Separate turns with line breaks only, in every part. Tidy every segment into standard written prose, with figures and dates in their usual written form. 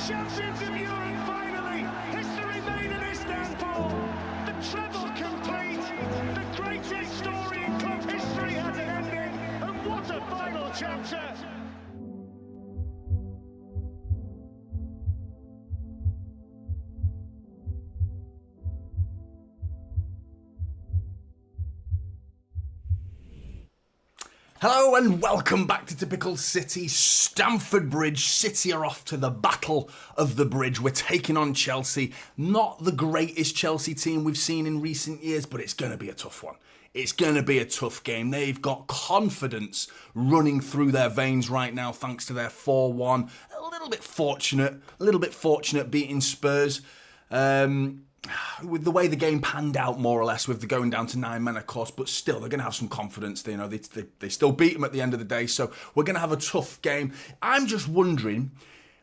Champions of Europe finally! History made in Istanbul! The treble complete! The greatest story in club history has an ending! And what a final chapter!
Hello and welcome back to Typical City. Stamford Bridge. City are off to the Battle of the Bridge. We're taking on Chelsea. Not the greatest Chelsea team we've seen in recent years, but it's going to be a tough one. It's going to be a tough game. They've got confidence running through their veins right now thanks to their 4-1. A little bit fortunate beating Spurs. With the way the game panned out, more or less, with the going down to 9 men, of course, but still, they're going to have some confidence. You know, they still beat them at the end of the day, so we're going to have a tough game. I'm just wondering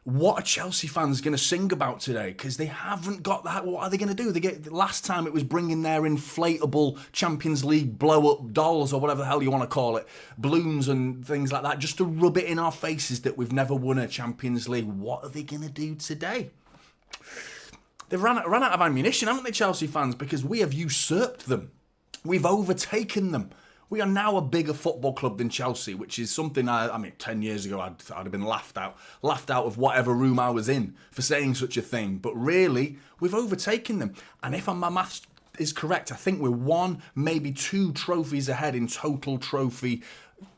what are Chelsea fans going to sing about today, because they haven't got that. What are they going to do? Last time it was bringing their inflatable Champions League blow-up dolls, or whatever the hell you want to call it, balloons and things like that, just to rub it in our faces that we've never won a Champions League. What are they going to do today? They've run out of ammunition, haven't they, Chelsea fans? Because we have usurped them. We've overtaken them. We are now a bigger football club than Chelsea, which is something, I mean, 10 years ago I'd have been laughed out of whatever room I was in for saying such a thing. But really, we've overtaken them. And if my maths is correct, I think we're 1, maybe 2 trophies ahead in total trophy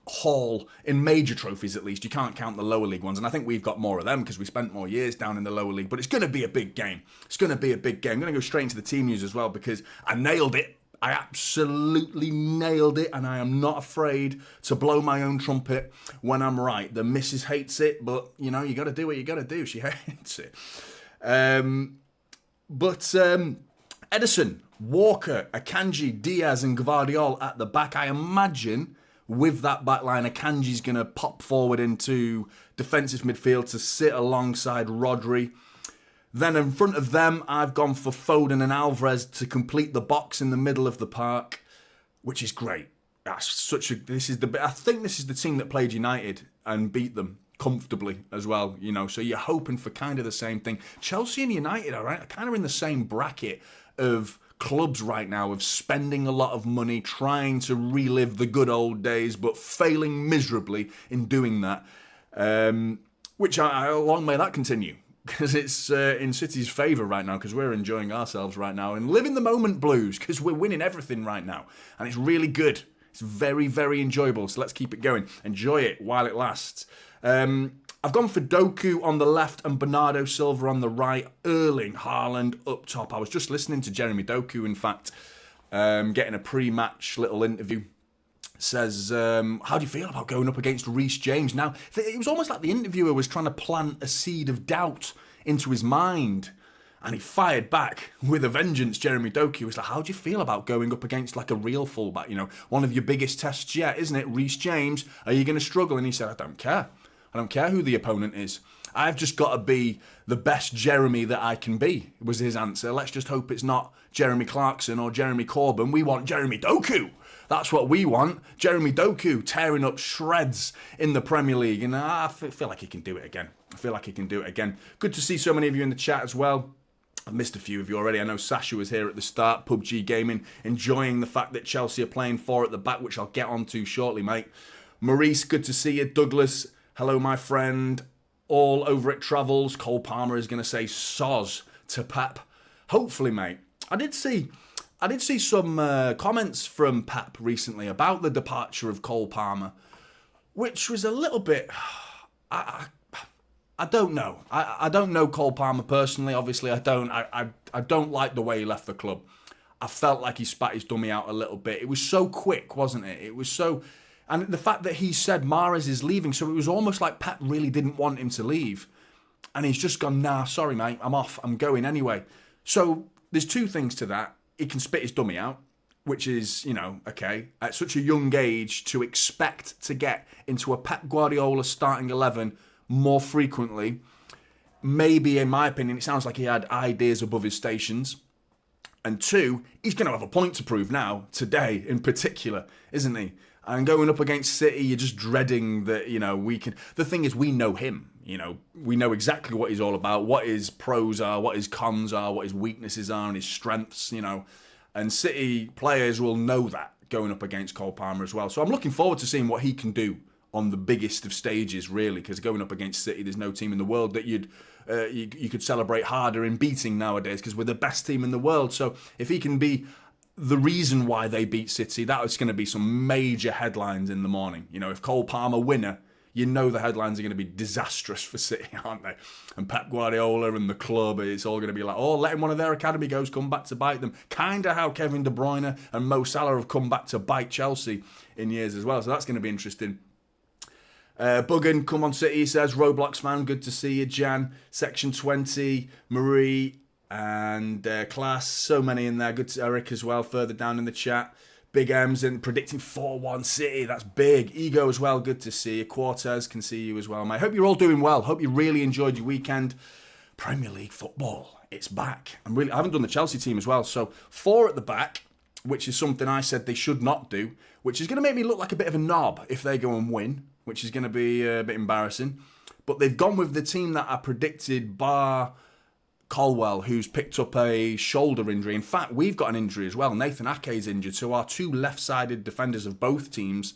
haul, in major trophies at least. You can't count the lower league ones, and I think we've got more of them because we spent more years down in the lower league. But it's going to be a big game. It's going to be a big game. I'm going to go straight into the team news as well because I nailed it. I absolutely nailed it, and I am not afraid to blow my own trumpet when I'm right. The missus hates it, but you know, you got to do what you got to do. She hates it. Edison, Walker, Akanji, Diaz and Guardiola at the back. I imagine with that back line, Akanji's going to pop forward into defensive midfield to sit alongside Rodri. Then in front of them, I've gone for Foden and Alvarez to complete the box in the middle of the park, which is great. I think this is the team that played United and beat them comfortably as well, you know, so you're hoping for kind of the same thing. Chelsea and United are kind of in the same bracket of clubs right now, of spending a lot of money, trying to relive the good old days, but failing miserably in doing that. Which long may that continue, because it's in City's favour right now, because we're enjoying ourselves right now and living the moment blues, because we're winning everything right now, and it's really good. It's very, very enjoyable, so let's keep it going. Enjoy it while it lasts. I've gone for Doku on the left and Bernardo Silva on the right. Erling Haaland up top. I was just listening to Jeremy Doku, in fact, getting a pre-match little interview. Says, how do you feel about going up against Reece James? Now, it was almost like the interviewer was trying to plant a seed of doubt into his mind. And he fired back with a vengeance. Jeremy Doku was like, how do you feel about going up against like a real fullback? You know, one of your biggest tests yet, isn't it? Reece James, are you going to struggle? And he said, I don't care. I don't care who the opponent is. I've just got to be the best Jeremy that I can be, was his answer. Let's just hope it's not Jeremy Clarkson or Jeremy Corbyn. We want Jeremy Doku. That's what we want. Jeremy Doku tearing up shreds in the Premier League. And I feel like he can do it again. Good to see so many of you in the chat as well. I've missed a few of you already. I know Sasha was here at the start. PUBG Gaming, enjoying the fact that Chelsea are playing 4 at the back, which I'll get onto shortly, mate. Maurice, good to see you. Douglas, hello, my friend. All over it travels. Cole Palmer is going to say soz to Pep. Hopefully, mate. I did see I did see some comments from Pep recently about the departure of Cole Palmer, which was a little bit... I don't know. I don't know Cole Palmer personally. Obviously, I don't like the way he left the club. I felt like he spat his dummy out a little bit. It was so quick, wasn't it? It was so... And the fact that he said Mahrez is leaving, so it was almost like Pep really didn't want him to leave. And he's just gone, nah, sorry, mate, I'm off. I'm going anyway. So there's two things to that. He can spit his dummy out, which is, okay. At such a young age, to expect to get into a Pep Guardiola starting 11 more frequently, maybe, in my opinion, it sounds like he had ideas above his stations. And two, he's going to have a point to prove now, today in particular, isn't he? And going up against City, you're just dreading that, we can... The thing is, we know him, We know exactly what he's all about, what his pros are, what his cons are, what his weaknesses are and his strengths, And City players will know that going up against Cole Palmer as well. So I'm looking forward to seeing what he can do on the biggest of stages, really, because going up against City, there's no team in the world that you could celebrate harder in beating nowadays, because we're the best team in the world. So if he can be the reason why they beat City, that is going to be some major headlines in the morning. If Cole Palmer winner, the headlines are going to be disastrous for City, aren't they? And Pep Guardiola and the club, it's all going to be like, letting one of their academy goes come back to bite them. Kind of how Kevin De Bruyne and Mo Salah have come back to bite Chelsea in years as well. So that's going to be interesting. Buggan, come on City, he says. Roblox fan, good to see you. Jan, Section 20, Marie, and Class. So many in there. Good to Eric as well, further down in the chat. Big M's in predicting 4-1 City. That's big. Ego as well, good to see you. Cortez, can see you as well, mate. Hope you're all doing well. Hope you really enjoyed your weekend. Premier League football, it's back. I haven't done the Chelsea team as well. So 4 at the back, which is something I said they should not do, which is going to make me look like a bit of a knob if they go and win, which is going to be a bit embarrassing. But they've gone with the team that I predicted, bar Colwell, who's picked up a shoulder injury. In fact, we've got an injury as well. Nathan Ake's injured. So our two left-sided defenders of both teams,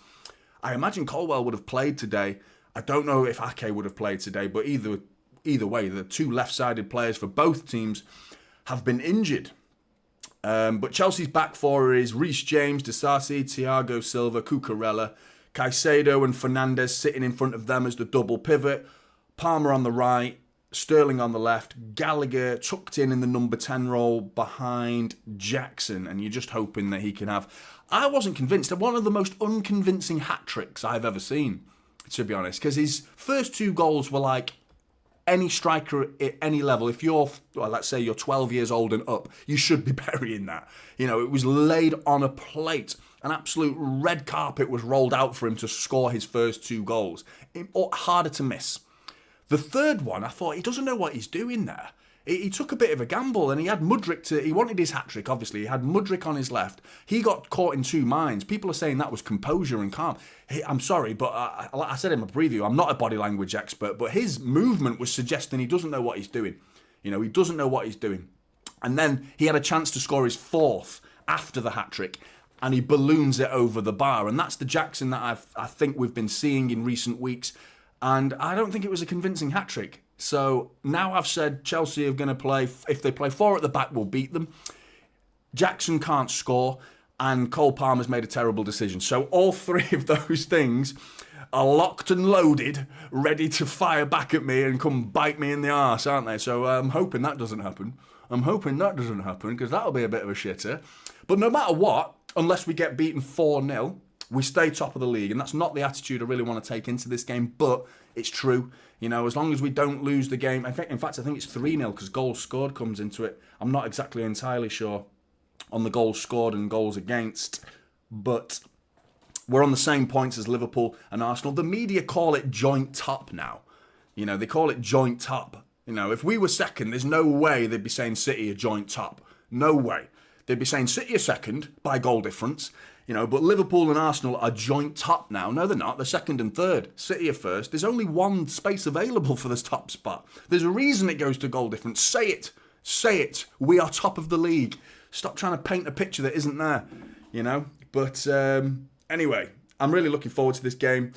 I imagine Colwell would have played today. I don't know if Ake would have played today, but either way, the two left-sided players for both teams have been injured. But Chelsea's back four is Reece James, Disasi, Thiago Silva, Cucurella, Caicedo and Fernandes sitting in front of them as the double pivot. Palmer on the right, Sterling on the left, Gallagher tucked in the number 10 role behind Jackson, and you're just hoping that he can have... I wasn't convinced. One of the most unconvincing hat-tricks I've ever seen, to be honest, because his first 2 goals were like any striker at any level. If you're, let's say you're 12 years old and up, you should be burying that. It was laid on a plate. An absolute red carpet was rolled out for him to score his first 2 goals. Harder to miss. The third one, I thought, he doesn't know what he's doing there. He took a bit of a gamble, and he had Mudryk he wanted his hat-trick, obviously. He had Mudryk on his left. He got caught in 2 minds. People are saying that was composure and calm. I'm sorry, but I said in my preview, I'm not a body language expert, but his movement was suggesting he doesn't know what he's doing. He doesn't know what he's doing. And then he had a chance to score his 4th after the hat-trick, and he balloons it over the bar. And that's the Jackson that I think we've been seeing in recent weeks. And I don't think it was a convincing hat-trick. So now I've said Chelsea are going to play, if they play 4 at the back, we'll beat them. Jackson can't score, and Cole Palmer's made a terrible decision. So all 3 of those things are locked and loaded, ready to fire back at me and come bite me in the arse, aren't they? So I'm hoping that doesn't happen. Because that'll be a bit of a shitter. But no matter what, unless we get beaten 4-0, we stay top of the league, and that's not the attitude I really want to take into this game, but it's true. As long as we don't lose the game. In fact, I think it's 3-0 because goals scored comes into it. I'm not exactly entirely sure on the goals scored and goals against, but we're on the same points as Liverpool and Arsenal. The media call it joint top now. They call it joint top. If we were second, there's no way they'd be saying City are joint top. No way. They'd be saying City are second by goal difference. But Liverpool and Arsenal are joint top now. No, they're not. They're second and third. City are first. There's only one space available for this top spot. There's a reason it goes to goal difference. Say it. Say it. We are top of the league. Stop trying to paint a picture that isn't there, But anyway, I'm really looking forward to this game.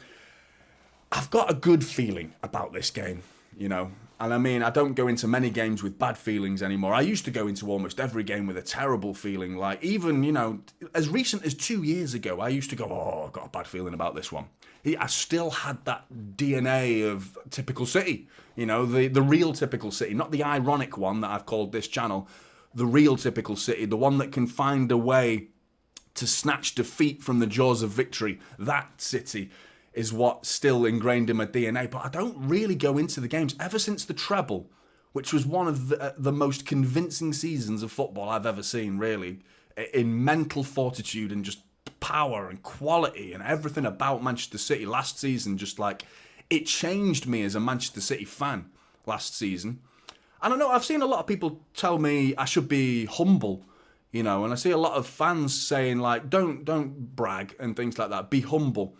I've got a good feeling about this game. you know. And I mean, I don't go into many games with bad feelings anymore. I used to go into almost every game with a terrible feeling. Like, even, you know, as recent as 2 years ago, I used to go, oh, I've got a bad feeling about this one. I still had that DNA of typical City, you know, the real typical City, not the ironic one that I've called this channel, the real typical City, the one that can find a way to snatch defeat from the jaws of victory. That City is what's still ingrained in my DNA, but I don't really go into the games ever since the treble, which was one of the most convincing seasons of football I've ever seen, really, in mental fortitude and just power and quality and everything about Manchester City last season. Just like, it changed me as a Manchester City fan last season. And I know I've seen a lot of people tell me I should be humble, you know, and I see a lot of fans saying like, don't brag and things like that, be humble.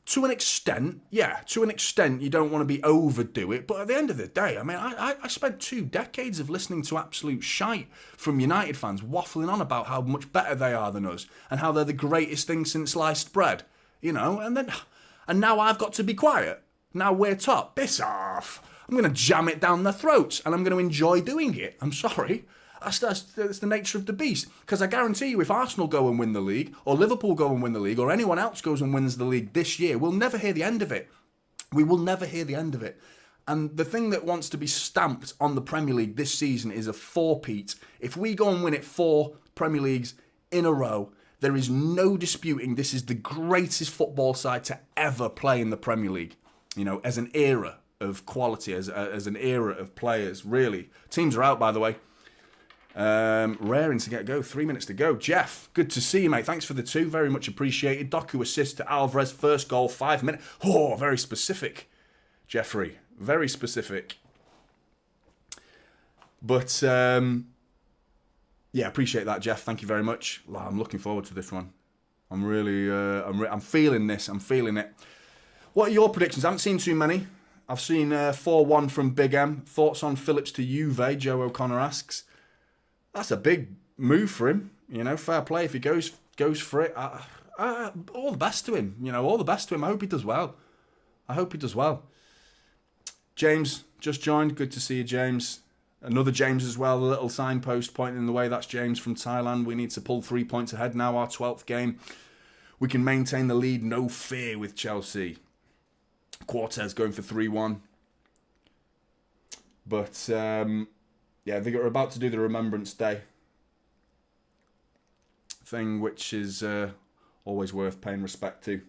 To an extent, yeah, to an extent, you don't want to be overdo it. But at the end of the day, I mean, I spent 2 decades of listening to absolute shite from United fans waffling on about how much better they are than us and how they're the greatest thing since sliced bread, you know. And now I've got to be quiet. Now we're top. Piss off. I'm going to jam it down their throats and I'm going to enjoy doing it. I'm sorry. That's the nature of the beast. Because I guarantee you, if Arsenal go and win the league, or Liverpool go and win the league, or anyone else goes and wins the league this year, we'll never hear the end of it. We will never hear the end of it. And the thing that wants to be stamped on the Premier League this season is a four-peat. If we go and win it 4 Premier Leagues in a row, there is no disputing this is the greatest football side to ever play in the Premier League. You know, as an era of quality, as an era of players, really. Teams are out, by the way. Raring to get go. 3 minutes to go. Jeff, good to see you, mate. Thanks for the 2. Very much appreciated. Doku assist to Alvarez. First goal, 5 minutes. Oh, very specific, Jeffrey. Very specific. But, yeah, appreciate that, Jeff. Thank you very much. I'm looking forward to this one. I'm really, I'm feeling this. I'm feeling it. What are your predictions? I haven't seen too many. I've seen 4-1 from Big M. Thoughts on Phillips to Juve, Joe O'Connor asks. That's a big move for him, you know. Fair play if he goes for it. All the best to him, you know. All the best to him. I hope he does well. I hope he does well. James just joined. Good to see you, James. Another James as well. A little signpost pointing in the way. That's James from Thailand. We need to pull 3 points ahead now. Our 12th game. We can maintain the lead. No fear with Chelsea. Cortez going for 3-1. But yeah, they are about to do the Remembrance Day thing, which is always worth paying respect to.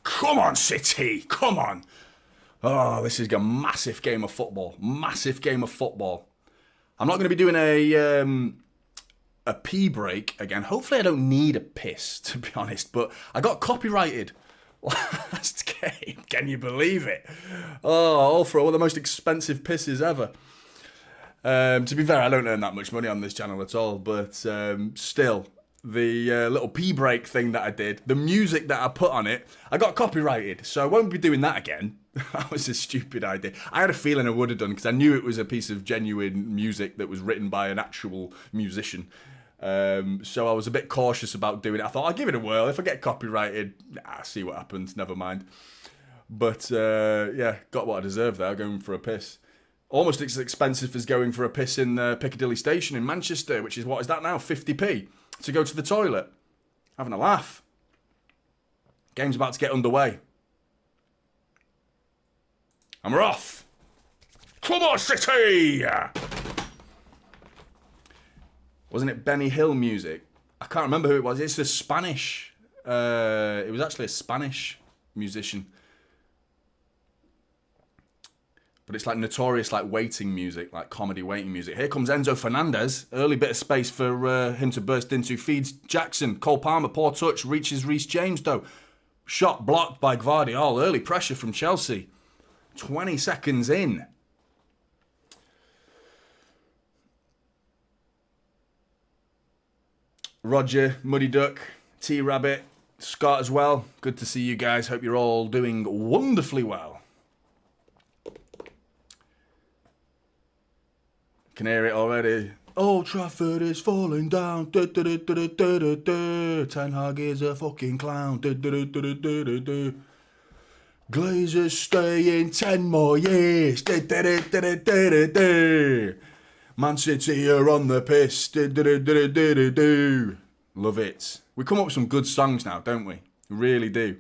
Come on, City. Come on. Oh, this is a massive game of football. Massive game of football. I'm not going to be doing a pee break again. Hopefully I don't need a piss, to be honest, but I got copyrighted last game. Can you believe it? Oh, all for one of the most expensive pisses ever. To be fair, I don't earn that much money on this channel at all, but still, the little pee break thing that I did, the music that I put on it, I got copyrighted, so I won't be doing that again. That was a stupid idea. I had a feeling I would have done, because I knew it was a piece of genuine music that was written by an actual musician. So I was a bit cautious about doing it. I thought, I'll give it a whirl. If I get copyrighted, see what happens, never mind. But yeah, got what I deserved there, going for a piss. Almost as expensive as going for a piss in Piccadilly Station in Manchester, which is, what is that now, 50p to go to the toilet. Having a laugh. Game's about to get underway. And we're off. Come on, City! Wasn't it Benny Hill music? I can't remember who it was. It's a Spanish. It was actually a Spanish musician. But it's like notorious, like waiting music, like comedy waiting music. Here comes Enzo Fernandez. Early bit of space for him to burst into. Feeds Jackson. Cole Palmer, poor touch. Reaches Reece James, though. Shot blocked by Guardiola. Early pressure from Chelsea. 20 seconds in. Roger, Muddy Duck, T-Rabbit, Scott as well. Good to see you guys. Hope you're all doing wonderfully well. Can hear it already. Old Trafford is falling down. Ten Hag is a fucking clown. Glazers staying 10 more years. Man City are on the piss. Love it. We come up with some good songs now, don't we? We really do.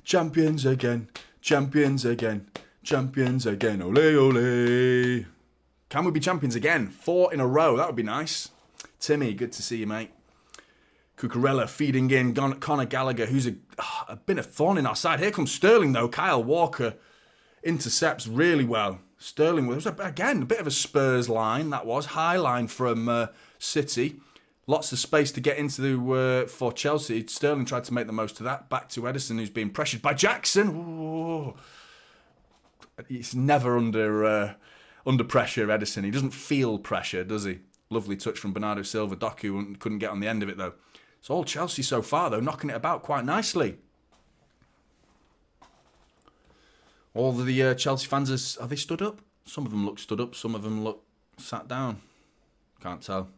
Champions again. Champions again. Champions again. Ole, ole. Can we be champions again? 4 in a row. That would be nice. Timmy, good to see you, mate. Cucurella feeding in. Conor Gallagher, who's been a thorn in our side. Here comes Sterling, though. Kyle Walker intercepts really well. Sterling was, again, a bit of a Spurs line, that was. High line from City. Lots of space to get into for Chelsea. Sterling tried to make the most of that. Back to Edison, who's being pressured by Jackson. Ooh. He's never under pressure, Edison. He doesn't feel pressure, does he? Lovely touch from Bernardo Silva. Doku couldn't get on the end of it, though. It's all Chelsea so far, though, knocking it about quite nicely. All the Chelsea fans, are they stood up? Some of them look stood up, some of them look sat down. Can't tell.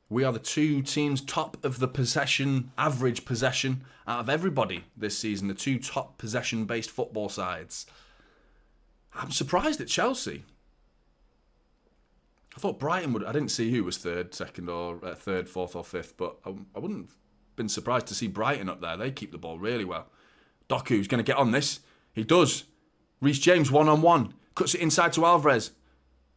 We are the 2 teams top of the possession, average possession, out of everybody this season. The 2 top possession-based football sides. I'm surprised at Chelsea. I thought Brighton would. I didn't see who was third, second, or third, fourth, or fifth, but I wouldn't have been surprised to see Brighton up there. They keep the ball really well. Doku's going to get on this. He does. Reece James one-on-one. Cuts it inside to Alvarez.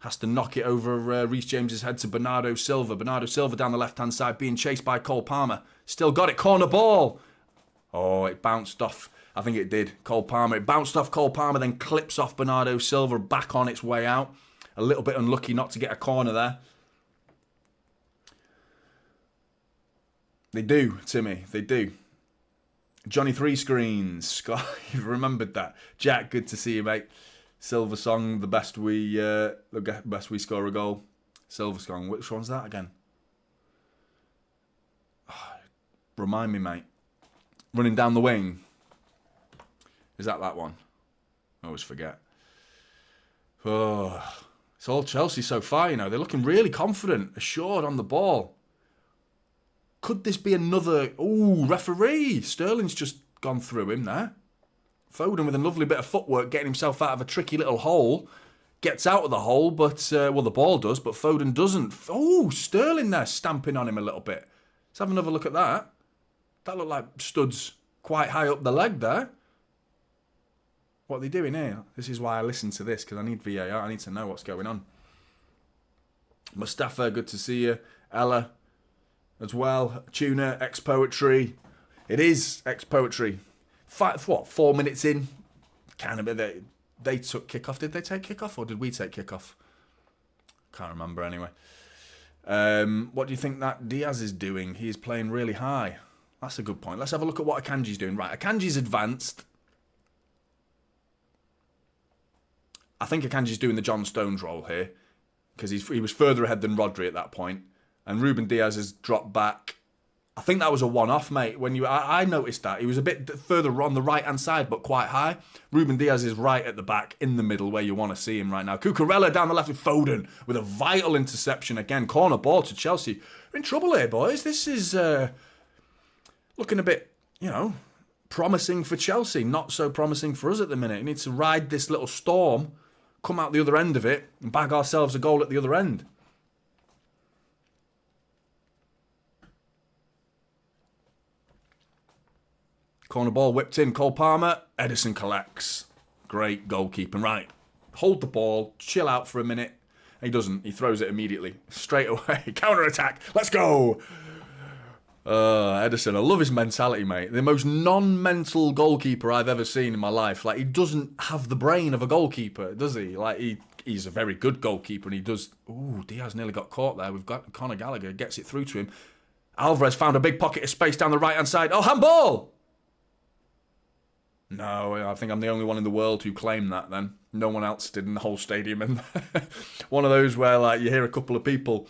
Has to knock it over Reece James's head to Bernardo Silva. Bernardo Silva down the left-hand side being chased by Cole Palmer. Still got it. Corner ball. Oh, it bounced off. I think it did. Cole Palmer. It bounced off Cole Palmer, then clips off Bernardo Silva back on its way out. A little bit unlucky not to get a corner there. They do, Timmy. They do. Jonny 3 screens. Scott, you've remembered that. Jack, good to see you, mate. Silver song, the best we score a goal. Silver song. Which one's that again? Oh, remind me, mate. Running down the wing. Is that one? I always forget. Oh, it's all Chelsea so far, you know. They're looking really confident, assured on the ball. Could this be another... Ooh, referee. Sterling's just gone through him there. Foden with a lovely bit of footwork, getting himself out of a tricky little hole. Gets out of the hole, but... well, the ball does, but Foden doesn't. Oh, Sterling there stamping on him a little bit. Let's have another look at that. That looked like studs quite high up the leg there. What are they doing here? This is why I listen to this, because I need VAR. I need to know what's going on. Mustafa, good to see you. Ella, as well. Tuna, ex-poetry. It is ex-poetry. 4 minutes in? Kind of. They took kickoff. Did they take kickoff, or did we take kickoff? Can't remember anyway. What do you think that Diaz is doing? He's playing really high. That's a good point. Let's have a look at what Akanji's doing. Right, Akanji's advanced. I think Akanji's doing the John Stones role here because he was further ahead than Rodri at that point. And Ruben Diaz has dropped back. I think that was a one-off, mate. I noticed that. He was a bit further on the right-hand side, but quite high. Ruben Diaz is right at the back, in the middle, where you want to see him right now. Cucurella down the left with Foden, with a vital interception. Again, corner ball to Chelsea. We're in trouble here, boys. This is looking a bit, promising for Chelsea. Not so promising for us at the minute. We need to ride this little storm, come out the other end of it, and bag ourselves a goal at the other end. Corner ball whipped in. Cole Palmer. Edison collects. Great goalkeeping. Right. Hold the ball. Chill out for a minute. He doesn't. He throws it immediately. Straight away. Counter-attack. Let's go. Edison. I love his mentality, mate. The most non-mental goalkeeper I've ever seen in my life. Like, he doesn't have the brain of a goalkeeper, does he? Like, he's a very good goalkeeper, and he does... Ooh, Diaz nearly got caught there. We've got Conor Gallagher. Gets it through to him. Alvarez found a big pocket of space down the right-hand side. Oh, handball! No, I think I'm the only one in the world who claimed that then. No one else did in the whole stadium. And one of those where like you hear a couple of people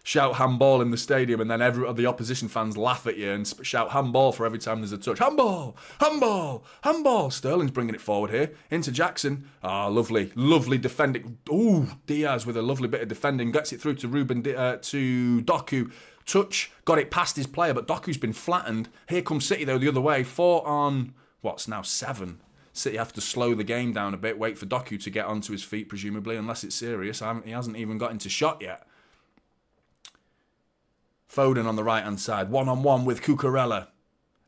shout handball in the stadium and then the opposition fans laugh at you and shout handball for every time there's a touch. Handball! Handball! Handball! Sterling's bringing it forward here. Into Jackson. Ah, lovely. Lovely defending. Ooh, Diaz with a lovely bit of defending. Gets it through to to Doku. Touch. Got it past his player, but Doku's been flattened. Here comes City though the other way. 4 on... What's now 7? City have to slow the game down a bit, wait for Doku to get onto his feet, presumably, unless it's serious. He hasn't even got into shot yet. Foden on the right-hand side, one-on-one with Cucurella.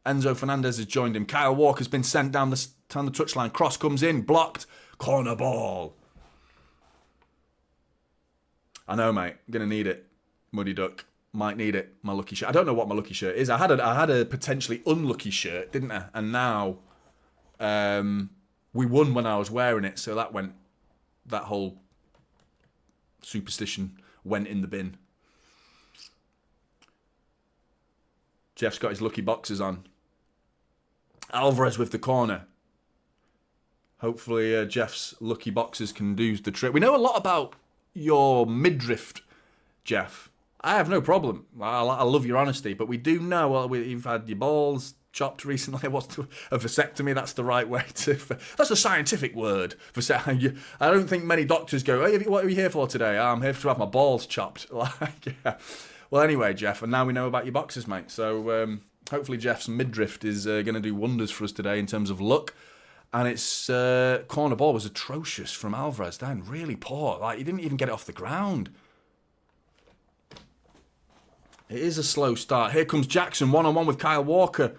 Enzo Fernandez has joined him. Kyle Walker's been sent down the touchline. Cross comes in, blocked. Corner ball. I know, mate. Gonna need it. Muddy Duck. Might need it. My lucky shirt. I don't know what my lucky shirt is. I had a potentially unlucky shirt, didn't I? And now we won when I was wearing it, so that whole superstition went in the bin. Jeff's got his lucky boxers on. Alvarez with the corner. Hopefully Jeff's lucky boxers can do the trick. We know a lot about your midriff, Jeff. I have no problem. I love your honesty, but we do know, well, you've had your balls chopped recently. What's a vasectomy? That's the right way to... That's a scientific word. I don't think many doctors go, hey, what are you here for today? I'm here to have my balls chopped. Yeah. Well, anyway, Jeff, and now we know about your boxers, mate. So hopefully Jeff's midriff is going to do wonders for us today in terms of luck. And its corner ball was atrocious from Alvarez then. Really poor. Like, he didn't even get it off the ground. It is a slow start. Here comes Jackson, one-on-one with Kyle Walker.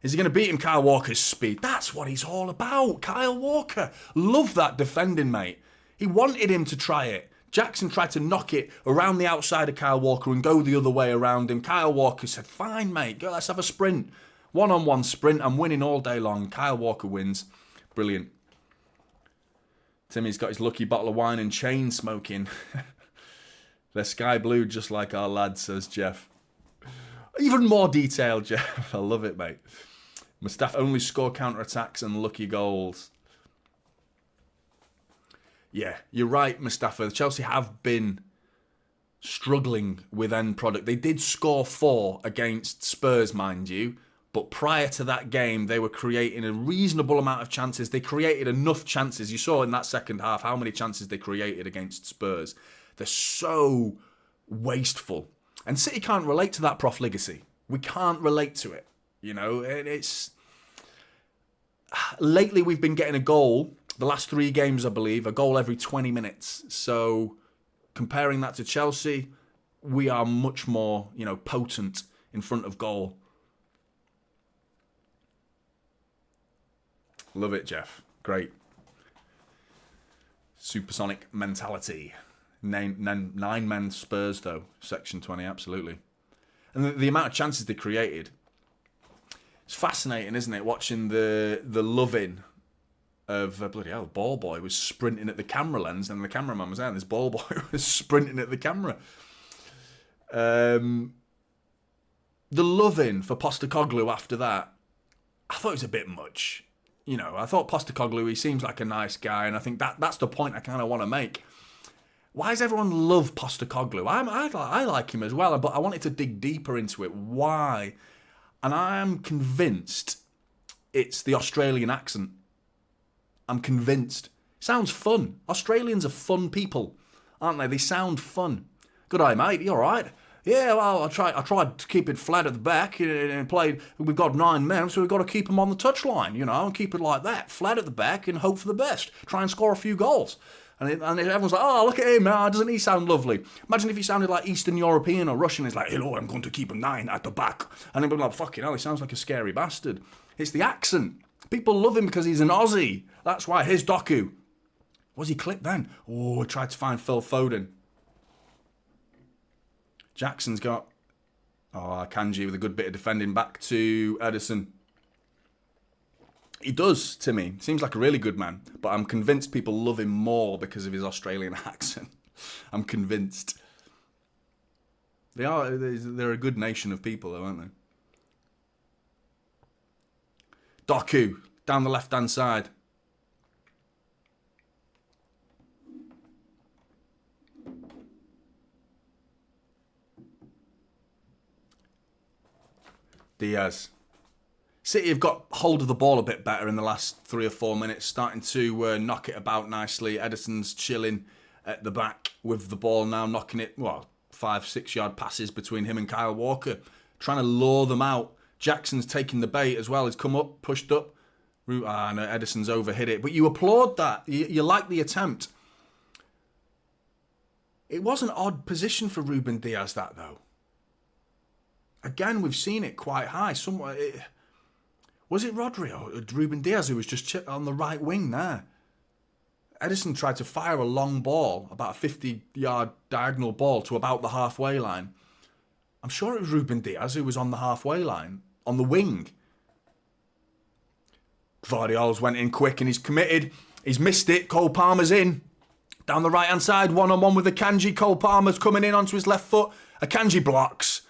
Is he going to beat him? Kyle Walker's speed. That's what he's all about. Kyle Walker. Love that defending, mate. He wanted him to try it. Jackson tried to knock it around the outside of Kyle Walker and go the other way around him. Kyle Walker said, fine, mate. Go, let's have a sprint. One-on-one sprint. I'm winning all day long. Kyle Walker wins. Brilliant. Timmy's got his lucky bottle of wine and chain smoking. They're sky blue just like our lad, says Jeff. Even more detail, Jeff. I love it, mate. Mustafa only score counter-attacks and lucky goals. Yeah, you're right, Mustafa. Chelsea have been struggling with end product. They did score 4 against Spurs, mind you. But prior to that game, they were creating a reasonable amount of chances. They created enough chances. You saw in that second half how many chances they created against Spurs. They're so wasteful. And City can't relate to that profligacy. We can't relate to it. You know, it's... Lately, we've been getting a goal, the last 3 games, I believe, a goal every 20 minutes. So, comparing that to Chelsea, we are much more, potent in front of goal. Love it, Jeff. Great. Supersonic mentality. 9 men Spurs, though. Section 20, absolutely. And the amount of chances they created. It's fascinating, isn't it? Watching the loving bloody hell, ball boy was sprinting at the camera lens, and the cameraman was there, and this ball boy was sprinting at the camera. The loving for Postecoglou after that, I thought it was a bit much. You know, I thought Postecoglou, he seems like a nice guy, and I think that's the point I kind of want to make. Why does everyone love Postecoglou? I like him as well, but I wanted to dig deeper into it. Why? And I am convinced it's the Australian accent. I'm convinced. Sounds fun. Australians are fun people, aren't they? They sound fun. Good eye, mate. You all right? Yeah, well, I tried to keep it flat at the back and played. We've got 9 men, so we've got to keep them on the touchline, you know, and keep it like that, flat at the back, and hope for the best. Try and score a few goals. And everyone's like, oh, look at him, doesn't he sound lovely? Imagine if he sounded like Eastern European or Russian. He's like, hello, I'm going to keep a 9 at the back. And they'd be like, fucking hell, he sounds like a scary bastard. It's the accent. People love him because he's an Aussie. That's why. Here's Doku. Was he clipped then? Oh, he tried to find Phil Foden. Jackson's got... Oh, Kanji with a good bit of defending back to Ederson. He does, to me. Seems like a really good man. But I'm convinced people love him more because of his Australian accent. I'm convinced. They're a good nation of people, though, aren't they? Doku, down the left-hand side. Diaz. City have got hold of the ball a bit better in the last 3 or 4 minutes, starting to knock it about nicely. Ederson's chilling at the back with the ball now, knocking it, 5-6 yard passes between him and Kyle Walker, trying to lure them out. Jackson's taking the bait as well. He's come up, pushed up. No, Ederson's overhit it. But you applaud that. You like the attempt. It was an odd position for Ruben Diaz, that, though. Again, we've seen it quite high. Was it Rodri or Ruben Diaz who was just on the right wing there? Ederson tried to fire a long ball, about a 50-yard diagonal ball to about the halfway line. I'm sure it was Ruben Diaz who was on the halfway line, on the wing. Guardiola's went in quick and he's committed. He's missed it. Cole Palmer's in. Down the right-hand side, one-on-one with Akanji. Cole Palmer's coming in onto his left foot. Akanji blocks.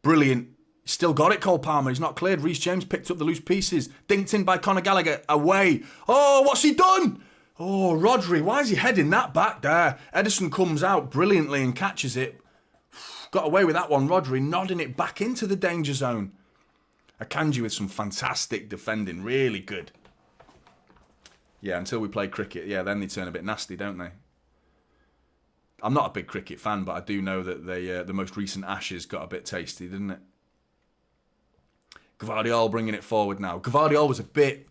Brilliant. Still got it, Cole Palmer. He's not cleared. Reece James picked up the loose pieces. Dinked in by Conor Gallagher. Away. Oh, what's he done? Oh, Rodri. Why is he heading that back there? Ederson comes out brilliantly and catches it. Got away with that one. Rodri nodding it back into the danger zone. Akanji with some fantastic defending. Really good. Yeah, until we play cricket. Yeah, then they turn a bit nasty, don't they? I'm not a big cricket fan, but I do know that the most recent Ashes got a bit tasty, didn't it? Guardiola bringing it forward now. Guardiola was a bit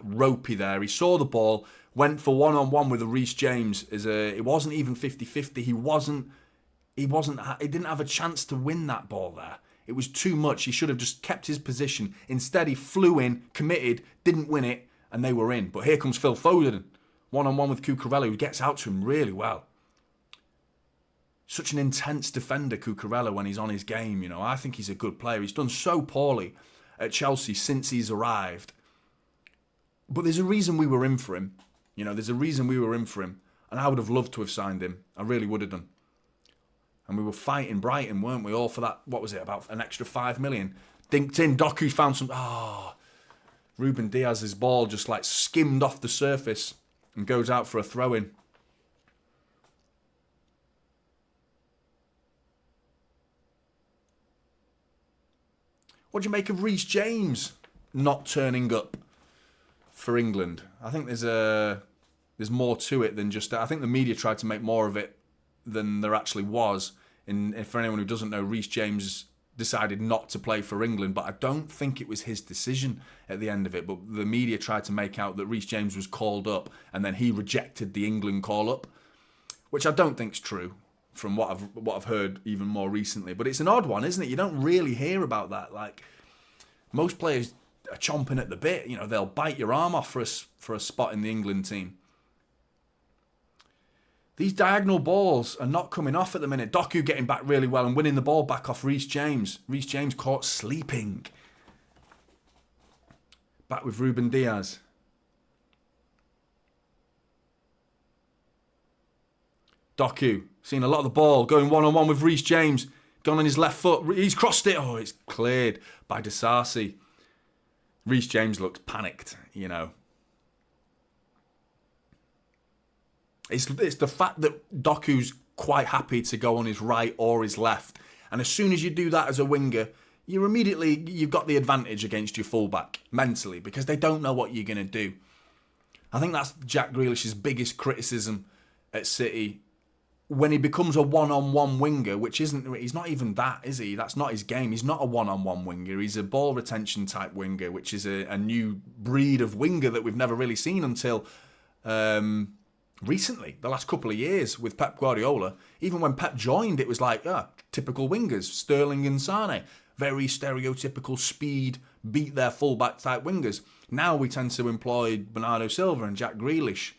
ropey there. He saw the ball, went for one-on-one with a Reece James. It wasn't even 50-50. He didn't have a chance to win that ball there. It was too much. He should have just kept his position. Instead, he flew in, committed, didn't win it, and they were in. But here comes Phil Foden, one-on-one with Cucurella, who gets out to him really well. Such an intense defender, Cucurella, when he's on his game. You know, I think he's a good player. He's done so poorly at Chelsea since he's arrived. But there's a reason we were in for him. You know, there's a reason we were in for him. And I would have loved to have signed him. I really would have done. And we were fighting Brighton, weren't we, all for that, what was it, about an extra 5 million. Dinked in, Doku found some... Ruben Diaz's ball just like skimmed off the surface and goes out for a throw-in. What do you make of Reece James not turning up for England? I think there's more to it than just that. I think the media tried to make more of it than there actually was. And for anyone who doesn't know, Reece James decided not to play for England, but I don't think it was his decision at the end of it. But the media tried to make out that Reece James was called up and then he rejected the England call-up, which I don't think's true from what I've heard even more recently. But it's an odd one, isn't it? You don't really hear about that. Like, most players are chomping at the bit. You know, they'll bite your arm off for a spot in the England team. These diagonal balls are not coming off at the minute. Doku getting back really well and winning the ball back off Reece James. Reece James caught sleeping. Back with Ruben Diaz. Doku, seen a lot of the ball, going one-on-one with Reece James. Gone on his left foot. He's crossed it. Oh, it's cleared by Disasi. Reece James looks panicked, you know. It's the fact that Doku's quite happy to go on his right or his left. And as soon as you do that as a winger, you've got the advantage against your fullback mentally because they don't know what you're going to do. I think that's Jack Grealish's biggest criticism at City. When he becomes a one-on-one winger, he's not even that, is he? That's not his game. He's not a one-on-one winger. He's a ball retention type winger, which is a new breed of winger that we've never really seen until recently, the last couple of years with Pep Guardiola. Even when Pep joined, it was like, typical wingers, Sterling and Sane. Very stereotypical speed, beat their fullback type wingers. Now we tend to employ Bernardo Silva and Jack Grealish,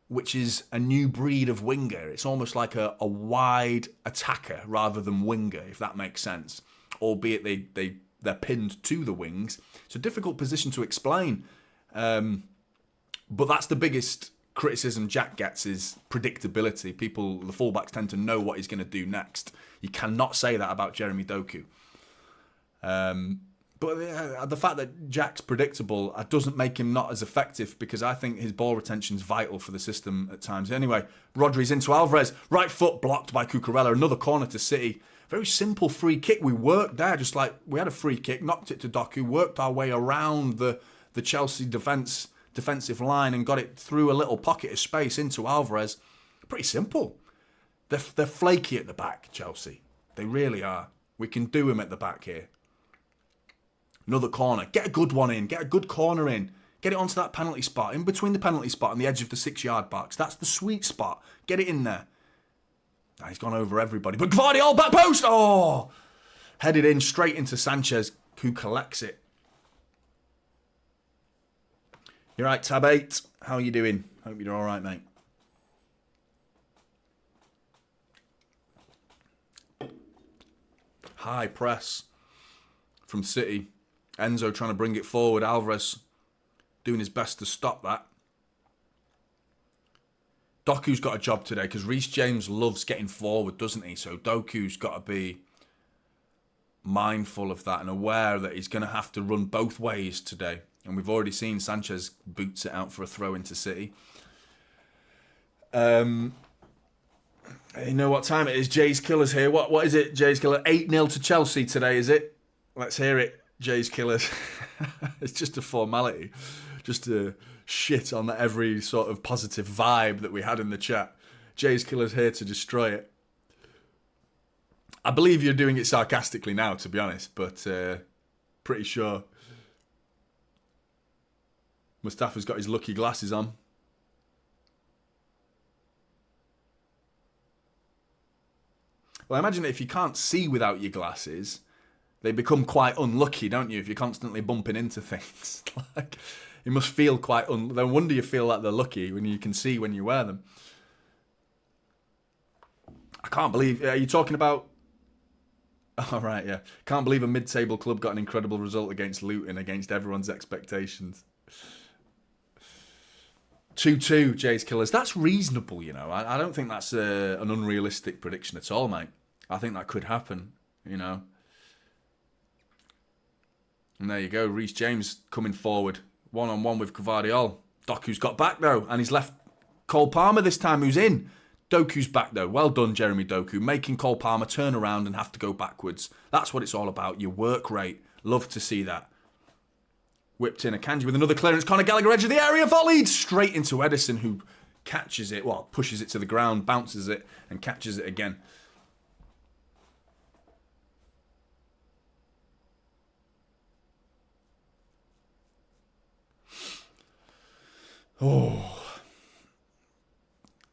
which is a new breed of winger. It's almost like a wide attacker rather than winger, if that makes sense. Albeit they're pinned to the wings. It's a difficult position to explain. But that's the biggest criticism Jack gets is predictability. The fullbacks tend to know what he's going to do next. You cannot say that about Jeremy Doku. But the fact that Jack's predictable doesn't make him not as effective because I think his ball retention is vital for the system at times. Anyway, Rodri's into Alvarez. Right foot blocked by Cucurella. Another corner to City. Very simple free kick. We worked there just like we had a free kick, knocked it to Doku, worked our way around the Chelsea defensive line and got it through a little pocket of space into Alvarez. Pretty simple. They're flaky at the back, Chelsea. They really are. We can do him at the back here. Another corner. Get a good one in. Get a good corner in. Get it onto that penalty spot. In between the penalty spot and the edge of the 6-yard box. That's the sweet spot. Get it in there. He's gone over everybody. But Gvardiol back post. Oh! Headed in straight into Sanchez, who collects it. You're right, Tab 8. How are you doing? Hope you're all right, mate. High press from City. Enzo trying to bring it forward. Alvarez doing his best to stop that. Doku's got a job today because Reece James loves getting forward, doesn't he? So Doku's got to be mindful of that and aware that he's going to have to run both ways today. And we've already seen Sanchez boots it out for a throw into City. You know what time it is? Jay's Killers here. What is it, Jay's Killer? 8-0 to Chelsea today, is it? Let's hear it, Jay's Killers. It's just a formality. Just to shit on every sort of positive vibe that we had in the chat. Jay's Killers here to destroy it. I believe you're doing it sarcastically now, to be honest, but pretty sure. Mustafa's got his lucky glasses on. Well, I imagine that if you can't see without your glasses, they become quite unlucky, don't you? If you're constantly bumping into things. Like, you must feel quite no wonder you feel like they're lucky when you can see when you wear them. I can't believe... Are you talking about... Oh, right, yeah. Can't believe a mid-table club got an incredible result against Luton, against everyone's expectations. 2-2, Jay's Killers. That's reasonable, you know. I don't think that's an unrealistic prediction at all, mate. I think that could happen, you know. And there you go. Reece James coming forward. One-on-one with Gvardiol. Doku's got back, though. And he's left Cole Palmer this time, who's in. Doku's back, though. Well done, Jeremy Doku. Making Cole Palmer turn around and have to go backwards. That's what it's all about. Your work rate. Love to see that. Whipped in Akanji with another clearance. Conor Gallagher, edge of the area, volleyed straight into Edison, who catches it, well, pushes it to the ground, bounces it, and catches it again. Oh,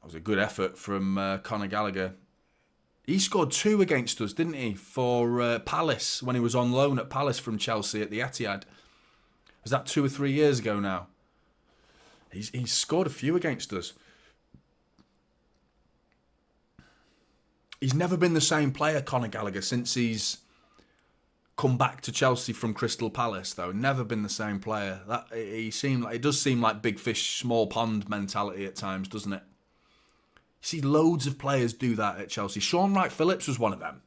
that was a good effort from Conor Gallagher. He scored 2 against us, didn't he, for Palace, when he was on loan at Palace from Chelsea at the Etihad. Was that 2 or 3 years ago now? He's scored a few against us. He's never been the same player, Conor Gallagher, since he's come back to Chelsea from Crystal Palace, though. Never been the same player. It does seem like big fish, small pond mentality at times, doesn't it? see loads of players do that at Chelsea. Sean Wright-Phillips was one of them.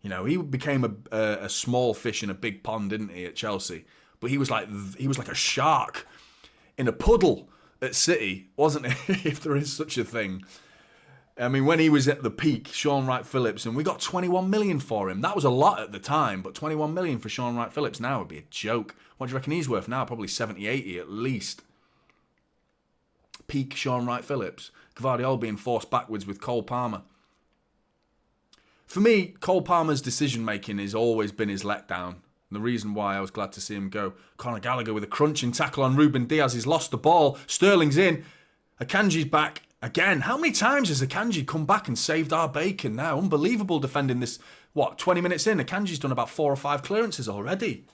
You know, he became a small fish in a big pond, didn't he, at Chelsea? But he was like a shark in a puddle at City, wasn't he? If there is such a thing. I mean, when he was at the peak, Sean Wright-Phillips, and we got 21 million for him. That was a lot at the time, but 21 million for Sean Wright-Phillips now would be a joke. What do you reckon he's worth now? Probably 70, 80 at least. Peak Sean Wright-Phillips. Guardiola being forced backwards with Cole Palmer. For me, Cole Palmer's decision-making has always been his letdown. And the reason why I was glad to see him go. Conor Gallagher with a crunching tackle on Ruben Diaz. He's lost the ball. Sterling's in. Akanji's back again. How many times has Akanji come back and saved our bacon now? Unbelievable defending this. 20 minutes in? Akanji's done about 4 or 5 clearances already.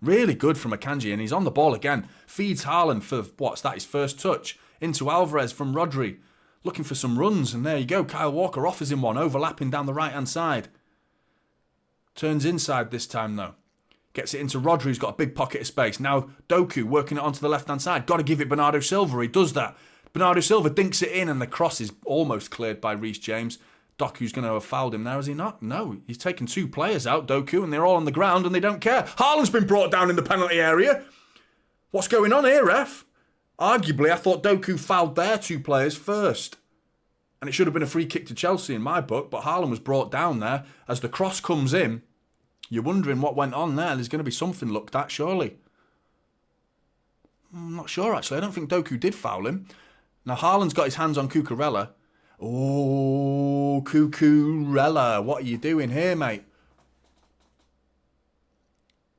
Really good from Akanji, and he's on the ball again. Feeds Haaland for, his first touch. Into Alvarez from Rodri. Looking for some runs, and there you go. Kyle Walker offers him one, overlapping down the right-hand side. Turns inside this time, though. Gets it into Rodri, who's got a big pocket of space. Now Doku working it onto the left-hand side. Got to give it Bernardo Silva. He does that. Bernardo Silva dinks it in, and the cross is almost cleared by Reece James. Doku's going to have fouled him now, is he not? No, he's taken 2 players out, Doku, and they're all on the ground, and they don't care. Haaland's been brought down in the penalty area. What's going on here, ref? Arguably, I thought Doku fouled their 2 players first. And it should have been a free kick to Chelsea in my book, but Haaland was brought down there. As the cross comes in, you're wondering what went on there. There's going to be something looked at, surely. I'm not sure, actually. I don't think Doku did foul him. Now, Haaland's got his hands on Cucurella. Oh, Cucurella. What are you doing here, mate?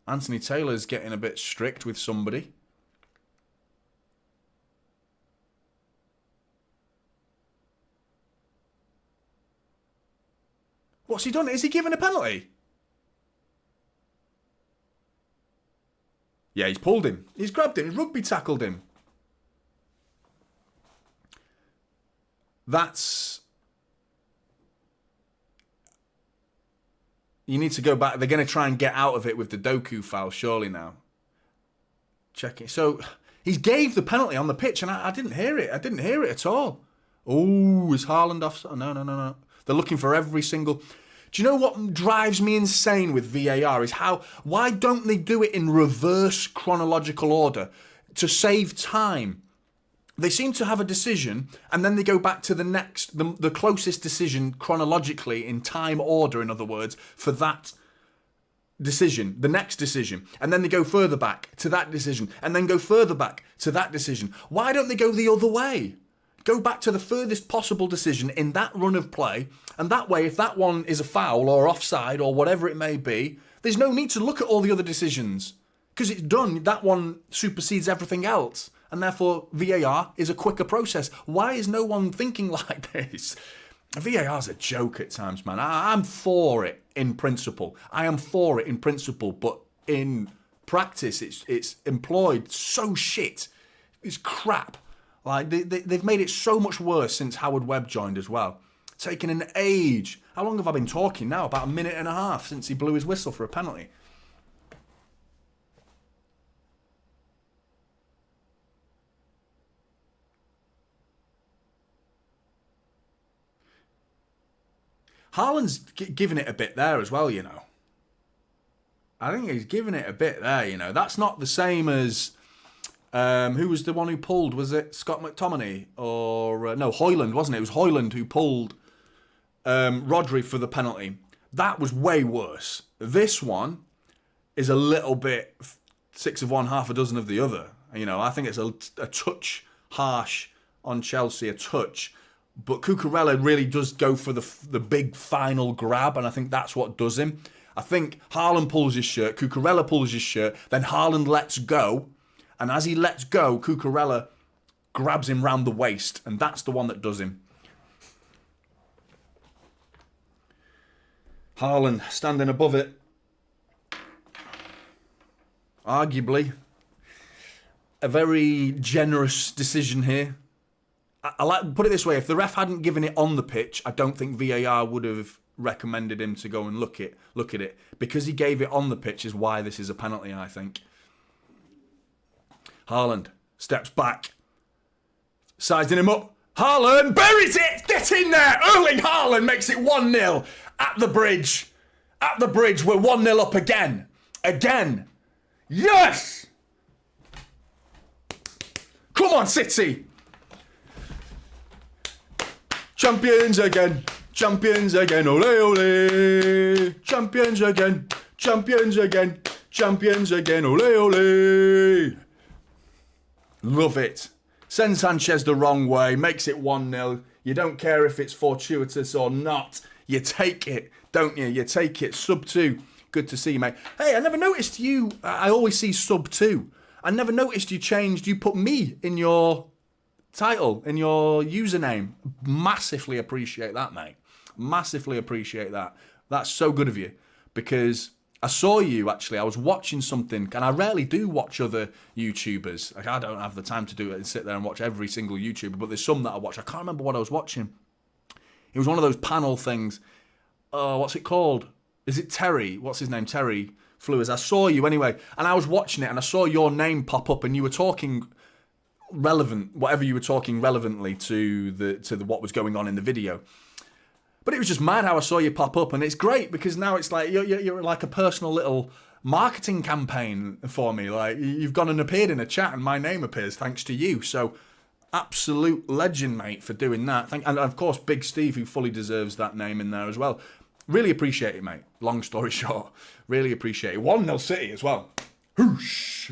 Anthony Taylor's getting a bit strict with somebody. What's he done? Is he given a penalty? Yeah, he's pulled him. He's grabbed him. He's rugby tackled him. That's... You need to go back. They're going to try and get out of it with the Doku foul, surely now. Check it. So, he gave the penalty on the pitch, and I didn't hear it. I didn't hear it at all. Oh, is Haaland off? No. They're looking for every single... Do you know what drives me insane with VAR is why don't they do it in reverse chronological order to save time? They seem to have a decision and then they go back to the next, the closest decision chronologically in time order, in other words, for that decision, the next decision. And then they go further back to that decision and then go further back to that decision. Why don't they go the other way? Go back to the furthest possible decision in that run of play, and that way, if that one is a foul or offside or whatever it may be, there's no need to look at all the other decisions because it's done. That one supersedes everything else, and therefore VAR is a quicker process. Why is no one thinking like this? VAR's a joke at times, man. I'm for it in principle. I am for it in principle, but in practice, it's employed so shit. It's crap. Like they've made it so much worse since Howard Webb joined as well. Taking an age. How long have I been talking now? About a minute and a half since he blew his whistle for a penalty. Haaland's giving it a bit there as well, you know. I think he's giving it a bit there, you know. That's not the same as... who was the one who pulled? Was it Scott McTominay? Or... no, Højlund, wasn't it? It was Højlund who pulled Rodri for the penalty. That was way worse. This one is a little bit 6 of one, half a dozen of the other. You know, I think it's a touch harsh on Chelsea, a touch. But Cucurella really does go for the big final grab, and I think that's what does him. I think Haaland pulls his shirt, Cucurella pulls his shirt, then Haaland lets go, and as he lets go, Cucurella grabs him round the waist, and that's the one that does him. Haaland standing above it. Arguably, a very generous decision here. I like put it this way: if the ref hadn't given it on the pitch, I don't think VAR would have recommended him to go and look at it. Because he gave it on the pitch is why this is a penalty, I think. Haaland steps back, sizing him up. Haaland buries it! Get in there! Erling Haaland makes it 1-0 at the bridge. At the bridge, we're 1-0 up again. Again. Yes! Come on, City! Champions again. Champions again. Ole, ole. Champions again. Champions again. Champions again. Ole, ole. Love it. Send Sanchez the wrong way, makes it 1-0. You don't care if it's fortuitous or not. You take it, don't you? You take it. Sub 2. Good to see you, mate. Hey, I never noticed you. I always see sub 2. I never noticed you put me in your title, in your username. Massively appreciate that, mate. Massively appreciate that. That's so good of you. Because I saw you, actually. I was watching something, and I rarely do watch other YouTubers. Like, I don't have the time to do it and sit there and watch every single YouTuber, but there's some that I watch. I can't remember what I was watching. It was one of those panel things. What's it called? Is it Terry? What's his name? Terry Flewers. I saw you anyway, and I was watching it, and I saw your name pop up, and you were talking relevant, whatever you were talking relevantly to the what was going on in the video. But it was just mad how I saw you pop up, and it's great because now it's like you're like a personal little marketing campaign for me. Like, you've gone and appeared in a chat, and my name appears thanks to you. So, absolute legend, mate, for doing that. And of course, Big Steve, who fully deserves that name in there as well. Really appreciate it, mate. Long story short, really appreciate it. 1-0 City as well. Whoosh,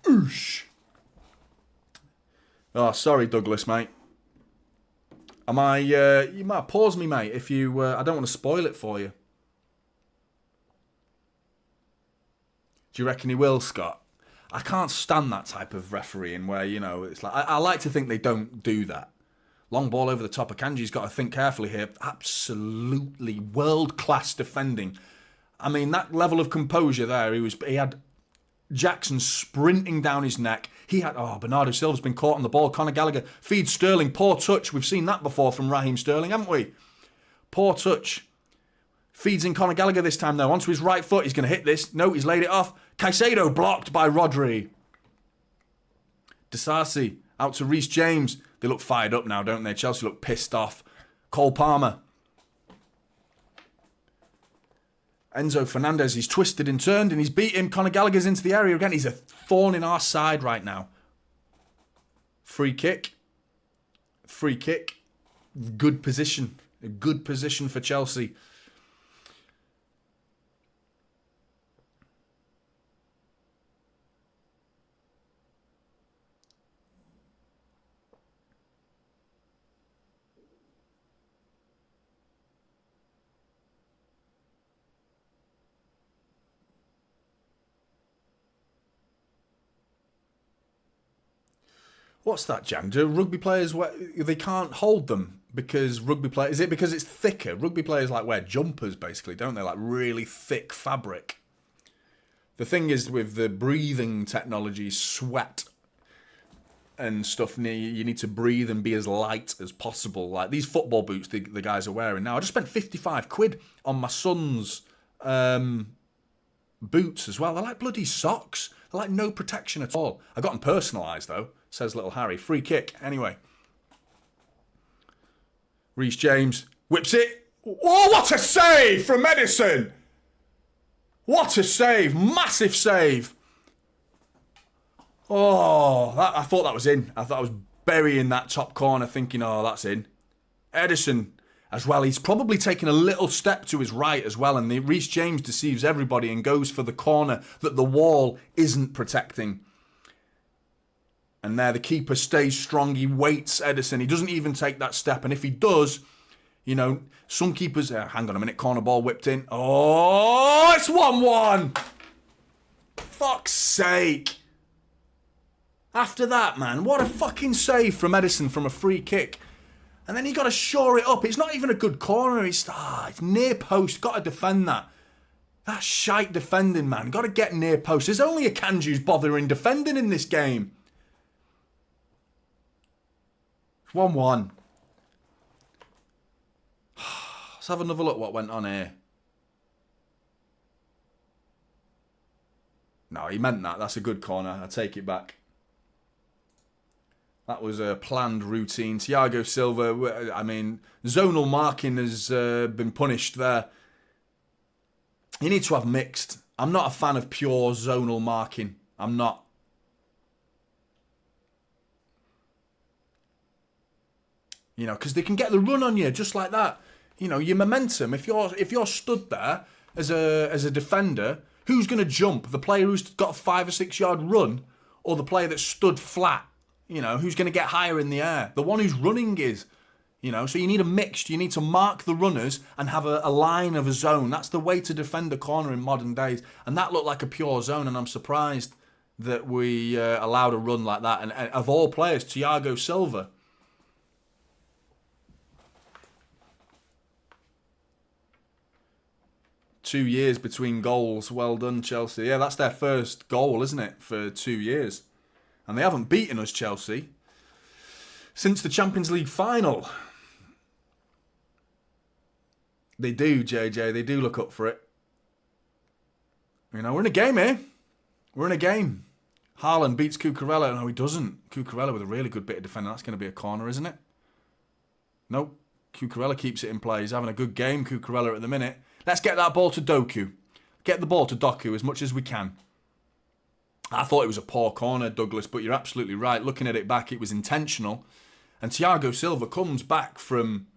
whoosh. Oh, sorry, Douglas, mate. You might pause me, mate, if you... I don't want to spoil it for you. Do you reckon he will, Scott? I can't stand that type of refereeing where, you know, it's like... I like to think they don't do that. Long ball over the top of Kanji's got to think carefully here. Absolutely world-class defending. I mean, that level of composure there, he had Jackson sprinting down his neck. He had, Bernardo Silva's been caught on the ball. Conor Gallagher feeds Sterling. Poor touch. We've seen that before from Raheem Sterling, haven't we? Poor touch. Feeds in Conor Gallagher this time, though. Onto his right foot. He's going to hit this. No, he's laid it off. Caicedo blocked by Rodri. Disasi out to Reece James. They look fired up now, don't they? Chelsea look pissed off. Cole Palmer. Enzo Fernandez, he's twisted and turned and he's beat him. Conor Gallagher's into the area again. He's a thorn in our side right now. Free kick. Free kick. Good position. A good position for Chelsea. What's that, Jan? Do rugby players, they can't hold them because rugby players... Is it because it's thicker? Rugby players like wear jumpers, basically, don't they? Like really thick fabric. The thing is with the breathing technology, sweat and stuff, you need to breathe and be as light as possible. Like these football boots the guys are wearing now. I just spent 55 quid on my son's boots as well. They're like bloody socks. They're like no protection at all. I got them personalised though. Says little Harry. Free kick, anyway. Reece James whips it. Oh, what a save from Edison! What a save. Massive save. Oh, I thought that was in. I thought I was burying that top corner thinking, oh, that's in. Edison as well. He's probably taken a little step to his right as well. And Reece James deceives everybody and goes for the corner that the wall isn't protecting. And there, the keeper stays strong. He waits Edison. He doesn't even take that step. And if he does, you know, some keepers... hang on a minute. Corner ball whipped in. Oh, it's 1-1. Fuck's sake. After that, man, what a fucking save from Edison from a free kick. And then you got to shore it up. It's not even a good corner. It's near post. Got to defend that. That's shite defending, man. Got to get near post. There's only a Kanji who's bothering defending in this game. 1-1. Let's have another look what went on here. No, he meant that. That's a good corner. I take it back. That was a planned routine. Thiago Silva, I mean, zonal marking has been punished there. You need to have mixed. I'm not a fan of pure zonal marking. I'm not. You know, because they can get the run on you just like that. You know, your momentum. If you're stood there as a defender, who's going to jump? The player who's got a 5 or 6 yard run, or the player that's stood flat? You know, who's going to get higher in the air? The one who's running is. You know, so you need a mixed. You need to mark the runners and have a line of a zone. That's the way to defend a corner in modern days. And that looked like a pure zone, and I'm surprised that we allowed a run like that. And of all players, Thiago Silva. Two years between goals. Well done, Chelsea. Yeah, that's their first goal, isn't it, for 2 years. And they haven't beaten us, Chelsea, since the Champions League final. They do, JJ. They do look up for it. You know, we're in a game here. We're in a game. Haaland beats Cucurella. No, he doesn't. Cucurella with a really good bit of defending. That's going to be a corner, isn't it? Nope. Cucurella keeps it in play. He's having a good game, Cucurella, at the minute. Let's get that ball to Doku. Get the ball to Doku as much as we can. I thought it was a poor corner, Douglas, but you're absolutely right. Looking at it back, it was intentional. And Thiago Silva comes back from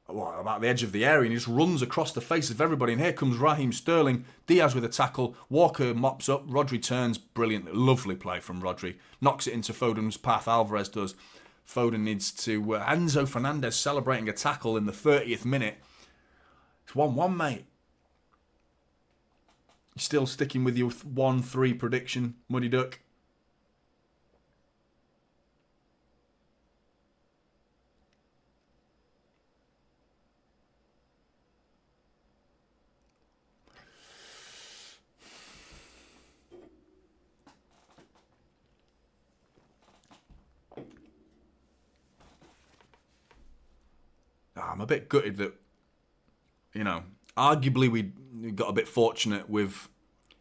about the edge of the area and he just runs across the face of everybody. And here comes Raheem Sterling. Diaz with a tackle. Walker mops up. Rodri turns. Brilliant. Lovely play from Rodri. Knocks it into Foden's path. Alvarez does. Foden needs to... Enzo Fernandez celebrating a tackle in the 30th minute. It's 1-1, mate. You're still sticking with your 1-3 prediction, Muddy Duck? I'm a bit gutted that, you know, arguably we got a bit fortunate with,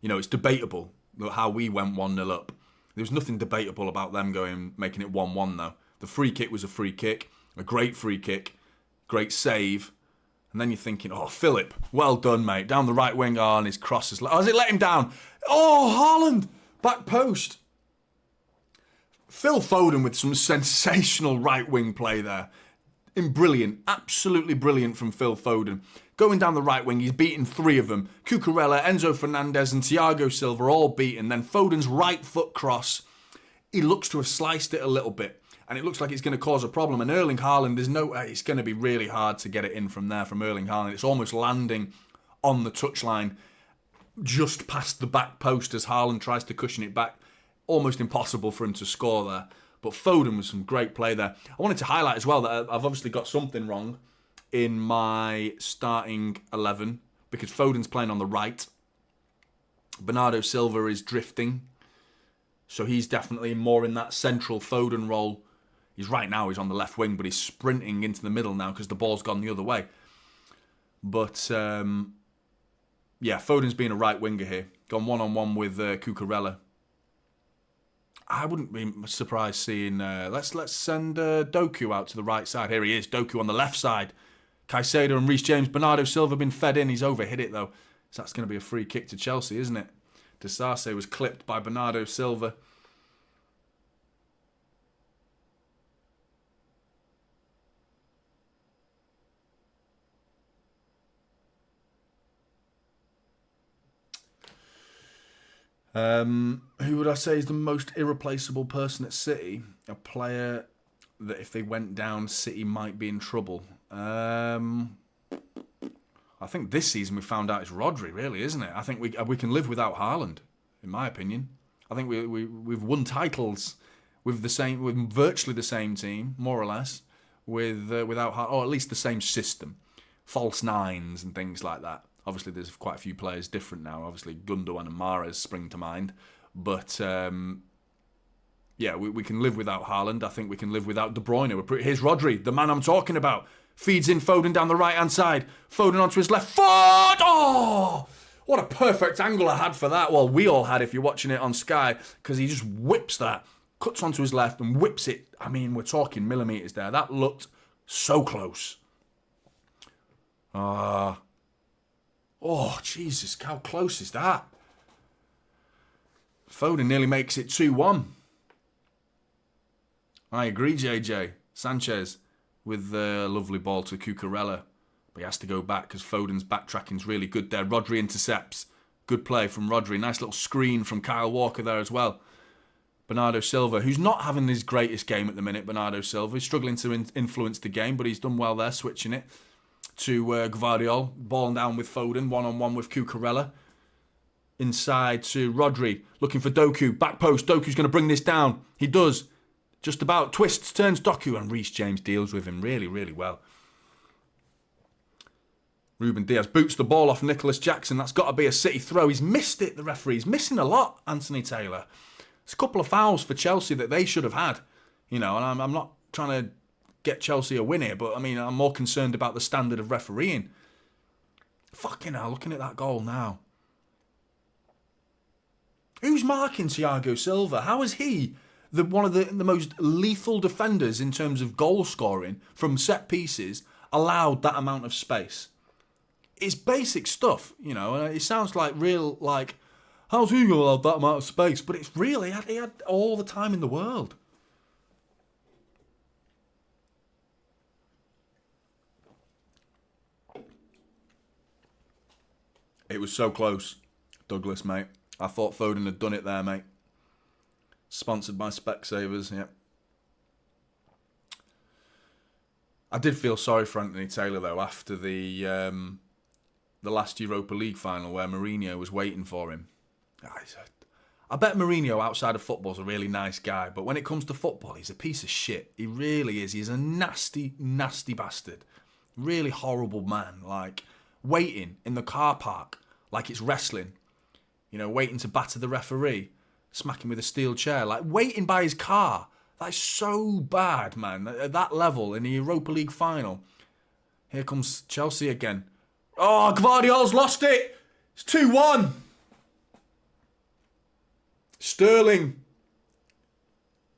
you know, it's debatable how we went 1-0 up. There was nothing debatable about them making it 1-1 though. The free kick was a free kick, a great free kick, great save. And then you're thinking, oh, Philip, well done, mate. Down the right wing, and his cross has it let him down? Oh, Haaland, back post. Phil Foden with some sensational right wing play there. Brilliant, absolutely brilliant from Phil Foden. Going down the right wing, he's beaten 3 of them. Cucurella, Enzo Fernandez and Thiago Silva all beaten. Then Foden's right foot cross, he looks to have sliced it a little bit. And it looks like it's going to cause a problem. And Erling Haaland, it's going to be really hard to get it in from there, from Erling Haaland. It's almost landing on the touchline, just past the back post as Haaland tries to cushion it back. Almost impossible for him to score there. But Foden was some great play there. I wanted to highlight as well that I've obviously got something wrong in my starting 11 because Foden's playing on the right. Bernardo Silva is drifting. So he's definitely more in that central Foden role. He's he's on the left wing, but he's sprinting into the middle now because the ball's gone the other way. But, yeah, Foden's been a right winger here. Gone one-on-one with Cucurella. I wouldn't be surprised seeing... let's send Doku out to the right side. Here he is, Doku on the left side. Caicedo and Reece James. Bernardo Silva been fed in. He's overhit it, though. So that's going to be a free kick to Chelsea, isn't it? Desarce was clipped by Bernardo Silva. Who would I say is the most irreplaceable person at City? A player that if they went down, City might be in trouble. I think this season we found out it's Rodri, really, isn't it? I think we can live without Haaland, in my opinion. I think we've won titles with virtually the same team, more or less, without Haaland, or at least the same system, false nines and things like that. Obviously, there's quite a few players different now. Obviously, Gundogan and Mahrez spring to mind. But, yeah, we can live without Haaland. I think we can live without De Bruyne. Here's Rodri, the man I'm talking about. Feeds in Foden down the right-hand side. Foden onto his left foot. Oh! What a perfect angle I had for that. Well, we all had if you're watching it on Sky. Because he just whips that cuts onto his left and whips it. I mean, we're talking millimetres there. That looked so close. Oh, Jesus, how close is that? Foden nearly makes it 2-1. I agree, JJ. Sanchez with the lovely ball to Cucurella. But he has to go back because Foden's backtracking's really good there. Rodri intercepts. Good play from Rodri. Nice little screen from Kyle Walker there as well. Bernardo Silva, who's not having his greatest game at the minute, Bernardo Silva. He's struggling to influence the game, but he's done well there, switching it to Gvardiol. Ball down with Foden, one-on-one with Cucurella. Inside to Rodri, looking for Doku. Back post, Doku's going to bring this down. He does. Just about twists, turns Doku, and Reece James deals with him really, really well. Ruben Diaz boots the ball off Nicholas Jackson. That's got to be a City throw. He's missed it, the referee's missing a lot, Anthony Taylor. There's a couple of fouls for Chelsea that they should have had. You know, and I'm not trying to get Chelsea a win here, but I mean, I'm more concerned about the standard of refereeing. Fucking hell, looking at that goal now. Who's marking Thiago Silva? How is he one of the most lethal defenders in terms of goal scoring from set pieces allowed that amount of space? It's basic stuff, you know, and it sounds like real, like, how's he allowed that amount of space? But it's real, he had all the time in the world. It was so close, Douglas, mate. I thought Foden had done it there, mate. Sponsored by Specsavers, yeah. I did feel sorry for Anthony Taylor, though, after the last Europa League final where Mourinho was waiting for him. I bet Mourinho outside of football is a really nice guy, but when it comes to football, he's a piece of shit. He really is. He's a nasty, nasty bastard. Really horrible man. Like, waiting in the car park like it's wrestling. You know, waiting to batter the referee. Smack him with a steel chair. Like, waiting by his car. That's so bad, man. At that level, in the Europa League final. Here comes Chelsea again. Oh, Gvardiol's lost it. It's 2-1. Sterling.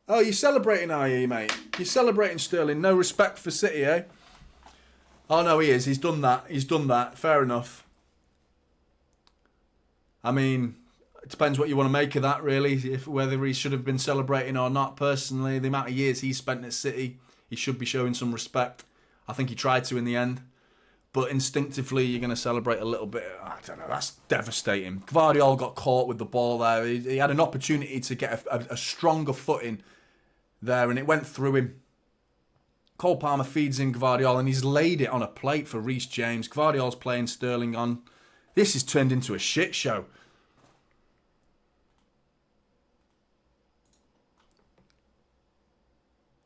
Oh, you're celebrating, are you, mate? You're celebrating Sterling. No respect for City, eh? Oh, no, he is. He's done that. He's done that. Fair enough. I mean, it depends what you want to make of that, really. Whether he should have been celebrating or not. Personally, the amount of years he's spent at City, he should be showing some respect. I think he tried to in the end. But instinctively, you're going to celebrate a little bit. I don't know. That's devastating. Gvardiol got caught with the ball there. He had an opportunity to get a stronger footing there, and it went through him. Cole Palmer feeds in Gvardiol, and he's laid it on a plate for Reece James. Gvardiol's playing Sterling on. This has turned into a shit show.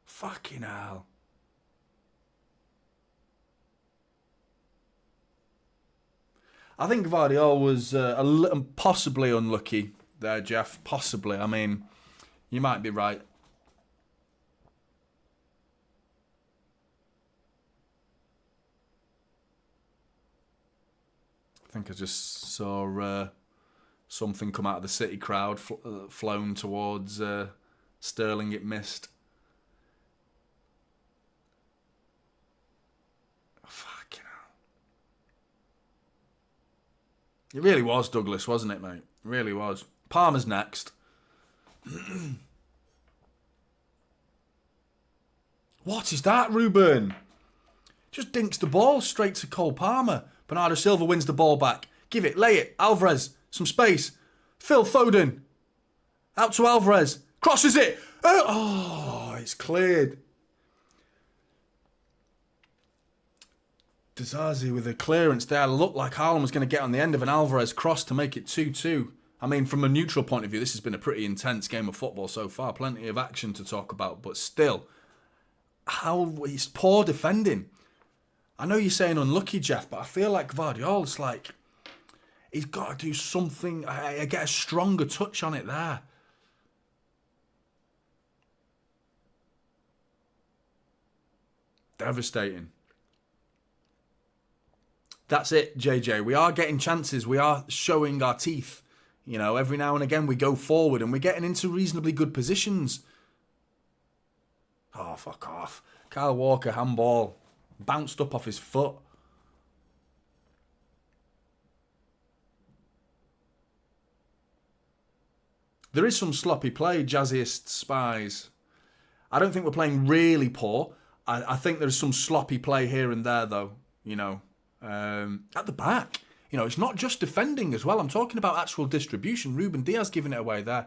Fucking hell. I think Gvardiol was a little, possibly unlucky there, Jeff. Possibly. I mean, you might be right. I think I just saw something come out of the City crowd, flown towards Sterling. It missed. Fucking hell. It really was, Douglas, wasn't it, mate? It really was. Palmer's next. What is that, Ruben? Just dinks the ball straight to Cole Palmer. Bernardo Silva wins the ball back. Give it, lay it. Alvarez, some space. Phil Foden. Out to Alvarez. Crosses it. Oh, it's cleared. Dizazi with a clearance there. Looked like Haaland was going to get on the end of an Alvarez cross to make it 2-2. I mean, from a neutral point of view, this has been a pretty intense game of football so far. Plenty of action to talk about, but still, it's poor defending. I know you're saying unlucky, Jeff, but I feel like Gvardiol's like, he's got to do something, get a stronger touch on it there. Devastating. That's it, JJ. We are getting chances. We are showing our teeth. You know, every now and again we go forward and we're getting into reasonably good positions. Oh, fuck off. Kyle Walker, handball. Bounced up off his foot. There is some sloppy play, jazziest spies. I don't think we're playing really poor. I think there's some sloppy play here and there, though. You know, at the back. You know, it's not just defending as well. I'm talking about actual distribution. Ruben Diaz giving it away there.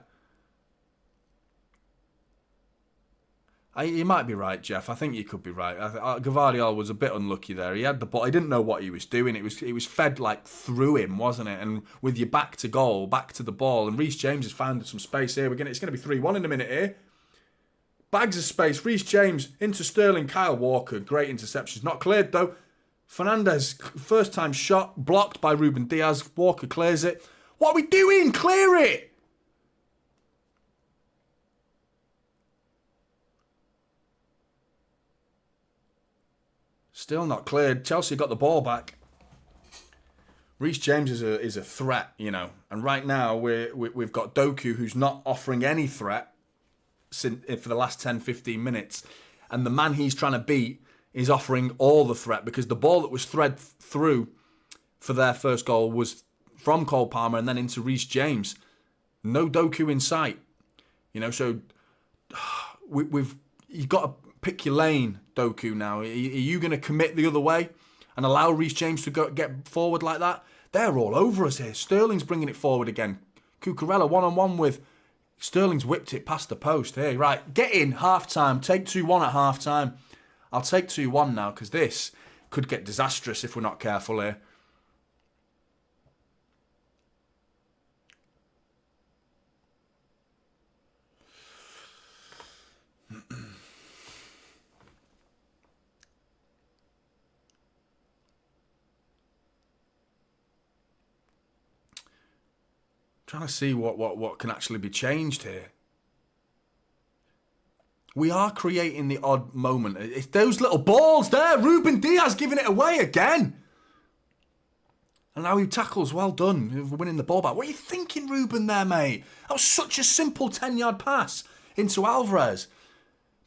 You might be right, Jeff. I think you could be right. Guardiola was a bit unlucky there. He had the ball. He didn't know what he was doing. It was fed like through him, wasn't it? And with your back to goal, back to the ball, and Reece James has found some space here. It's going to be 3-1 in a minute here. Bags of space. Reece James into Sterling. Kyle Walker. Great interceptions. Not cleared though. Fernandez, first time shot, blocked by Ruben Diaz. Walker clears it. What are we doing? Clear it! Still not cleared. Chelsea got the ball back. Reece James is a threat, you know. And right now we've got Doku, who's not offering any threat for the last 10, 15 minutes. And the man he's trying to beat is offering all the threat, because the ball that was thread through for their first goal was from Cole Palmer and then into Reece James. No Doku in sight. You know, so you've got to pick your lane, Doku, now. Are you going to commit the other way and allow Reece James to get forward like that? They're all over us here. Sterling's bringing it forward again. Cucurella one-on-one with... Sterling's whipped it past the post. Hey, right, get in, half-time. Take 2-1 at half-time. I'll take 2-1 now, because this could get disastrous if we're not careful here. Trying to see what can actually be changed here. We are creating the odd moment. It's those little balls there. Ruben Diaz giving it away again. And now he tackles. Well done. Winning the ball back. What are you thinking, Ruben, there, mate? That was such a simple 10-yard pass into Alvarez.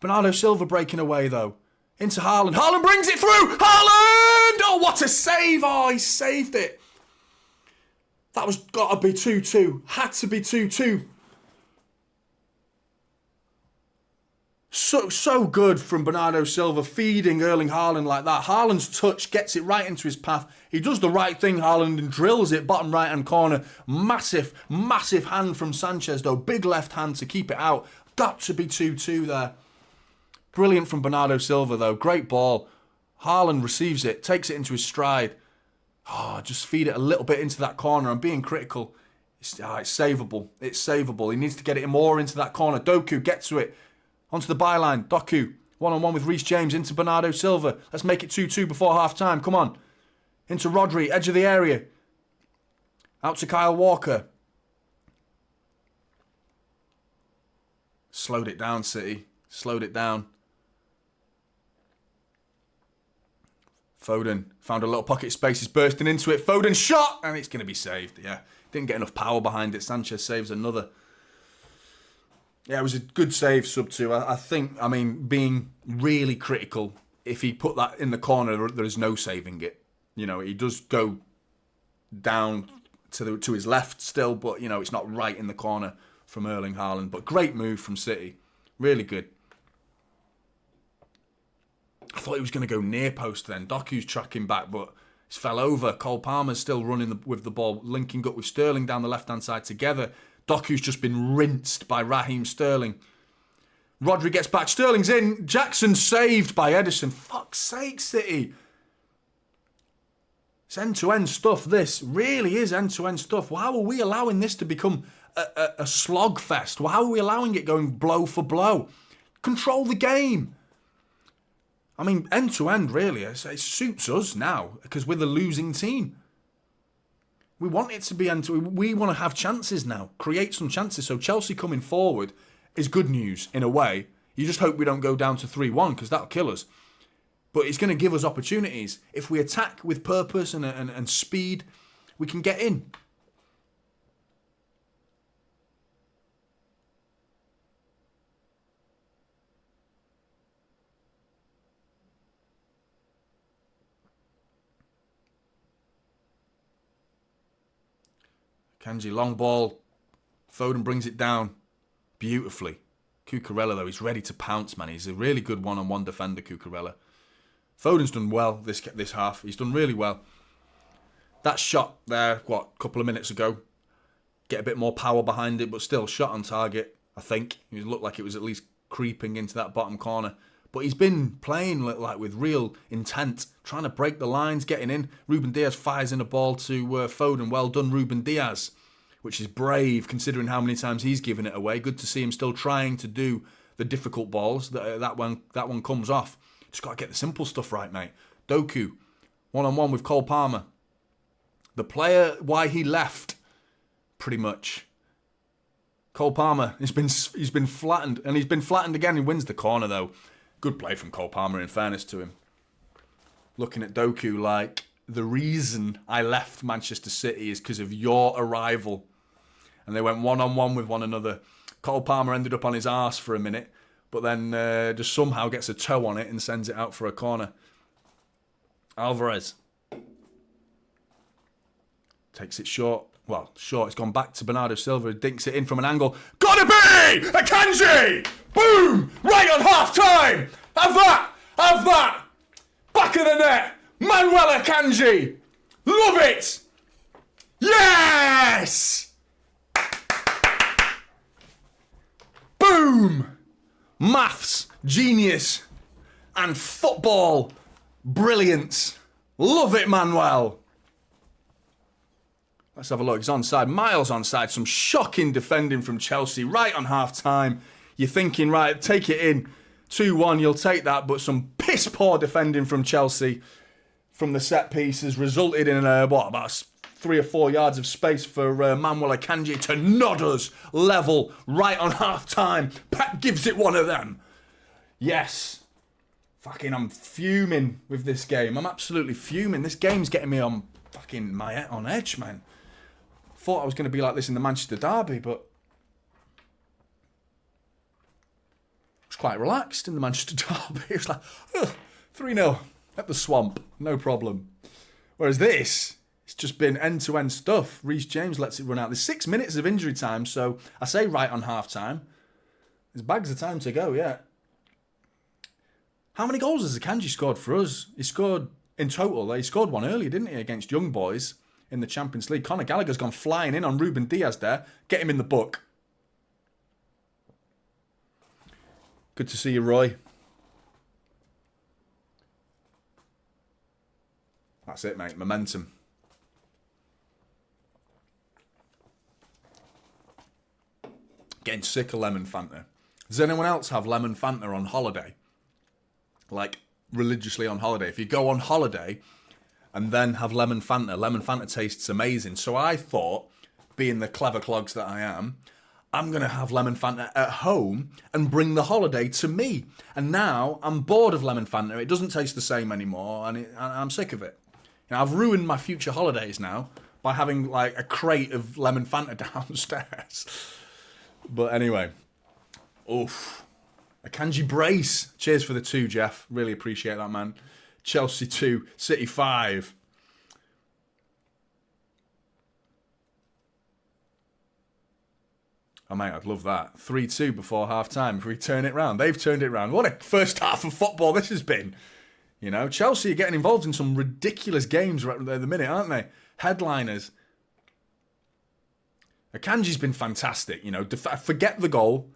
Bernardo Silva breaking away, though. Into Haaland. Haaland brings it through. Haaland! Oh, what a save. Oh, he saved it. That was got to be 2-2. Had to be 2-2. So good from Bernardo Silva, feeding Erling Haaland like that. Haaland's touch gets it right into his path. He does the right thing, Haaland, and drills it bottom right-hand corner. Massive, massive hand from Sanchez, though. Big left hand to keep it out. Got to be 2-2 there. Brilliant from Bernardo Silva, though. Great ball. Haaland receives it, takes it into his stride. Oh, just feed it a little bit into that corner. I'm being critical. It's savable. It's savable. He needs to get it more into that corner. Doku, get to it. Onto the byline. Doku, one-on-one with Reece James into Bernardo Silva. Let's make it 2-2 before half-time. Come on. Into Rodri, edge of the area. Out to Kyle Walker. Slowed it down, City. Slowed it down. Foden found a little pocket space. He's bursting into it. Foden shot! And it's going to be saved. Yeah. Didn't get enough power behind it. Sanchez saves another. Yeah, it was a good save, sub 2. I think, being really critical, if he put that in the corner, there is no saving it. You know, he does go down to his left still, but, you know, it's not right in the corner from Erling Haaland. But great move from City. Really good. I thought he was going to go near post then. Doku's tracking back, but he's fell over. Cole Palmer's still running with the ball, linking up with Sterling down the left-hand side together. Doku's just been rinsed by Raheem Sterling. Rodri gets back. Sterling's in. Jackson saved by Edison. Fuck's sake, City. It's end-to-end stuff, this. Really is end-to-end stuff. How are we allowing this to become a slog fest? How are we allowing it going blow for blow? Control the game. End-to-end, really. It suits us now because we're the losing team. We want it to be end-to-end. We want to have chances now. Create some chances. So Chelsea coming forward is good news in a way. You just hope we don't go down to 3-1 because that'll kill us. But it's going to give us opportunities. If we attack with purpose and speed, we can get in. Akanji, long ball. Foden brings it down beautifully. Cucurella, though, he's ready to pounce, man. He's a really good one-on-one defender, Cucurella. Foden's done well this half. He's done really well. That shot there, a couple of minutes ago, get a bit more power behind it, but still shot on target, I think. It looked like it was at least creeping into that bottom corner. But he's been playing like with real intent, trying to break the lines, getting in. Ruben Diaz fires in a ball to Foden. Well done, Ruben Diaz, which is brave considering how many times he's given it away. Good to see him still trying to do the difficult balls. That one comes off. Just got to get the simple stuff right, mate. Doku, one-on-one with Cole Palmer. The player, why he left, pretty much. Cole Palmer, he's been flattened, and he's been flattened again. He wins the corner, though. Good play from Cole Palmer, in fairness to him. Looking at Doku like, the reason I left Manchester City is because of your arrival. And they went one-on-one with one another. Cole Palmer ended up on his arse for a minute, but then just somehow gets a toe on it and sends it out for a corner. Alvarez takes it short. Well, short. It's gone back to Bernardo Silva, who dinks it in from an angle. Gotta be! Akanji! Boom! Right on half-time! Have that! Have that! Back of the net! Manuel Akanji! Love it! Yes! Boom! Maths, genius, and football brilliance. Love it, Manuel. Let's have a look. He's onside. Miles onside. Some shocking defending from Chelsea right on half-time. You're thinking, right, take it in. 2-1, you'll take that. But some piss-poor defending from Chelsea from the set piece has resulted in, about 3 or 4 yards of space for Manuel Akanji to nod us level right on half-time. Pep gives it one of them. Yes. Fucking, I'm fuming with this game. I'm absolutely fuming. This game's getting me on edge, man. Thought I was going to be like this in the Manchester derby, but I was quite relaxed in the Manchester derby. It was like, 3-0 at the Swamp, no problem. Whereas this, it's just been end-to-end stuff. Reece James lets it run out. There's 6 minutes of injury time, so I say right on half-time. There's bags of time to go, yeah. How many goals has Akanji scored for us? He scored, in total, he scored one earlier, didn't he, against Young Boys in the Champions League. Conor Gallagher's gone flying in on Ruben Diaz there. Get him in the book. Good to see you, Roy. That's it, mate. Momentum. Getting sick of lemon Fanta. Does anyone else have lemon Fanta on holiday? Like, religiously on holiday. If you go on holiday and then have lemon Fanta tastes amazing. So I thought, being the clever clogs that I am, I'm going to have lemon Fanta at home and bring the holiday to me. And now I'm bored of lemon Fanta. It doesn't taste the same anymore, and I'm sick of it. You know, I've ruined my future holidays now by having like a crate of lemon Fanta downstairs. But anyway, oof. Akanji brace. Cheers for the 2, Jeff. Really appreciate that, man. Chelsea 2, City 5. Oh, mate, I'd love that. 3-2 before half-time if we turn it round. They've turned it round. What a first half of football this has been. You know, Chelsea are getting involved in some ridiculous games right at the minute, aren't they? Headliners. Akanji's been fantastic. You know, forget the goal.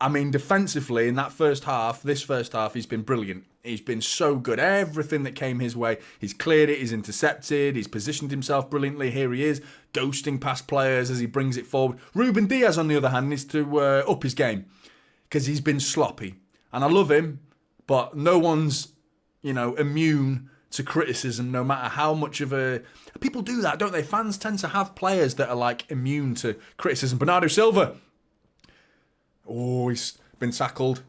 I mean, defensively, in that first half, this first half, he's been brilliant. He's been so good. Everything that came his way, he's cleared it, he's intercepted, he's positioned himself brilliantly. Here he is, ghosting past players as he brings it forward. Ruben Diaz, on the other hand, needs to up his game because he's been sloppy. And I love him, but no one's, you know, immune to criticism, no matter how much of a... People do that, don't they? Fans tend to have players that are, like, immune to criticism. Bernardo Silva. Oh, he's been tackled.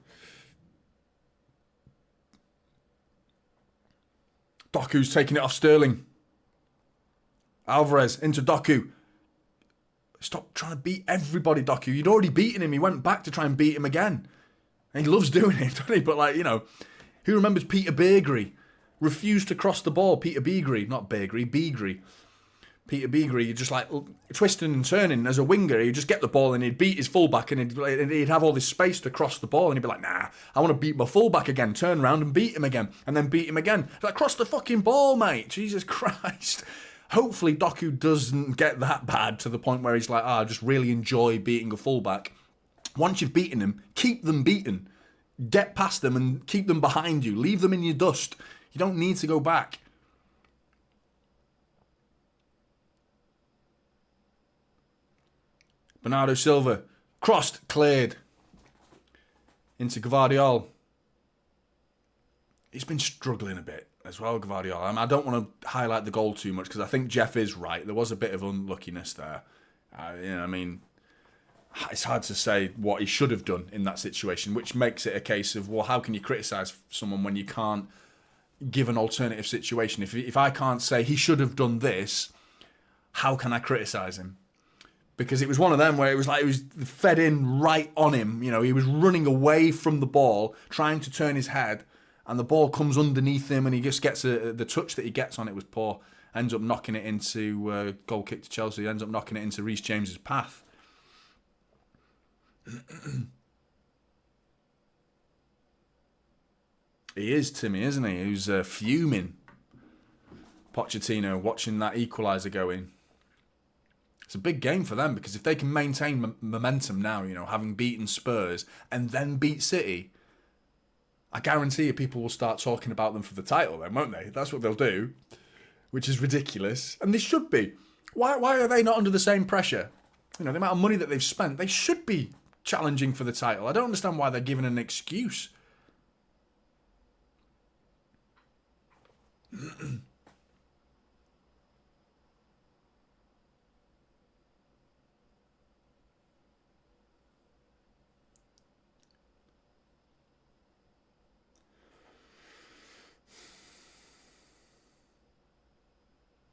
Doku's taking it off Sterling. Alvarez into Doku. Stop trying to beat everybody, Doku. You'd already beaten him. He went back to try and beat him again. And he loves doing it, doesn't he? But, like, you know, who remembers Peter Beagrie? Refused to cross the ball. Peter Beagrie. Not Beagrie, Beagrie. Peter Beagrie, you just like twisting and turning as a winger. He'd just get the ball and he'd beat his fullback and he'd have all this space to cross the ball and he'd be like, nah, I want to beat my fullback again, turn around and beat him again, and then beat him again. Like, cross the fucking ball, mate. Jesus Christ. Hopefully Doku doesn't get that bad to the point where he's like, I just really enjoy beating a fullback. Once you've beaten him, keep them beaten. Get past them and keep them behind you. Leave them in your dust. You don't need to go back. Bernardo Silva, crossed, cleared. Into Guardiola. He's been struggling a bit as well, Guardiola. I don't want to highlight the goal too much because I think Jeff is right. There was a bit of unluckiness there. It's hard to say what he should have done in that situation, which makes it a case of, well, how can you criticise someone when you can't give an alternative situation? If I can't say he should have done this, how can I criticise him? Because it was one of them where it was like it was fed in right on him. He was running away from the ball, trying to turn his head, and the ball comes underneath him, and he just gets the touch that he gets on it was poor. Ends up knocking it into goal kick to Chelsea. Ends up knocking it into Reece James's path. He is Timmy, isn't he? Who's fuming. Pochettino watching that equalizer go in. It's a big game for them because if they can maintain momentum now, having beaten Spurs and then beat City, I guarantee you people will start talking about them for the title then, won't they? That's what they'll do, which is ridiculous. And they should be. Why are they not under the same pressure? The amount of money that they've spent, they should be challenging for the title. I don't understand why they're given an excuse.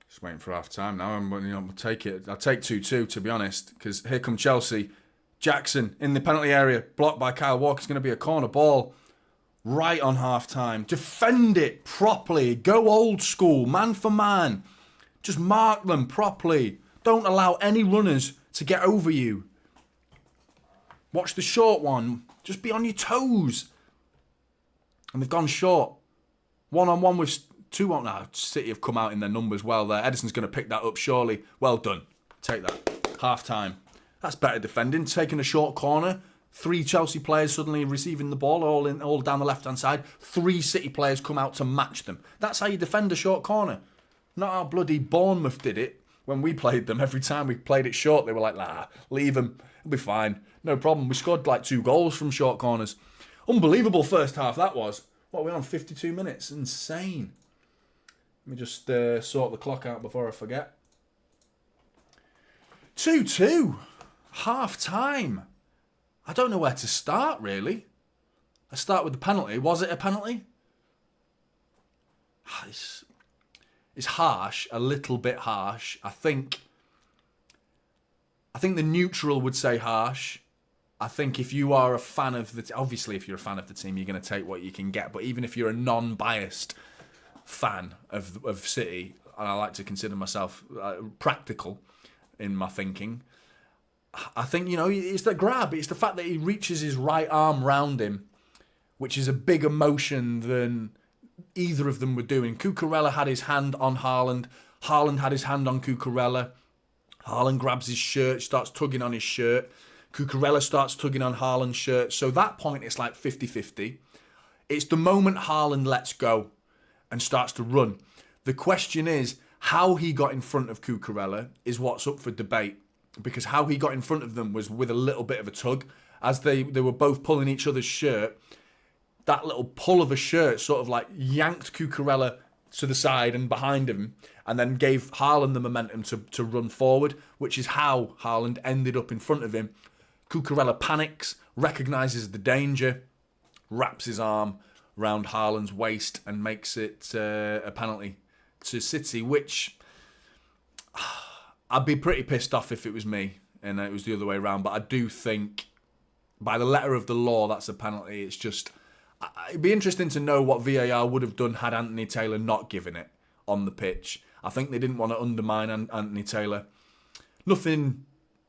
Just waiting for half time now. I'll take it. I'll take 2-2 to be honest, because here come Chelsea. Jackson in the penalty area, blocked by Kyle Walker. It's going to be a corner ball right on half time. Defend it properly. Go old school, man for man. Just mark them properly. Don't allow any runners to get over you. Watch the short one. Just be on your toes. And they've gone short. 1-on-1 with 2-on. Now, City have come out in their numbers well there. Edison's going to pick that up surely. Well done. Take that. Half time. That's better defending. Taking a short corner. 3 Chelsea players suddenly receiving the ball all down the left-hand side. 3 City players come out to match them. That's how you defend a short corner. Not how bloody Bournemouth did it when we played them. Every time we played it short, they were like, leave them. It'll be fine. No problem. We scored like 2 goals from short corners. Unbelievable first half that was. What, we're on 52 minutes? Insane. Let me just sort the clock out before I forget. 2-2. Half time. I don't know where to start, really. I start with the penalty. Was it a penalty? It's harsh, a little bit harsh. I think the neutral would say harsh. I think if you are a fan of obviously if you're a fan of the team, you're going to take what you can get. But even if you're a non-biased fan of City, and I like to consider myself practical in my thinking, I think, it's the grab. It's the fact that he reaches his right arm round him, which is a bigger motion than either of them were doing. Cucurella had his hand on Haaland. Haaland had his hand on Cucurella. Haaland grabs his shirt, starts tugging on his shirt. Cucurella starts tugging on Haaland's shirt. So that point, it's like 50-50. It's the moment Haaland lets go and starts to run. The question is, how he got in front of Cucurella is what's up for debate. Because how he got in front of them was with a little bit of a tug. As they were both pulling each other's shirt, that little pull of a shirt sort of like yanked Cucurella to the side and behind him, and then gave Haaland the momentum to run forward, which is how Haaland ended up in front of him. Cucurella panics, recognises the danger, wraps his arm round Haaland's waist and makes it a penalty to City, which I'd be pretty pissed off if it was me and it was the other way around. But I do think by the letter of the law, that's a penalty. It's just, it'd be interesting to know what VAR would have done had Anthony Taylor not given it on the pitch. I think they didn't want to undermine Anthony Taylor. Nothing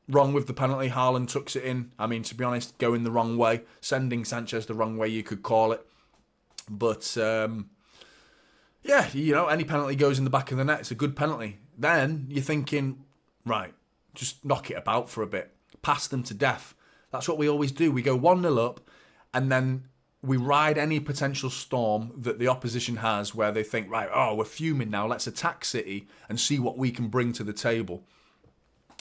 wrong with the penalty. Haaland tucks it in. I mean, to be honest, going the wrong way. Sending Sanchez the wrong way, you could call it. But, yeah, you know, any penalty goes in the back of the net. It's a good penalty. Then you're thinking, right, just knock it about for a bit. Pass them to death. That's what we always do. We go 1-0 up, and then we ride any potential storm that the opposition has where they think, right, oh, we're fuming now. Let's attack City and see what we can bring to the table.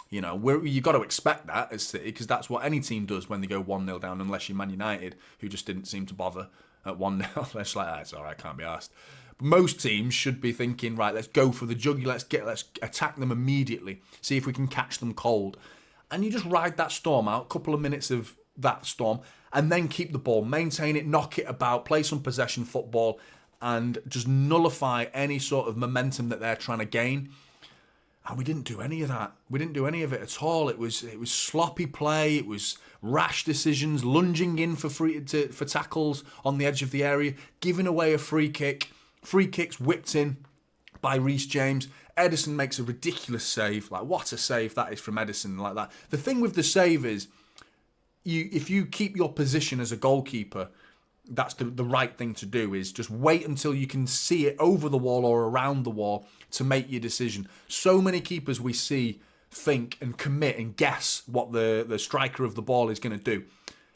You know, you've got to expect that as City, because that's what any team does when they go 1-0 down, unless you're Man United, who just didn't seem to bother at 1-0. It's like, it's all right, can't be arsed. But most teams should be thinking, right, let's go for the jugular, let's attack them immediately, see if we can catch them cold. And you just ride that storm out, a couple of minutes of that storm, and then keep the ball, maintain it, knock it about, play some possession football, and just nullify any sort of momentum that they're trying to gain. And we didn't do any of that. We didn't do any of it at all. It was sloppy play. It was rash decisions, lunging in for tackles on the edge of the area, giving away a free kick. Free kicks whipped in by Reece James. Ederson makes a ridiculous save. Like, what a save that is from Ederson like that. The thing with the save is, if you keep your position as a goalkeeper, that's the right thing to do, is just wait until you can see it over the wall or around the wall to make your decision. So many keepers we see think and commit and guess what the striker of the ball is going to do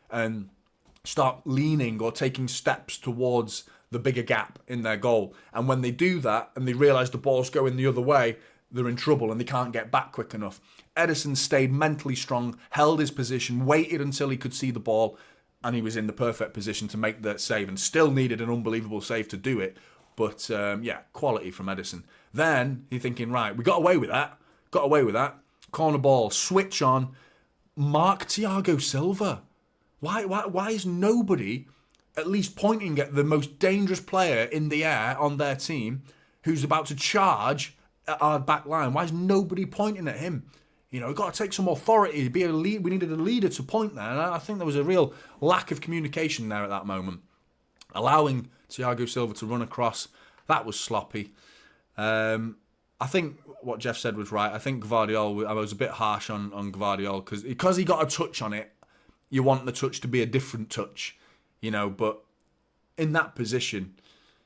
and start leaning or taking steps towards the bigger gap in their goal. And when they do that and they realise the ball's going the other way, they're in trouble and they can't get back quick enough. Ederson stayed mentally strong, held his position, waited until he could see the ball, and he was in the perfect position to make that save, and still needed an unbelievable save to do it. But, yeah, quality from Ederson. Then you're thinking, right, we got away with that. Corner ball, switch on, mark Thiago Silva. Why is nobody at least pointing at the most dangerous player in the air on their team who's about to charge at our back line? Why is nobody pointing at him? You know, we've got to take some authority, be a lead. We needed a leader to point there. And I think there was a real lack of communication there at that moment. Allowing Thiago Silva to run across, that was sloppy. I think what Jeff said was right. I think Gvardiol, I was a bit harsh on Gvardiol because he got a touch on it. You want the touch to be a different touch, you know, but in that position,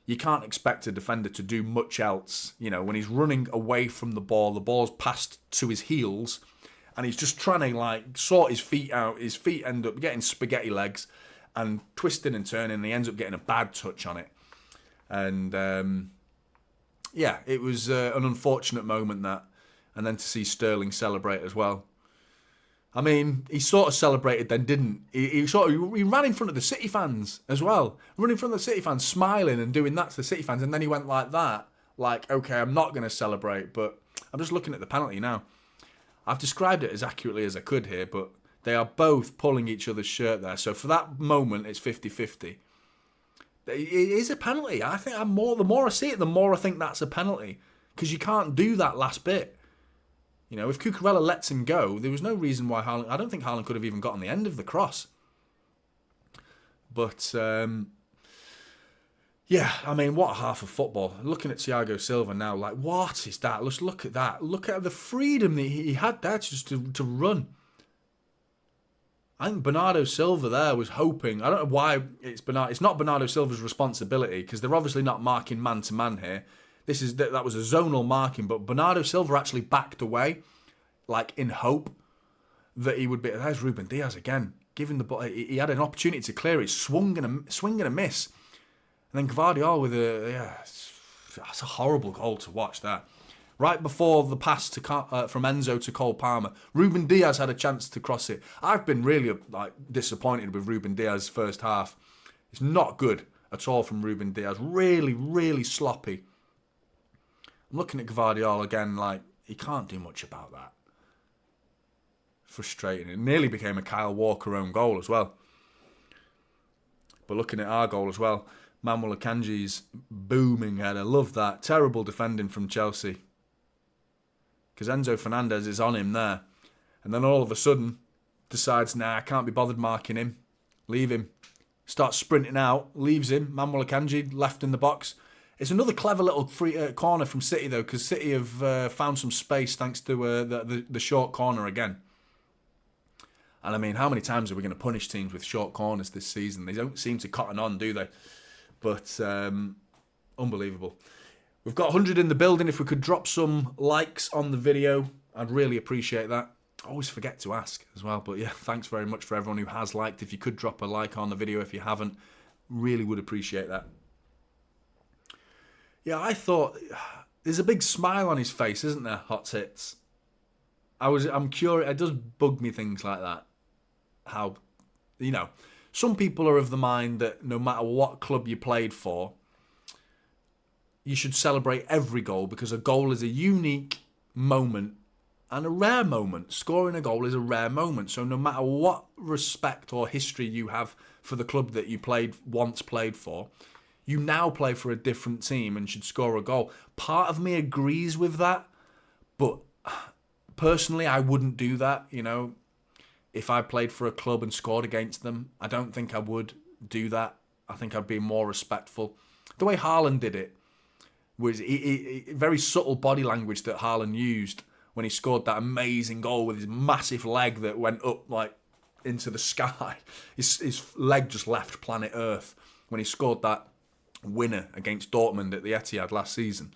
you can't expect a defender to do much else. You know, when he's running away from the ball's passed to his heels, and he's just trying to, like, sort his feet out. His feet end up getting spaghetti legs and twisting and turning, and he ends up getting a bad touch on it. And, yeah, it was an unfortunate moment, that. And then to see Sterling celebrate as well. I mean, he sort of celebrated then, didn't he? He ran in front of the City fans as well. Running in front of the City fans, smiling and doing that to the City fans. And then he went like that. Like, okay, I'm not going to celebrate, but I'm just looking at the penalty now. I've described it as accurately as I could here, but they are both pulling each other's shirt there. So for that moment, it's 50-50. It is a penalty. I think the more I see it, the more I think that's a penalty. Because you can't do that last bit. You know, if Cucurella lets him go, there was no reason why Haaland... I don't think Haaland could have even got on the end of the cross. But, yeah, I mean, what a half of football. Looking at Thiago Silva now, like, what is that? Let's look at that. Look at the freedom that he had there to run. I think Bernardo Silva there was hoping... I don't know why it's not Bernardo Silva's responsibility, because they're obviously not marking man-to-man here. That was a zonal marking, but Bernardo Silva actually backed away, like in hope that he would be. There's Ruben Diaz again, giving the ball. He had an opportunity to clear it, swing and a miss, and then Gvardiol with that's a horrible goal to watch. That right before the pass to from Enzo to Cole Palmer, Ruben Diaz had a chance to cross it. I've been really disappointed with Ruben Diaz's first half. It's not good at all from Ruben Diaz. Really, really sloppy. I'm looking at Gvardiol again, like, he can't do much about that. Frustrating. It nearly became a Kyle Walker own goal as well. But looking at our goal as well, Manuel Akanji's booming header. Love that. Terrible defending from Chelsea. Because Enzo Fernandez is on him there. And then all of a sudden, decides, I can't be bothered marking him. Leave him. Starts sprinting out, leaves him. Manuel Akanji left in the box. It's another clever little free corner from City, though, because City have found some space thanks to the short corner again. And I mean, how many times are we going to punish teams with short corners this season? They don't seem to cotton on, do they? But unbelievable. We've got 100 in the building. If we could drop some likes on the video, I'd really appreciate that. I always forget to ask as well. But yeah, thanks very much for everyone who has liked. If you could drop a like on the video if you haven't, really would appreciate that. Yeah, I thought there's a big smile on his face, isn't there, Hot Tits? I'm curious. It does bug me, things like that. How, some people are of the mind that no matter what club you played for, you should celebrate every goal because a goal is a unique moment and a rare moment. Scoring a goal is a rare moment. So no matter what respect or history you have for the club that you once played for, you now play for a different team and should score a goal. Part of me agrees with that, but personally, I wouldn't do that. If I played for a club and scored against them, I don't think I would do that. I think I'd be more respectful. The way Haaland did it was very subtle body language that Haaland used when he scored that amazing goal with his massive leg that went up like into the sky. His leg just left planet Earth when he scored that winner against Dortmund at the Etihad last season.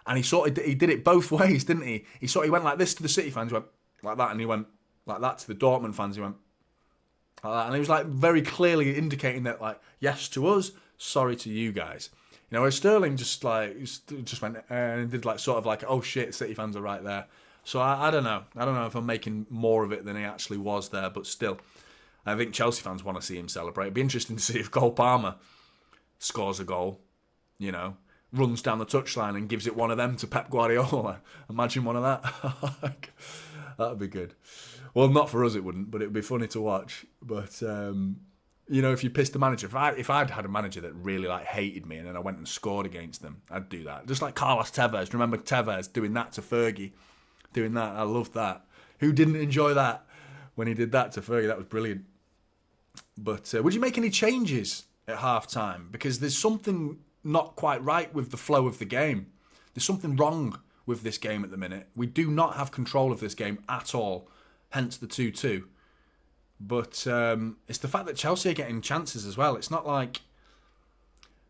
And he did it both ways, didn't he? He went like this to the City fans, he went like that, and he went like that to the Dortmund fans, he went like that. And he was like very clearly indicating that, like, yes to us, sorry to you guys. Whereas Sterling just went and did like sort of like, oh shit, City fans are right there. So I don't know. I don't know if I'm making more of it than he actually was there, but still, I think Chelsea fans want to see him celebrate. It'd be interesting to see if Cole Palmer scores a goal, runs down the touchline and gives it one of them to Pep Guardiola. Imagine one of that. That'd be good. Well, not for us it wouldn't, but it'd be funny to watch. But, if you pissed the manager, if I'd had a manager that really hated me and then I went and scored against them, I'd do that. Just like Carlos Tevez. Remember Tevez doing that to Fergie? Doing that. I loved that. Who didn't enjoy that when he did that to Fergie? That was brilliant. But would you make any changes at half-time? Because there's something not quite right with the flow of the game. There's something wrong with this game at the minute. We do not have control of this game at all, hence the 2-2. But it's the fact that Chelsea are getting chances as well. It's not like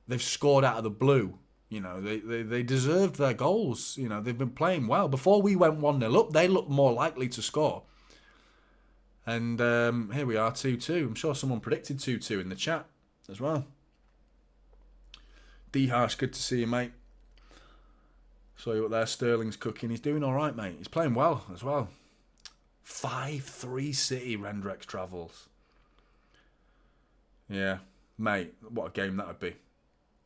they've scored out of the blue. They deserved their goals. They've been playing well. Before we went 1-0 up, they looked more likely to score. And here we are, 2-2. I'm sure someone predicted 2-2 in the chat as well. D-Harsh, good to see you, mate. Saw you up there. Sterling's cooking. He's doing all right, mate. He's playing well as well. 5-3 City, Rendrex travels. Yeah, mate, what a game that would be.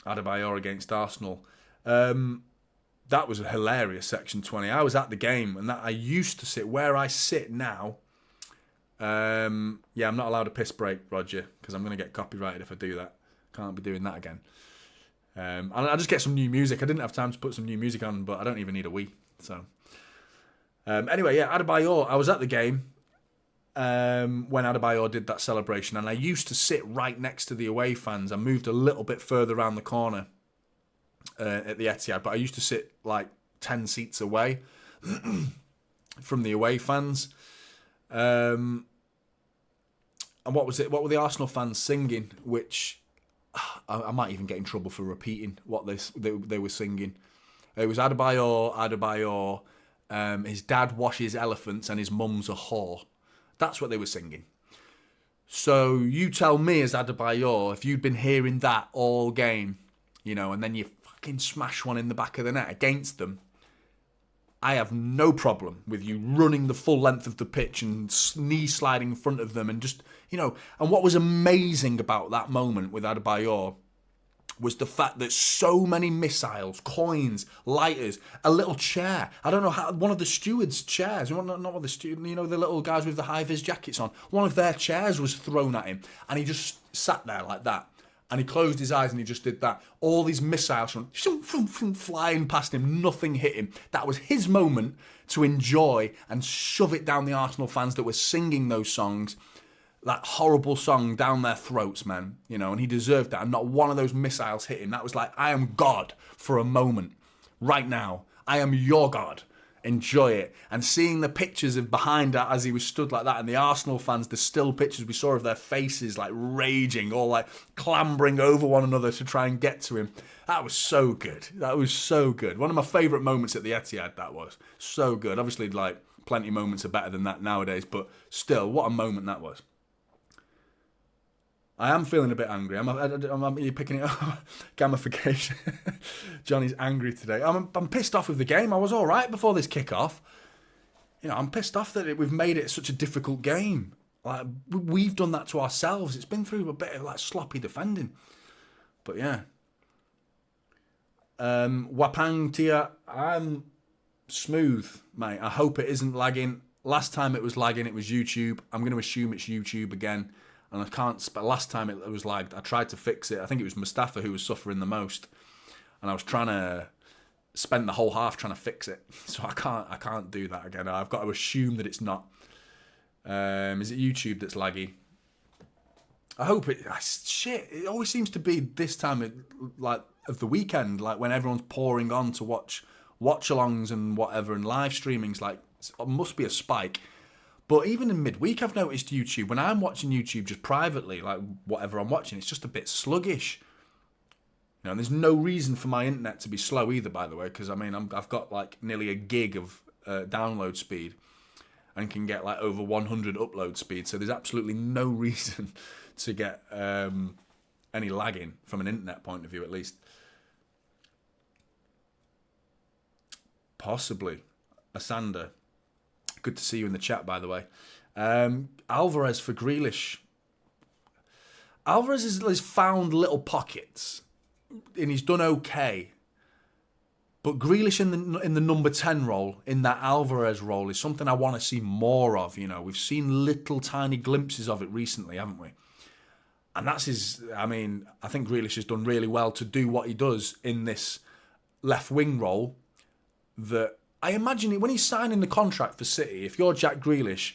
Adebayor against Arsenal. That was a hilarious Section 20. I was at the game, and that I used to sit where I sit now. I'm not allowed a piss break, Roger, because I'm going to get copyrighted if I do that. Can't be doing that again. And I'll just get some new music. I didn't have time to put some new music on, but I don't even need a wee. So, anyway, Adebayor, I was at the game when Adebayor did that celebration, and I used to sit right next to the away fans. I moved a little bit further around the corner at the Etihad, but I used to sit like 10 seats away from the away fans. And what was it? What were the Arsenal fans singing? Which I might even get in trouble for repeating what they were singing. It was Adebayor. His dad washes elephants and his mum's a whore. That's what they were singing. So you tell me as Adebayor, if you'd been hearing that all game, and then you fucking smash one in the back of the net against them, I have no problem with you running the full length of the pitch and knee sliding in front of them and just, and what was amazing about that moment with Adebayor was the fact that so many missiles, coins, lighters, a little chair. I don't know how, one of the stewards' chairs, not one of the stewards, the little guys with the high-vis jackets on, one of their chairs was thrown at him and he just sat there like that. And he closed his eyes and he just did that. All these missiles flying past him, nothing hit him. That was his moment to enjoy and shove it down the Arsenal fans that were singing those songs. that horrible song down their throats, man. You know, and he deserved that. And not one of those missiles hit him. That was like, I am God for a moment. Right now, I am your God. Enjoy it. And seeing the pictures of behind that as he was stood like that, and the Arsenal fans, the still pictures we saw of their faces like raging, all like clambering over one another to try and get to him. That was so good. That was so good. One of my favourite moments at the Etihad, that was. So good. Obviously, like, plenty of moments are better than that nowadays, but still, what a moment that was. I am feeling a bit angry. You're picking it up. Gamification. Johnny's angry today. I'm pissed off with the game. I was all right before this kick-off. You know, I'm pissed off that we've made it such a difficult game. Like, we've done that to ourselves. It's been through a bit of like sloppy defending. But yeah. Wapang Tia, I'm smooth, mate. I hope it isn't lagging. Last time it was lagging, it was YouTube. I'm going to assume it's YouTube again. And I can't, but last time it was lagged, I tried to fix it. I think it was Mustafa who was suffering the most. And I was trying to spend the whole half trying to fix it. So I can't do that again. I've got to assume that it's not. Is it YouTube that's laggy? I hope it, shit, it always seems to be this time of the weekend, like when everyone's pouring on to watch watchalongs and whatever and live streamings, like it must be a spike. But even in midweek, I've noticed YouTube, when I'm watching YouTube just privately, like whatever I'm watching, it's just a bit sluggish. You know, and there's no reason for my internet to be slow either, by the way, because I mean, I've got like nearly a gig of download speed and can get like over 100 upload speed. So there's absolutely no reason to get any lagging from an internet point of view, at least. Possibly. Asander. Good to see you in the chat, by the way. Alvarez for Grealish. Alvarez has found little pockets, and he's done okay. But Grealish in the number 10 role, in that Alvarez role, is something I want to see more of. You know, we've seen little tiny glimpses of it recently, haven't we? And that's his. I mean, I think Grealish has done really well to do what he does in this left wing role. That I imagine when he's signing the contract for City, if you're Jack Grealish,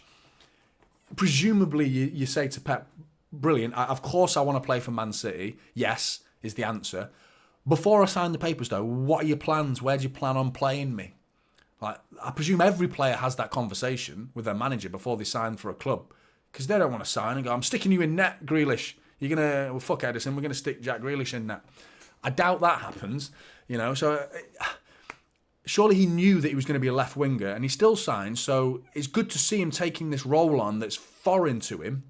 presumably you say to Pep, brilliant, of course I want to play for Man City. Yes, is the answer. Before I sign the papers, though, what are your plans? Where do you plan on playing me? Like, I presume every player has that conversation with their manager before they sign for a club. Because they don't want to sign and go, I'm sticking you in net, Grealish. You're going to, well, fuck Edison, we're going to stick Jack Grealish in net. I doubt that happens, you know, so... Surely he knew that he was going to be a left winger, and he still signed. So it's good to see him taking this role on that's foreign to him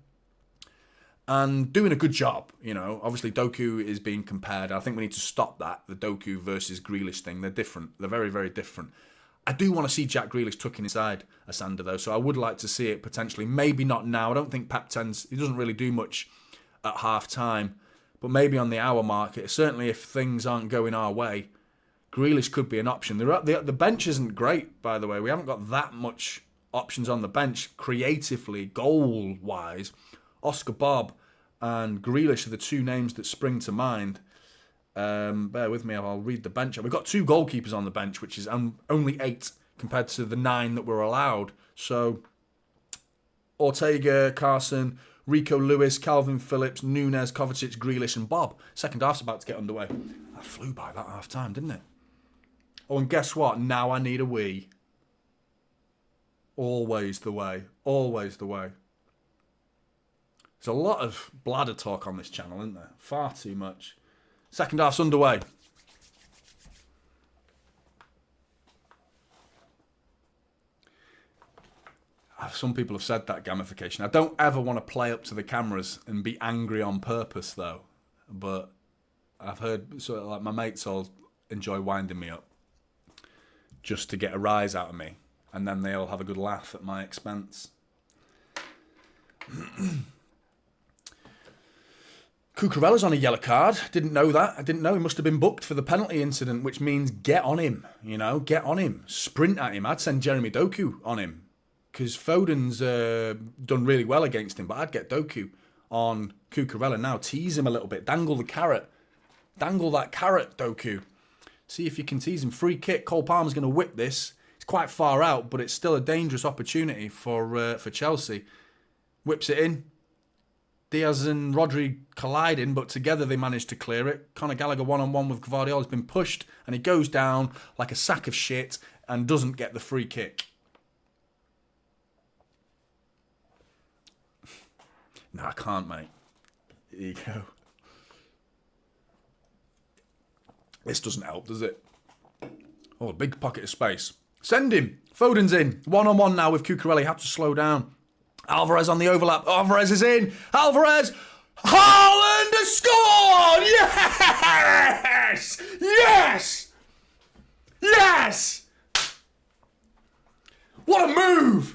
and doing a good job. You know, obviously Doku is being compared. I think we need to stop that. The Doku versus Grealish thing. They're different. They're very, very different. I do want to see Jack Grealish tucking inside Asander though, so I would like to see it potentially. Maybe not now. I don't think Pep tends. He doesn't really do much at half time, but maybe on the hour mark. Certainly, if things aren't going our way, Grealish could be an option. The bench isn't great, by the way. We haven't got that much options on the bench creatively, goal-wise. Oscar Bob and Grealish are the two names that spring to mind. Bear with me, I'll read the bench. We've got two goalkeepers on the bench, which is only 8 compared to the 9 that were allowed. So, Ortega, Carson, Rico Lewis, Calvin Phillips, Nunes, Kovacic, Grealish and Bob. Second half's about to get underway. That flew by that half time, didn't it? Oh, and guess what? Now I need a wee. Always the way. Always the way. There's a lot of bladder talk on this channel, isn't there? Far too much. Second half's underway. Some people have said that gamification. I don't ever want to play up to the cameras and be angry on purpose, though. But I've heard sort of like my mates all enjoy winding me up just to get a rise out of me, and then they all have a good laugh at my expense. Cucurella's on a yellow card. Didn't know that. I didn't know. He must have been booked for the penalty incident, which means get on him. You know, get on him. Sprint at him. I'd send Jeremy Doku on him because Foden's done really well against him, but I'd get Doku on Cucurella now. Tease him a little bit. Dangle the carrot. Dangle that carrot, Doku. See if you can tease him. Free kick. Cole Palmer's going to whip this. It's quite far out, but it's still a dangerous opportunity for Chelsea. Whips it in. Diaz and Rodri colliding, but together they managed to clear it. Conor Gallagher one-on-one with Guardiola has been pushed, and he goes down like a sack of shit and doesn't get the free kick. No, I can't, mate. There you go. This doesn't help, does it? Oh, a big pocket of space. Send him. Foden's in. One-on-one now with Cucurella. Have to slow down. Alvarez on the overlap. Alvarez is in. Alvarez. Haaland has scored! Yes! Yes! Yes! What a move!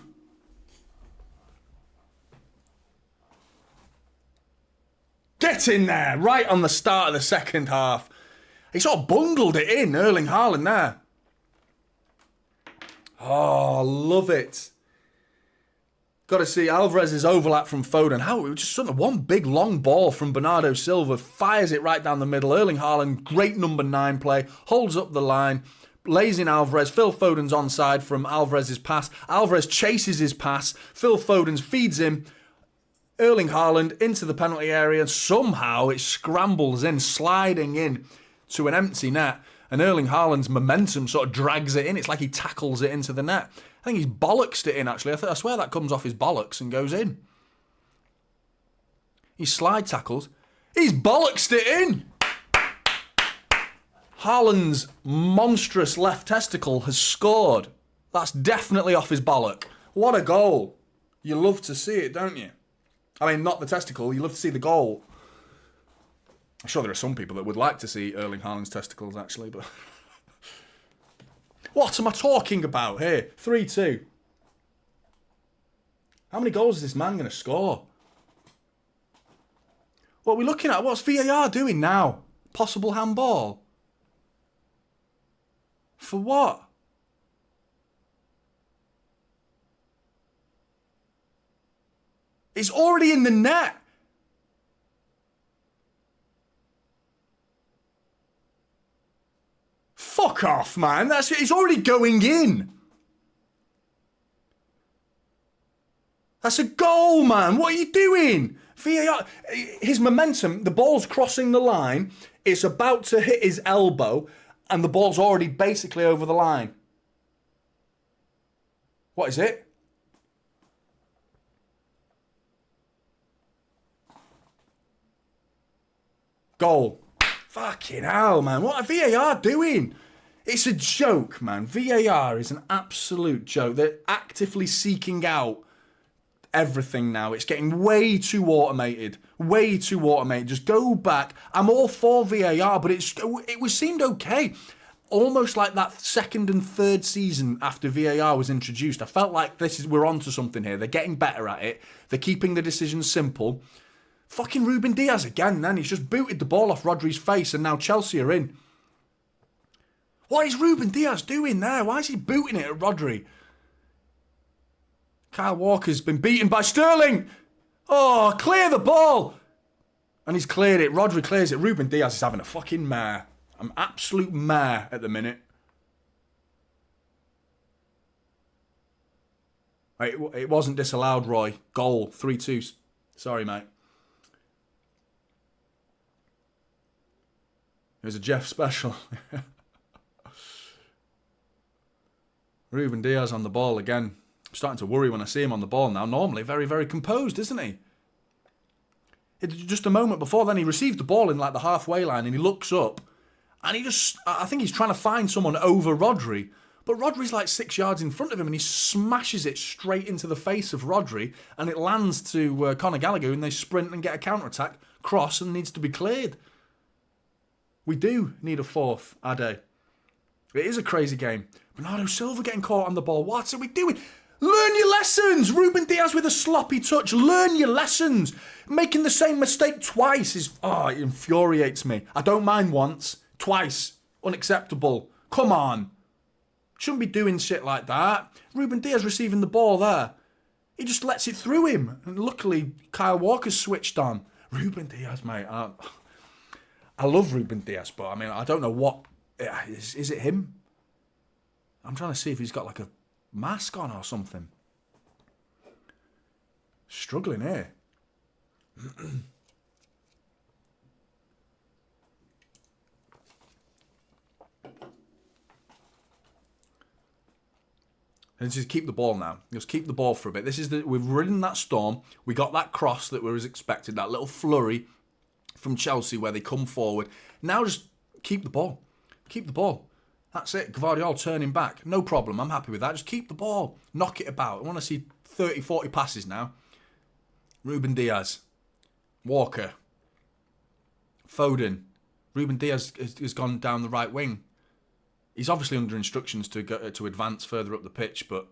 Get in there, right on the start of the second half. He sort of bungled it in, Erling Haaland there. Oh, love it. Got to see Alvarez's overlap from Foden. How it was just sort of one big long ball from Bernardo Silva. Fires it right down the middle. Erling Haaland, great number 9 play. Holds up the line. Lays in Alvarez. Phil Foden's onside from Alvarez's pass. Alvarez chases his pass. Phil Foden feeds him. Erling Haaland into the penalty area. And somehow it scrambles in, sliding in to an empty net. And Erling Haaland's momentum sort of drags it in. It's like he tackles it into the net. I think he's bollocksed it in, actually. I swear that comes off his bollocks and goes in. He slide tackles. He's bollocksed it in! Haaland's monstrous left testicle has scored. That's definitely off his bollock. What a goal. You love to see it, don't you? I mean, not the testicle. You love to see the goal. I'm sure there are some people that would like to see Erling Haaland's testicles, actually, but... What am I talking about here? 3-2. How many goals is this man going to score? What are we looking at? What's VAR doing now? Possible handball? For what? It's already in the net. Fuck off, man. It's already going in. That's a goal, man. What are you doing? VAR. His momentum, the ball's crossing the line. It's about to hit his elbow, and the ball's already basically over the line. What is it? Goal. Fucking hell, man. What are VAR doing? It's a joke, man. VAR is an absolute joke. They're actively seeking out everything now. It's getting way too automated. Way too automated. Just go back. I'm all for VAR, but it seemed okay. Almost like that second and third season after VAR was introduced. I felt like we're onto something here. They're getting better at it. They're keeping the decisions simple. Fucking Ruben Diaz again, then. He's just booted the ball off Rodri's face and now Chelsea are in. What is Ruben Diaz doing there? Why is he booting it at Rodri? Kyle Walker's been beaten by Sterling. Oh, clear the ball. And he's cleared it. Rodri clears it. Ruben Diaz is having a fucking mare. An absolute mare at the minute. It wasn't disallowed, Roy. Goal. 3-2. Sorry, mate. It was a Jeff special. Ruben Diaz on the ball again. I'm starting to worry when I see him on the ball now. Normally very, very composed, isn't he? Just a moment before then, he received the ball in like the halfway line and he looks up and I think he's trying to find someone over Rodri. But Rodri's like 6 yards in front of him and he smashes it straight into the face of Rodri and it lands to Conor Gallagher and they sprint and get a counter-attack, cross and needs to be cleared. We do need a fourth, Ade. It is a crazy game. Bernardo Silva getting caught on the ball. What are we doing? Learn your lessons. Ruben Diaz with a sloppy touch. Learn your lessons. Making the same mistake twice it infuriates me. I don't mind once. Twice. Unacceptable. Come on. Shouldn't be doing shit like that. Ruben Diaz receiving the ball there. He just lets it through him. And luckily, Kyle Walker's switched on. Ruben Diaz, mate. I love Ruben Diaz, but I mean, I don't know what... Is it him? I'm trying to see if he's got like a mask on or something. Struggling here. And just keep the ball now. Just keep the ball for a bit. We've ridden that storm. We got that cross that we was expected, that little flurry from Chelsea where they come forward. Now just keep the ball. Keep the ball. That's it. Guardiola turning back. No problem. I'm happy with that. Just keep the ball. Knock it about. I want to see 30, 40 passes now. Ruben Diaz. Walker. Foden. Ruben Diaz has gone down the right wing. He's obviously under instructions to advance further up the pitch, but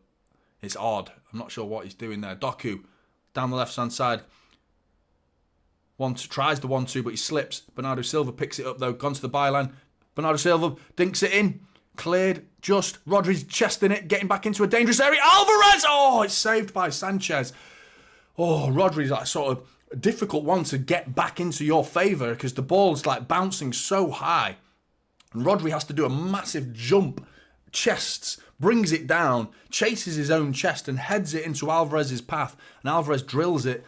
it's odd. I'm not sure what he's doing there. Doku, down the left-hand side. Tries the 1-2, but he slips. Bernardo Silva picks it up, though. Gone to the byline. Bernardo Silva dinks it in. Cleared. Just. Rodri's chesting it. Getting back into a dangerous area. Alvarez! Oh, it's saved by Sanchez. Oh, Rodri's like sort of a difficult one to get back into your favour because the ball's like bouncing so high. And Rodri has to do a massive jump, chests, brings it down, chases his own chest and heads it into Alvarez's path. And Alvarez drills it.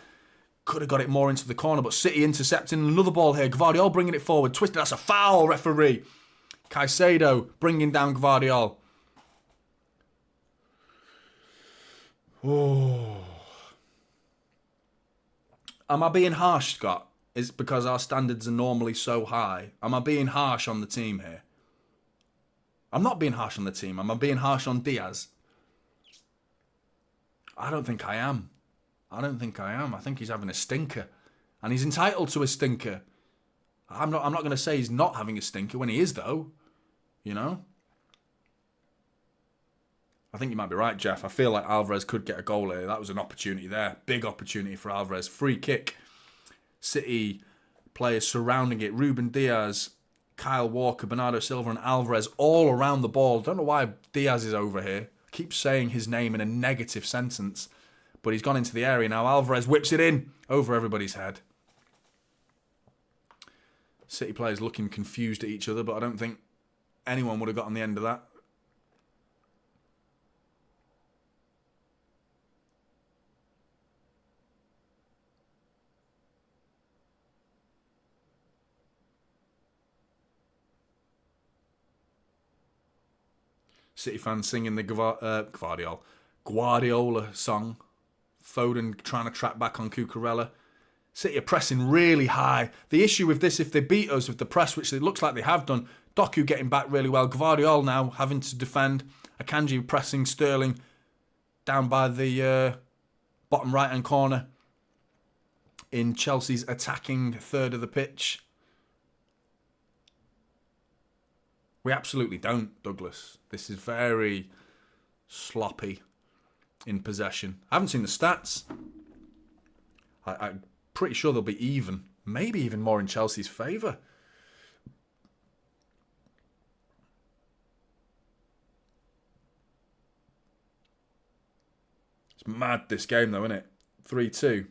Could have got it more into the corner, but City intercepting another ball here. Guardiola bringing it forward. Twisted, that's a foul, referee. Caicedo bringing down Guardiola. Oh. Am I being harsh, Scott? Is it because our standards are normally so high? Am I being harsh on the team here? I'm not being harsh on the team. Am I being harsh on Diaz? I don't think I am. I think he's having a stinker. And he's entitled to a stinker. I'm not going to say he's not having a stinker when he is, though. You know? I think you might be right, Jeff. I feel like Alvarez could get a goal here. That was an opportunity there. Big opportunity for Alvarez. Free kick. City players surrounding it. Ruben Diaz, Kyle Walker, Bernardo Silva and Alvarez all around the ball. Don't know why Diaz is over here. Keeps saying his name in a negative sentence. But he's gone into the area now. Alvarez whips it in over everybody's head. City players looking confused at each other, but I don't think anyone would have got on the end of that. City fans singing the Guardiola song. Foden trying to track back on Cucurella. City are pressing really high. The issue with this, if they beat us with the press, which it looks like they have done, Doku getting back really well. Guardiola now having to defend. Akanji pressing Sterling down by the bottom right-hand corner in Chelsea's attacking third of the pitch. We absolutely don't, Douglas. This is very sloppy in possession. I haven't seen the stats. I'm pretty sure they'll be even. Maybe even more in Chelsea's favour. It's mad, this game, though, isn't it? 3-2.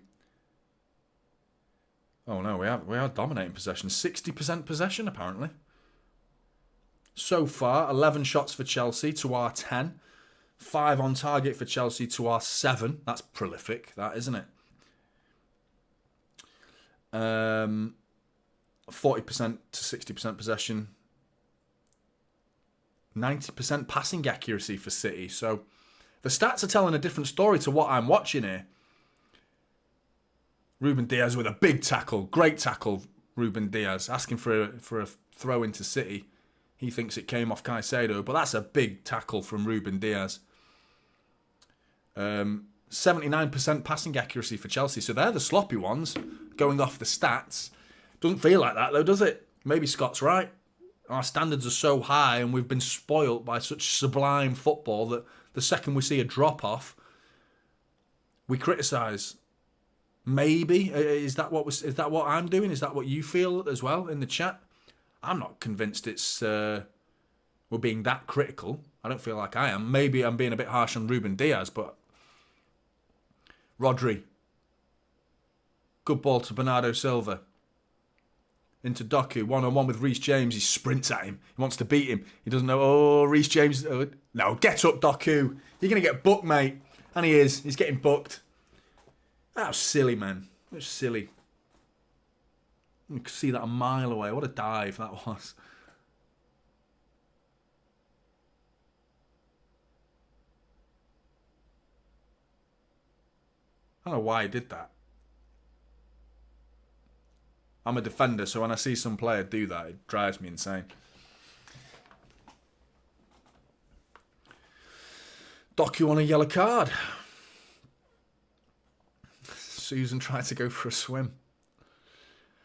Oh, no, we are dominating possession. 60% possession, apparently. So far, 11 shots for Chelsea to our 10. 5 on target for Chelsea to our 7. That's prolific, that, isn't it? 40% to 60% possession. 90% passing accuracy for City. So the stats are telling a different story to what I'm watching here. Ruben Diaz with a big tackle. Great tackle, Ruben Diaz. Asking for a throw into City. He thinks it came off Caicedo, but that's a big tackle from Ruben Diaz. 79% passing accuracy for Chelsea. So they're the sloppy ones, going off the stats. Doesn't feel like that, though, does it? Maybe Scott's right. Our standards are so high and we've been spoilt by such sublime football that the second we see a drop-off, we criticise. Maybe. Is that what I'm doing? Is that what you feel as well in the chat? I'm not convinced it's we're being that critical. I don't feel like I am. Maybe I'm being a bit harsh on Ruben Diaz, but Rodri. Good ball to Bernardo Silva. Into Doku. One-on-one with Reece James. He sprints at him. He wants to beat him. He doesn't know. Oh, Reece James. Oh, no, get up, Doku. You're going to get booked, mate. And he is. He's getting booked. That was silly, man. It was silly. You could see that a mile away. What a dive that was. I don't know why he did that. I'm a defender, so when I see some player do that, it drives me insane. Doku on a yellow card. Susan tried to go for a swim.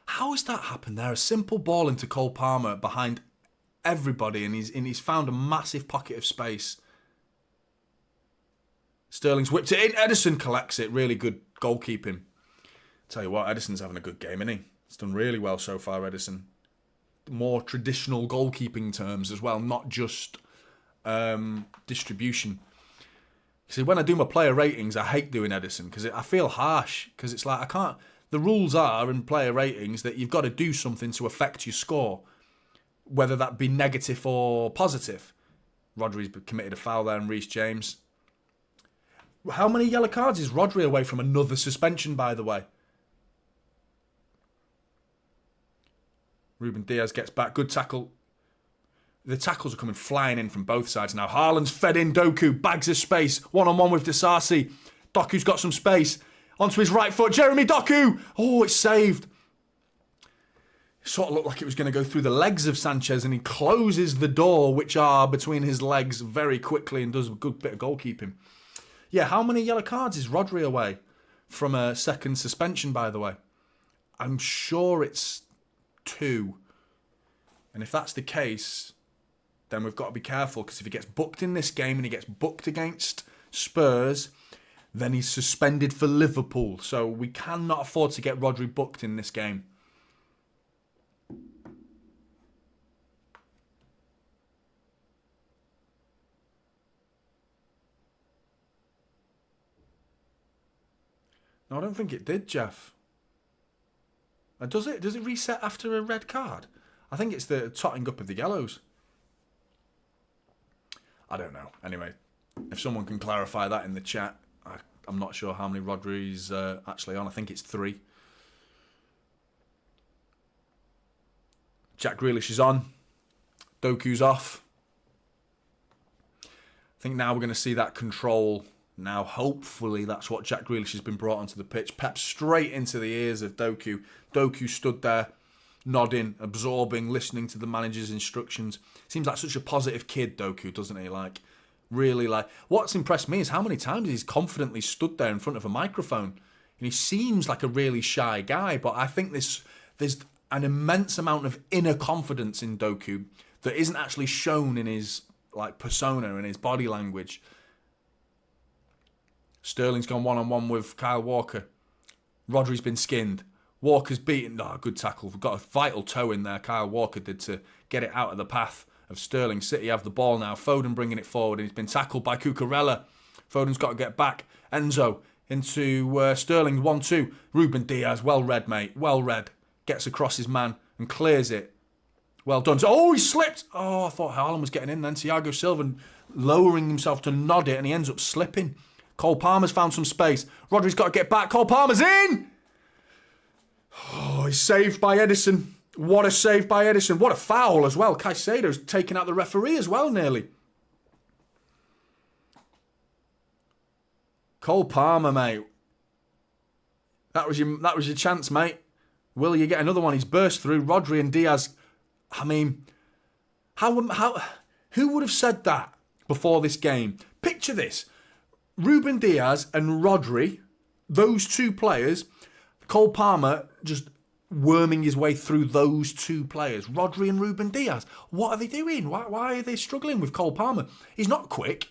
How has that happened there? A simple ball into Cole Palmer behind everybody, and he's found a massive pocket of space. Sterling's whipped it in. Ederson collects it. Really good goalkeeping. Tell you what, Ederson's having a good game, isn't he? He's done really well so far, Ederson. More traditional goalkeeping terms as well, not just distribution. See, when I do my player ratings, I hate doing Ederson because I feel harsh. Because it's like, I can't... The rules are in player ratings that you've got to do something to affect your score, whether that be negative or positive. Rodri's committed a foul there, and Reece James. How many yellow cards is Rodri away from another suspension, by the way? Ruben Diaz gets back. Good tackle. The tackles are coming flying in from both sides now. Haaland's fed in Doku. Bags of space. One-on-one with Disasi. Doku's got some space. Onto his right foot. Jeremy Doku. Oh, it's saved. It sort of looked like it was going to go through the legs of Sanchez, and he closes the door, which are between his legs, very quickly, and does a good bit of goalkeeping. Yeah, how many yellow cards is Rodri away from a second suspension, by the way? I'm sure it's 2. And if that's the case, then we've got to be careful, because if he gets booked in this game and he gets booked against Spurs, then he's suspended for Liverpool. So we cannot afford to get Rodri booked in this game. No, I don't think it did, Jeff. Does it? Does it reset after a red card? I think it's the totting up of the yellows. I don't know. Anyway, if someone can clarify that in the chat, I'm not sure how many Rodri's actually on. I think it's 3. Jack Grealish is on. Doku's off. I think now we're going to see that control. Now, hopefully, that's what Jack Grealish has been brought onto the pitch. Pep straight into the ears of Doku. Doku stood there, nodding, absorbing, listening to the manager's instructions. Seems like such a positive kid, Doku, doesn't he? Like, really, like... What's impressed me is how many times he's confidently stood there in front of a microphone. And he seems like a really shy guy, but I think there's an immense amount of inner confidence in Doku that isn't actually shown in his like persona and his body language. Sterling's gone one-on-one with Kyle Walker. Rodri's been skinned. Walker's beaten. Oh, good tackle. We've got a vital toe in there, Kyle Walker did, to get it out of the path of Sterling. City have the ball now. Foden bringing it forward, and he's been tackled by Cucurella. Foden's got to get back. Enzo into Sterling, 1-2. Ruben Diaz, well read, mate. Well read. Gets across his man and clears it. Well done. Oh, he slipped. Oh, I thought Haaland was getting in then. Thiago Silva lowering himself to nod it, and he ends up slipping. Cole Palmer's found some space. Rodri's got to get back. Cole Palmer's in! Oh, he's saved by Ederson. What a save by Ederson. What a foul as well. Caicedo's taken out the referee as well, nearly. Cole Palmer, mate. That was your chance, mate. Will you get another one? He's burst through. Rodri and Diaz. I mean, who would have said that before this game? Picture this. Ruben Diaz and Rodri, those two players, Cole Palmer just worming his way through those two players. Rodri and Ruben Diaz. What are they doing? Why are they struggling with Cole Palmer? He's not quick.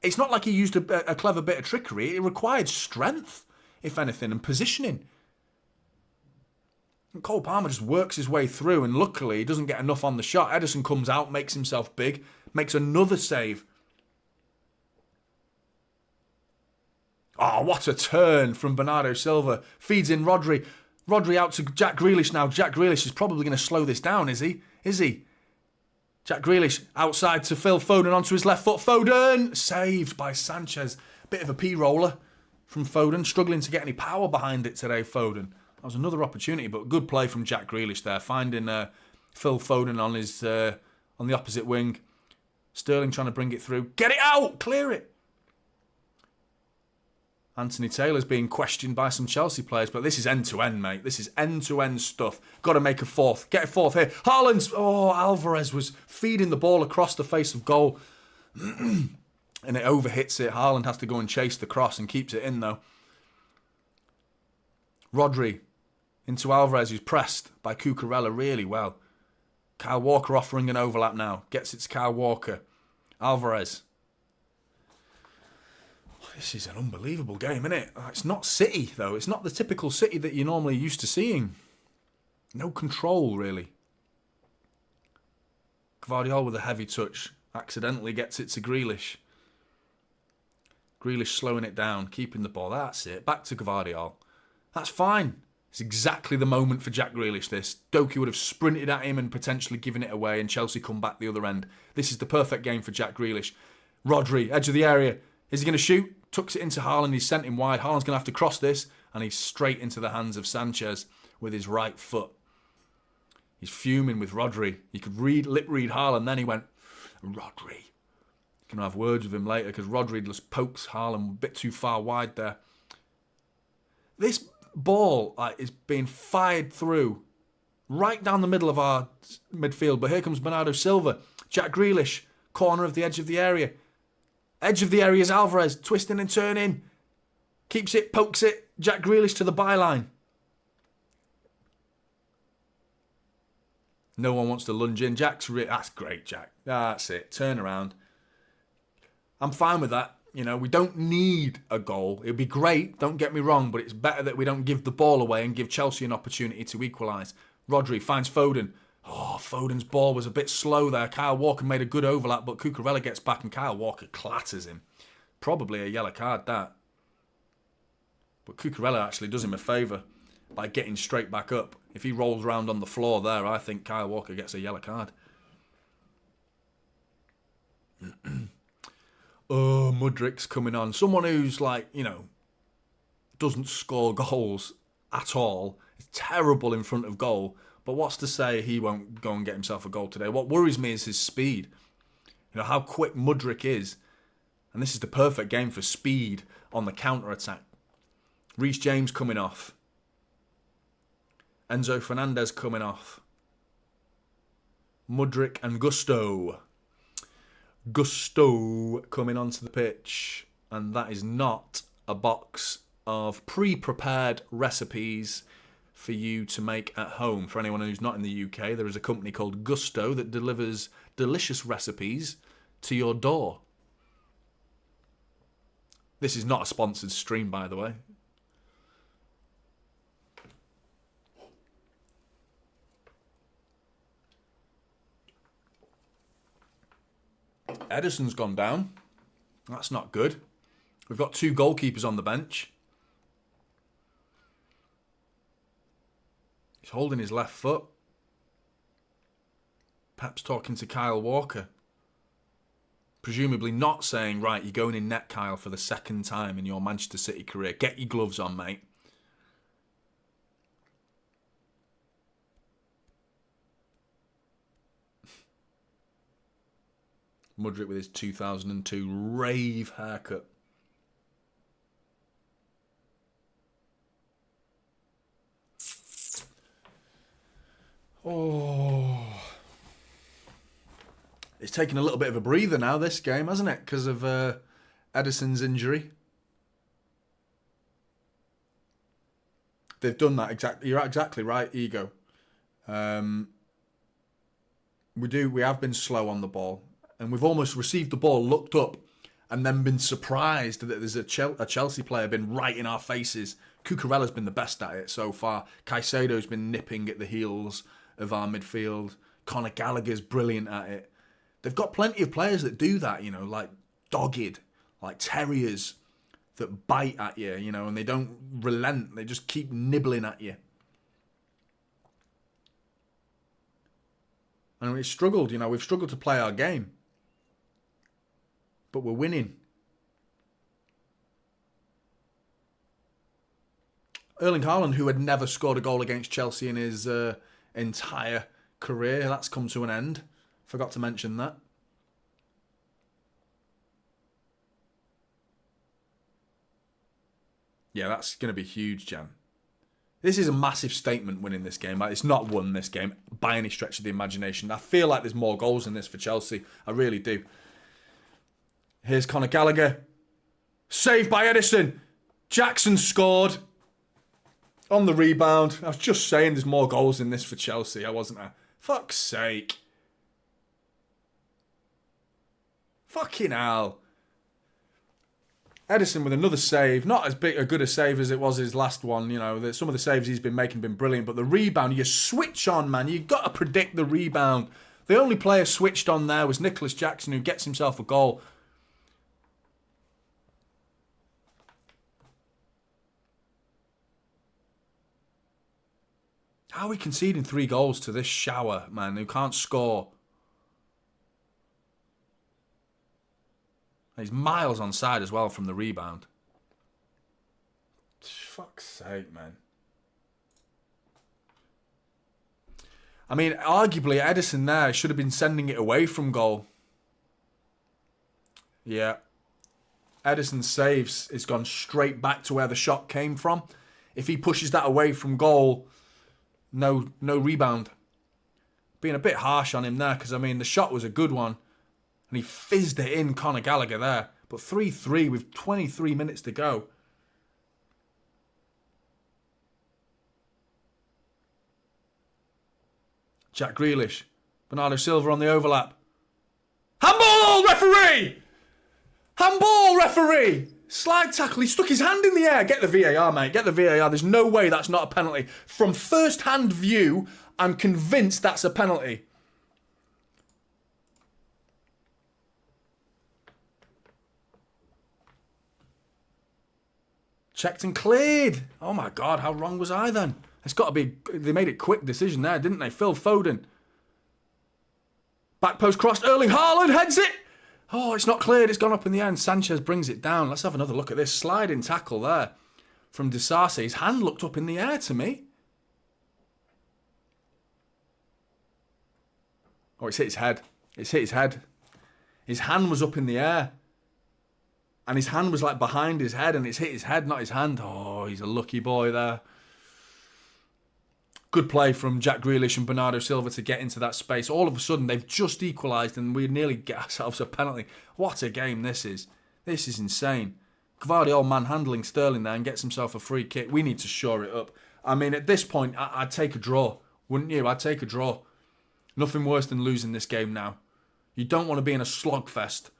It's not like he used a clever bit of trickery. It required strength, if anything, and positioning. And Cole Palmer just works his way through, and luckily he doesn't get enough on the shot. Ederson comes out, makes himself big, makes another save. Oh, what a turn from Bernardo Silva. Feeds in Rodri. Rodri out to Jack Grealish now. Jack Grealish is probably going to slow this down, is he? Is he? Jack Grealish outside to Phil Foden onto his left foot. Foden! Saved by Sanchez. Bit of a P-roller from Foden. Struggling to get any power behind it today, Foden. was another opportunity, but good play from Jack Grealish there, finding Phil Foden on his on the opposite wing. Sterling trying to bring it through. Get it out! Clear it! Anthony Taylor's being questioned by some Chelsea players, but this is end-to-end, mate. This is end-to-end stuff. Got to make a fourth. Get a fourth here. Haaland's... Oh, Alvarez was feeding the ball across the face of goal. And it overhits it. Haaland has to go and chase the cross and keeps it in, though. Rodri into Alvarez, who's pressed by Cucurella really well. Kyle Walker offering an overlap now. Gets it to Kyle Walker. Alvarez. This is an unbelievable game, isn't it? It's not City, though. It's not the typical City that you're normally used to seeing. No control, really. Guardiola with a heavy touch. Accidentally gets it to Grealish. Grealish slowing it down, keeping the ball. That's it. Back to Guardiola. That's fine. It's exactly the moment for Jack Grealish, this. Doku would have sprinted at him and potentially given it away, and Chelsea come back the other end. This is the perfect game for Jack Grealish. Rodri, edge of the area. Is he going to shoot? Tucks it into Haaland. He's sent him wide. Haaland's going to have to cross this, and he's straight into the hands of Sanchez with his right foot. He's fuming with Rodri. He could lip read Haaland, then he went, Rodri. Going to have words with him later because Rodri just pokes Haaland a bit too far wide there. This ball is being fired through right down the middle of our midfield, but here comes Bernardo Silva. Jack Grealish, corner of the edge of the area. Edge of the area is Alvarez, twisting and turning. Keeps it, pokes it. Jack Grealish to the byline. No one wants to lunge in. That's great, Jack. That's it. Turn around. I'm fine with that. You know, we don't need a goal. It would be great, don't get me wrong, but it's better that we don't give the ball away and give Chelsea an opportunity to equalise. Rodri finds Foden. Oh, Foden's ball was a bit slow there. Kyle Walker made a good overlap, but Cucurella gets back and Kyle Walker clatters him. Probably a yellow card, that. But Cucurella actually does him a favour by getting straight back up. If he rolls around on the floor there, I think Kyle Walker gets a yellow card. Oh, Mudrik's coming on. Someone who's like, you know, doesn't score goals at all. Is terrible in front of goal. But what's to say he won't go and get himself a goal today? What worries me is his speed. You know, how quick Mudryk is. And this is the perfect game for speed on the counter-attack. Reece James coming off. Enzo Fernandez coming off. Mudryk and Gusto coming onto the pitch. And that is not a box of pre-prepared recipes for you to make at home. For anyone who's not in the UK, there is a company called Gusto that delivers delicious recipes to your door. This is not a sponsored stream, by the way. Ederson's gone down. That's not good. We've got two goalkeepers on the bench. He's holding his left foot. Pep's talking to Kyle Walker. Presumably not saying, right, you're going in net, Kyle, for the second time in your Manchester City career. Get your gloves on, mate. Mudryk with his 2002 rave haircut. Oh. It's taken a little bit of a breather now, this game, hasn't it? Because of Ederson's injury. They've done that exactly. You're exactly right, Ego. We have been slow on the ball. And we've almost received the ball, looked up, and then been surprised that there's a Chelsea player been right in our faces. Cucurella's been the best at it so far. Caicedo's been nipping at the heels of our midfield. Conor Gallagher's brilliant at it. They've got plenty of players that do that, you know, like dogged, like terriers that bite at you, you know, and they don't relent. They just keep nibbling at you. And we've struggled, you know, we've struggled to play our game. But we're winning. Erling Haaland, who had never scored a goal against Chelsea in his entire career, that's come to an end. Forgot to mention that. Yeah, that's going to be huge, Jan. This is a massive statement winning this game. It's not won this game by any stretch of the imagination. I feel like there's more goals in this for Chelsea. I really do. Here's Conor Gallagher. Saved by Edison. Jackson scored on the rebound. I was just saying there's more goals in this for Chelsea. I wasn't I? Fuck's sake. Fucking hell. Edison with another save. Not as big a good a save as it was his last one. You know, some of the saves he's been making have been brilliant. But the rebound, you switch on, man. You've got to predict the rebound. The only player switched on there was Nicholas Jackson, who gets himself a goal. How are we conceding 3 goals to this shower, man, who can't score? He's miles onside as well from the rebound. Fuck's sake, man. I mean, arguably, Edison there should have been sending it away from goal. Yeah. Edison saves. It's gone straight back to where the shot came from. If he pushes that away from goal, no rebound. Being a bit harsh on him there, because, I mean, the shot was a good one. And he fizzed it in, Conor Gallagher there. But 3-3 with 23 minutes to go. Jack Grealish. Bernardo Silva on the overlap. Handball, referee! Handball, referee! Slide tackle. He stuck his hand in the air. Get the VAR, mate. Get the VAR. There's no way that's not a penalty. From first-hand view, I'm convinced that's a penalty. Checked and cleared. Oh my God, how wrong was I then? It's got to be... They made it quick decision there, didn't they? Phil Foden. Back post crossed. Erling Haaland heads it. Oh, it's not cleared. It's gone up in the end. Sanchez brings it down. Let's have another look at this. Sliding tackle there from Disasi. His hand looked up in the air to me. Oh, it's hit his head. It's hit his head. His hand was up in the air. And his hand was like behind his head, and it's hit his head, not his hand. Oh, he's a lucky boy there. Good play from Jack Grealish and Bernardo Silva to get into that space. All of a sudden, they've just equalised, and we nearly get ourselves a penalty. What a game this is. This is insane. Guardiola manhandling Sterling there and gets himself a free kick. We need to shore it up. I mean, at this point, I'd take a draw. Wouldn't you? I'd take a draw. Nothing worse than losing this game now. You don't want to be in a slogfest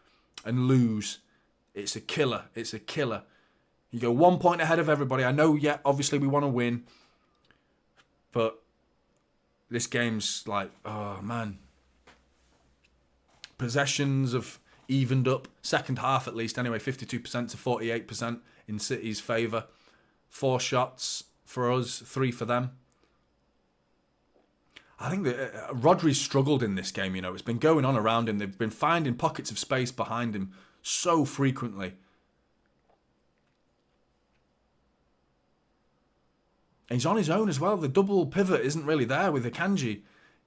and lose. It's a killer. It's a killer. You go 1 point ahead of everybody. I know, yeah, obviously we want to win. But this game's like, oh, man. Possessions have evened up. Second half, at least, anyway. 52% to 48% in City's favour. 4 shots for us, 3 for them. I think that Rodri's struggled in this game, you know. It's been going on around him. They've been finding pockets of space behind him so frequently. And he's on his own as well. The double pivot isn't really there with Akanji.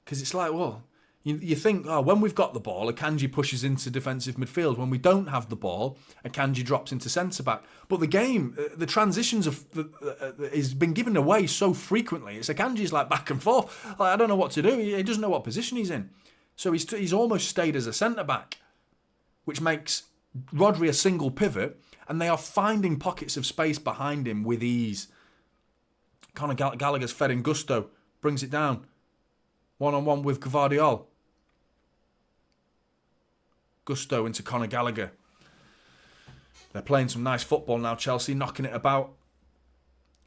Because it's like, well, you think, oh, when we've got the ball, Akanji pushes into defensive midfield. When we don't have the ball, Akanji drops into centre-back. But the game, the transitions is been given away so frequently. It's Akanji's like back and forth. Like, I don't know what to do. He doesn't know what position he's in. So he's almost stayed as a centre-back, which makes Rodri a single pivot, and they are finding pockets of space behind him with ease. Conor Gallagher's fed in gusto, brings it down. One-on-one with Guardiola. Gusto into Conor Gallagher. They're playing some nice football now, Chelsea, knocking it about.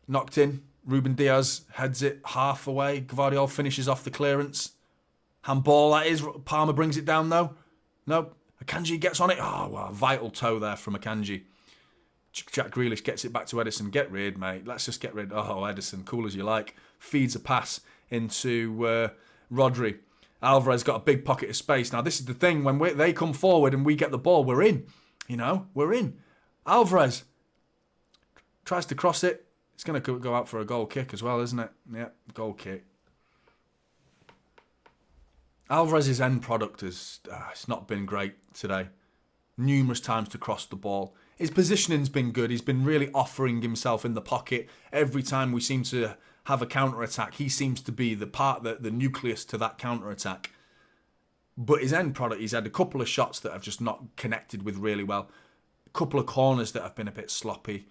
Knocked in. Ruben Diaz heads it half away. Guardiola finishes off the clearance. Handball, that is. Palmer brings it down, though. No. Akanji gets on it. Oh, wow. Vital toe there from Akanji. Jack Grealish gets it back to Edison. Get rid, mate. Let's just get rid. Oh, Edison, cool as you like. Feeds a pass into Rodri. Alvarez got a big pocket of space. Now, this is the thing. When they come forward and we get the ball, we're in. You know, we're in. Alvarez tries to cross it. It's going to go out for a goal kick as well, isn't it? Yeah, goal kick. Alvarez's end product it's not been great today. Numerous times to cross the ball. His positioning's been good. He's been really offering himself in the pocket. Every time we seem to have a counter-attack, he seems to be the nucleus to that counter-attack. But his end product, he's had a couple of shots that have just not connected with really well. A couple of corners that have been a bit sloppy.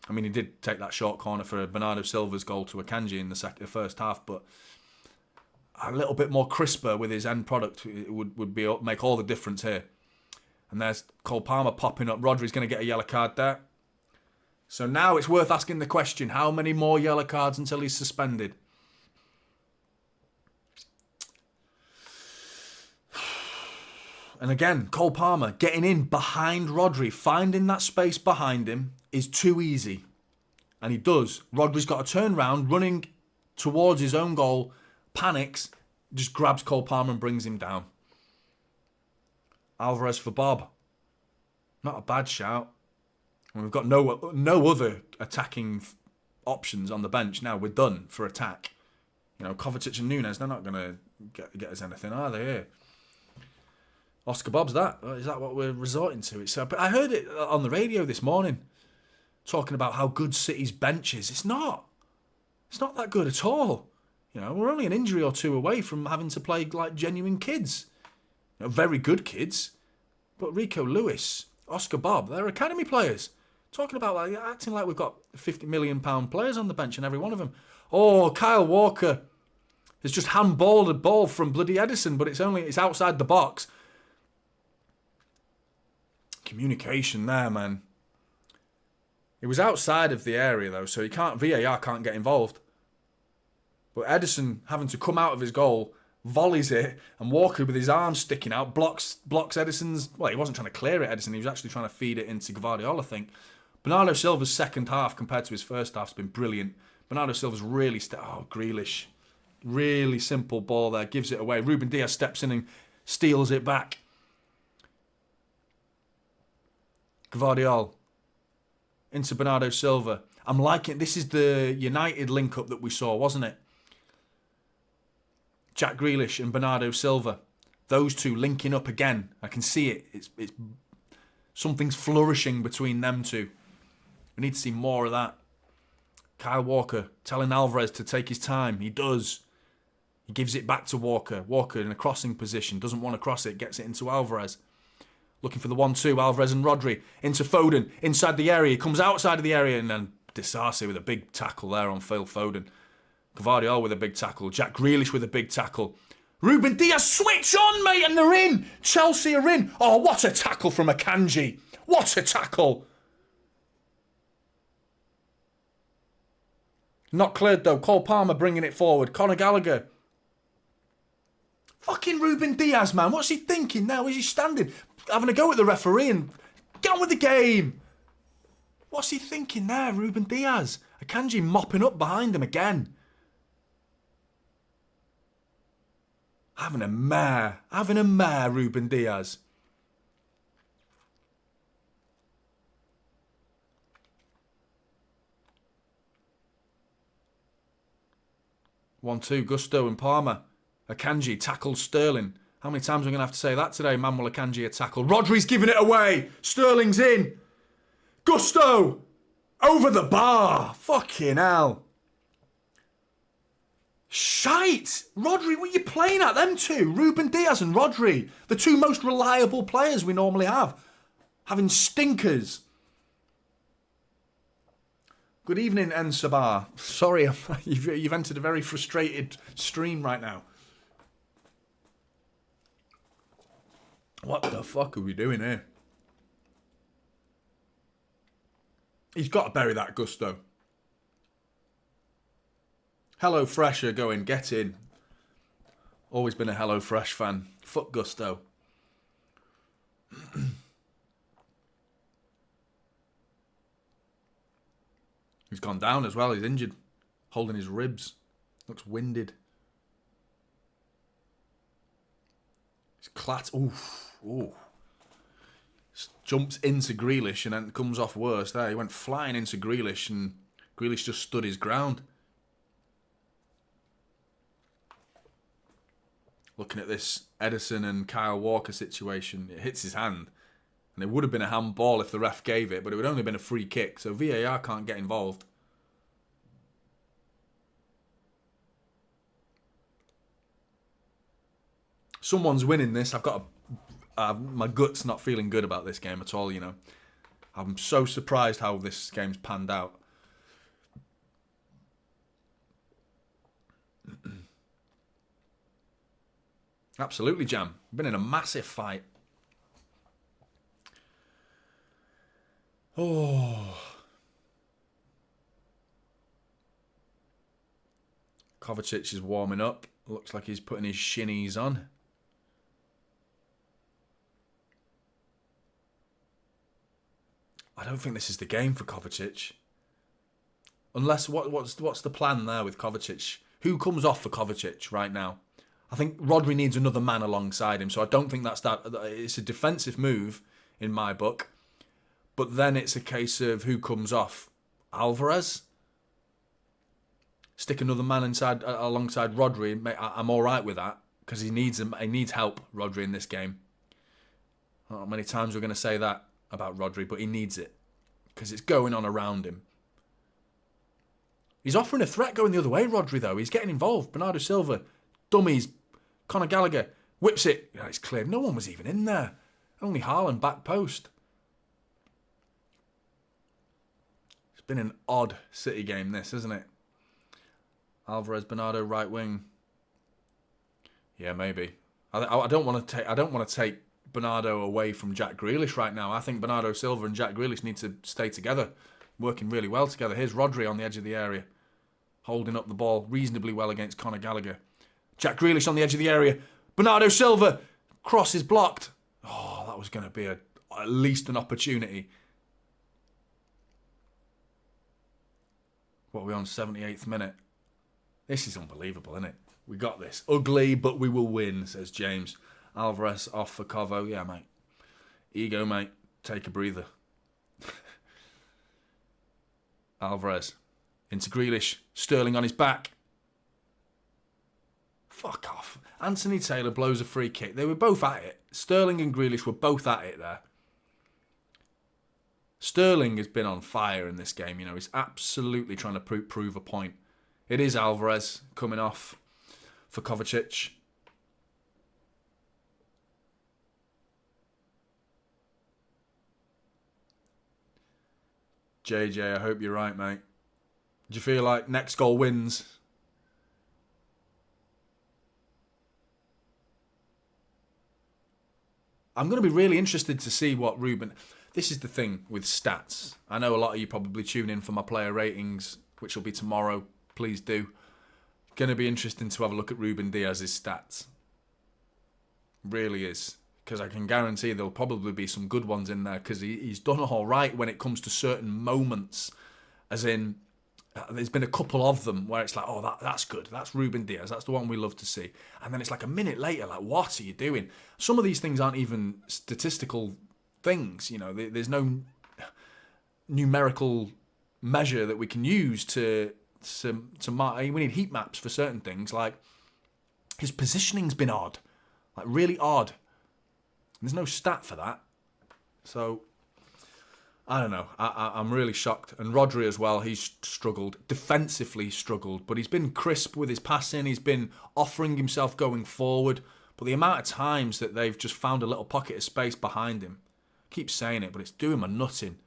I mean, he did take that short corner for Bernardo Silva's goal to Akanji in the first half, but a little bit more crisper with his end product would make all the difference here. And there's Cole Palmer popping up. Rodri's going to get a yellow card there. So now it's worth asking the question, how many more yellow cards until he's suspended? And again, Cole Palmer getting in behind Rodri, finding that space behind him is too easy. And he does. Rodri's got to turn round, running towards his own goal, panics, just grabs Cole Palmer and brings him down. Alvarez for Bob. Not a bad shout. And we've got no other attacking options on the bench now. We're done for attack. You know, Kovacic and Nunes, they're not going to get us anything, are they here? Oscar Bob's that. Is that what we're resorting to? But I heard it on the radio this morning, talking about how good City's bench is. It's not. It's not that good at all. You know, we're only an injury or two away from having to play like genuine kids. You know, very good kids. But Rico Lewis, Oscar Bob, they're academy players. Talking about acting like we've got £50 million players on the bench and every one of them. Oh, Kyle Walker has just handballed a ball from bloody Edison, but it's outside the box. Communication there, man. It was outside of the area though, so VAR can't get involved. But Edison having to come out of his goal, volleys it, and Walker with his arms sticking out blocks Edison's. Well, he wasn't trying to clear it, Edison. He was actually trying to feed it into Guardiola, I think. Bernardo Silva's second half compared to his first half has been brilliant. Bernardo Silva's really Grealish, really simple ball there, gives it away. Ruben Diaz steps in and steals it back. Guardiola into Bernardo Silva. I'm liking. This is the United link up that we saw, wasn't it? Jack Grealish and Bernardo Silva, those two linking up again. I can see it. It's something's flourishing between them two. We need to see more of that. Kyle Walker telling Alvarez to take his time. He does. He gives it back to Walker. Walker in a crossing position. Doesn't want to cross it. Gets it into Alvarez. Looking for the 1-2. Alvarez and Rodri into Foden. Inside the area. He comes outside of the area. And then Disasi with a big tackle there on Phil Foden. Guardiola with a big tackle. Jack Grealish with a big tackle. Ruben Diaz, switch on, mate, and they're in. Chelsea are in. Oh, what a tackle from Akanji. What a tackle. Not cleared, though. Cole Palmer bringing it forward. Conor Gallagher. Fucking Ruben Diaz, man. What's he thinking now? Is he standing? Having a go at the referee and get on with the game. What's he thinking there, Ruben Diaz? Akanji mopping up behind him again. Having a mare, Ruben Diaz. One, two, Gusto and Palmer. Akanji tackles Sterling. How many times are we going to have to say that today? Manuel Akanji a tackle. Rodri's giving it away. Sterling's in. Gusto. Over the bar. Fucking hell. Shite! Rodri, what are you playing at? Them two, Ruben Diaz and Rodri, the two most reliable players we normally have, having stinkers. Good evening, En Sabah. Sorry, you've entered a very frustrated stream right now. What the fuck are we doing here? He's got to bury that Gusto. Hello Fresh are going, get in. Always been a Hello Fresh fan. Fuck Gusto. He's gone down as well, he's injured. Holding his ribs. Looks winded. He's ooh. Jumps into Grealish and then comes off worse there. He went flying into Grealish and Grealish just stood his ground. Looking at this Ederson and Kyle Walker situation, it hits his hand. And it would have been a handball if the ref gave it, but it would only have been a free kick, so VAR can't get involved. Someone's winning this. I've got my gut's not feeling good about this game at all, you know. I'm so surprised how this game's panned out. Absolutely, Jam. Been in a massive fight. Oh. Kovacic is warming up. Looks like he's putting his shinnies on. I don't think this is the game for Kovacic. Unless, what's the plan there with Kovacic? Who comes off for Kovacic right now? I think Rodri needs another man alongside him, so I don't think that's that. It's a defensive move in my book. But then it's a case of who comes off. Alvarez? Stick another man inside alongside Rodri. I'm all right with that because he needs help, Rodri, in this game. I don't know how many times we're going to say that about Rodri, but he needs it because it's going on around him. He's offering a threat going the other way, Rodri, though. He's getting involved. Bernardo Silva, dummies. Conor Gallagher whips it. Yeah, it's cleared. No one was even in there. Only Haaland back post. It's been an odd City game, this, isn't it? Alvarez, Bernardo, right wing. Yeah, maybe. I don't want to take Bernardo away from Jack Grealish right now. I think Bernardo Silva and Jack Grealish need to stay together, working really well together. Here's Rodri on the edge of the area, holding up the ball reasonably well against Conor Gallagher. Jack Grealish on the edge of the area. Bernardo Silva, cross is blocked. Oh, that was going to be at least an opportunity. What are we on, 78th minute? This is unbelievable, isn't it? We got this. Ugly, but we will win, says James. Alvarez off for Kovo. Yeah, mate. Ego, mate. Take a breather. Alvarez. Into Grealish. Sterling on his back. Fuck off. Anthony Taylor blows a free kick. They were both at it. Sterling and Grealish were both at it there. Sterling has been on fire in this game. You know, he's absolutely trying to prove a point. It is Alvarez coming off for Kovacic. JJ, I hope you're right, mate. Do you feel like next goal wins? I'm going to be really interested to see what Ruben... This is the thing with stats. I know a lot of you probably tune in for my player ratings, which will be tomorrow. Please do. Going to be interesting to have a look at Ruben Diaz's stats. Really is. Because I can guarantee there'll probably be some good ones in there because he's done all right when it comes to certain moments. As in, there's been a couple of them where it's like, oh, that's good. That's Ruben Diaz. That's the one we love to see. And then it's like a minute later, like, what are you doing? Some of these things aren't even statistical things. You know, there's no numerical measure that we can use to mark. We need heat maps for certain things. Like, his positioning's been odd. Like, really odd. There's no stat for that. So, I don't know. I'm really shocked. And Rodri as well, he's struggled. Defensively struggled. But he's been crisp with his passing. He's been offering himself going forward. But the amount of times that they've just found a little pocket of space behind him. I keep saying it, but it's doing my nutting.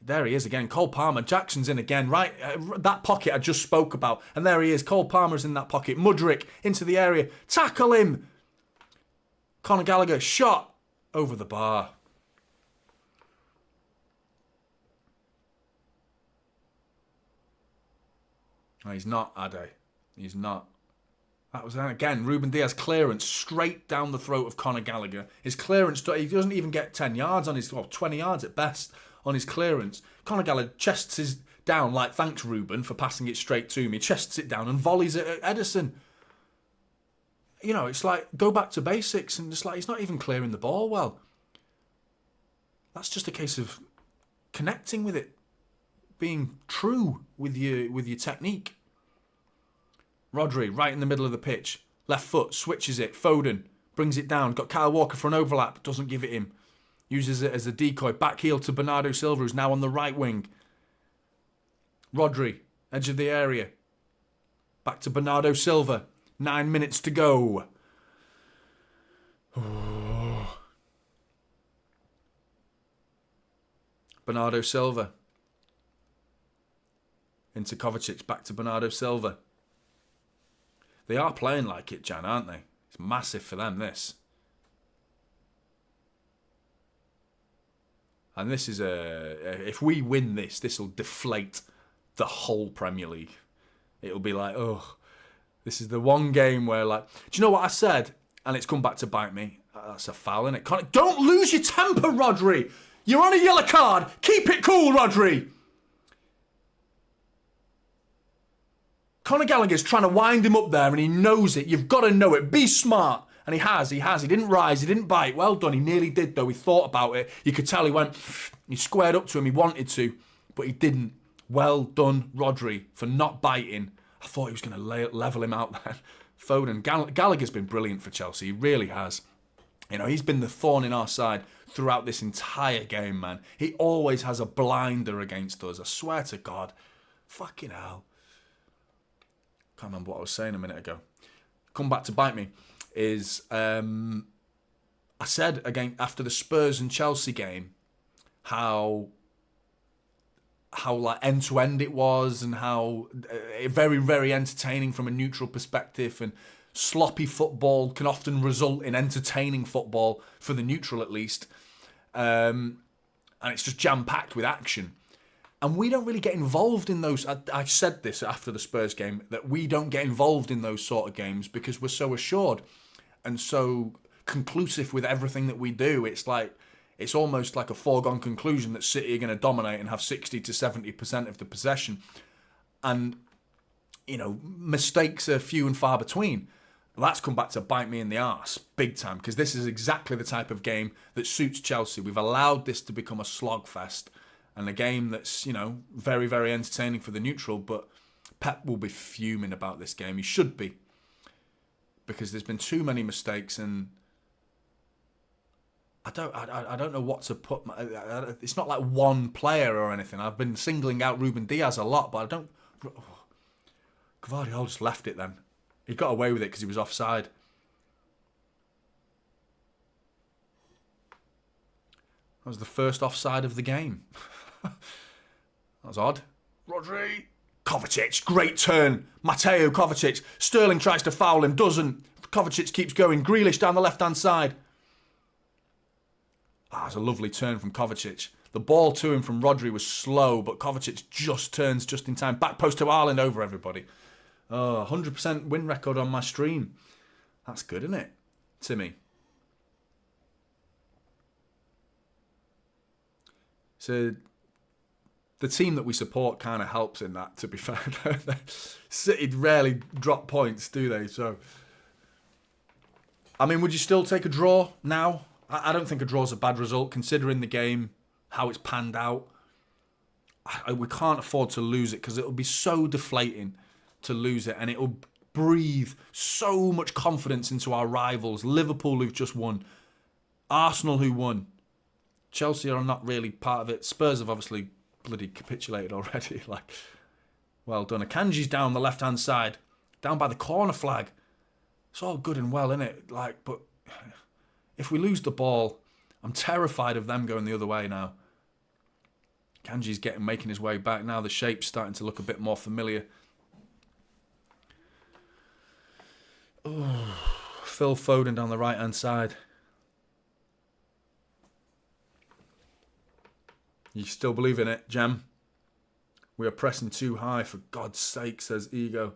There he is again. Cole Palmer. Jackson's in again. Right, that pocket I just spoke about. And there he is. Cole Palmer's in that pocket. Mudryk into the area. Tackle him. Conor Gallagher. Shot. Over the bar. No, he's not, Ade. He's not. That was, again, Ruben Diaz clearance straight down the throat of Conor Gallagher. His clearance, he doesn't even get 10 yards on his, 20 yards at best on his clearance. Conor Gallagher chests his down like, thanks, Ruben, for passing it straight to me. Chests it down and volleys it at Ederson. You know, it's like, go back to basics, and it's like, he's not even clearing the ball well. That's just a case of connecting with it. being true with your technique. Rodri, right in the middle of the pitch. Left foot, switches it. Foden brings it down. Got Kyle Walker for an overlap. Doesn't give it him. Uses it as a decoy. Back heel to Bernardo Silva, who's now on the right wing. Rodri, edge of the area. Back to Bernardo Silva. 9 minutes to go. Bernardo Silva. Into Kovacic. Back to Bernardo Silva. They are playing like it, Jan, aren't they? It's massive for them, this. And this is if we win this, this will deflate the whole Premier League. It'll be like, oh, this is the one game where, like, do you know what I said? And it's come back to bite me. That's a foul, isn't it? Don't lose your temper, Rodri. You're on a yellow card. Keep it cool, Rodri. Conor Gallagher's trying to wind him up there and he knows it. You've got to know it. Be smart. And he has. He didn't rise. He didn't bite. Well done. He nearly did, though. He thought about it. You could tell he squared up to him. He wanted to, but he didn't. Well done, Rodri, for not biting. I thought he was going to level him out there. Foden. Gallagher's been brilliant for Chelsea. He really has. You know, he's been the thorn in our side throughout this entire game, man. He always has a blinder against us. I swear to God. Fucking hell. Can't remember what I was saying a minute ago. Come back to bite me. Is I said again after the Spurs and Chelsea game how like end to end it was and how very, very entertaining from a neutral perspective, and sloppy football can often result in entertaining football for the neutral at least, and it's just jam packed with action. And we don't really get involved in those. I said this after the Spurs game, that we don't get involved in those sort of games because we're so assured and so conclusive with everything that we do. It's almost like a foregone conclusion that City are going to dominate and have 60 to 70% of the possession. And, you know, mistakes are few and far between. That's come back to bite me in the arse big time, because this is exactly the type of game that suits Chelsea. We've allowed this to become a slogfest. And a game that's, you know, very, very entertaining for the neutral, but Pep will be fuming about this game. He should be. Because there's been too many mistakes, and I don't know what to put. It's not like one player or anything. I've been singling out Ruben Diaz a lot, but I don't. Guardiola just left it then. He got away with it because he was offside. That was the first offside of the game. That was odd. Rodri. Kovacic, great turn. Mateo Kovacic. Sterling tries to foul him, doesn't. Kovacic keeps going. Grealish down the left-hand side. That's a lovely turn from Kovacic. The ball to him from Rodri was slow, but Kovacic just turns just in time. Back post to Ireland over everybody. 100% win record on my stream. That's good, isn't it, Timmy? So the team that we support kind of helps in that, to be fair. City rarely drop points, do they? So, I mean, would you still take a draw now? I don't think a draw's a bad result, considering the game, how it's panned out. We can't afford to lose it, because it'll be so deflating to lose it, and it'll breathe so much confidence into our rivals. Liverpool, who've just won. Arsenal, who won. Chelsea are not really part of it. Spurs have obviously bloody capitulated already. Like, well done. Akanji's down the left-hand side, down by the corner flag. It's all good and well, isn't it? Like, but if we lose the ball, I'm terrified of them going the other way now. Kanji's making his way back now. The shape's starting to look a bit more familiar. Oh, Phil Foden down the right-hand side. You still believe in it, Jem? We are pressing too high, for God's sake, says Ego.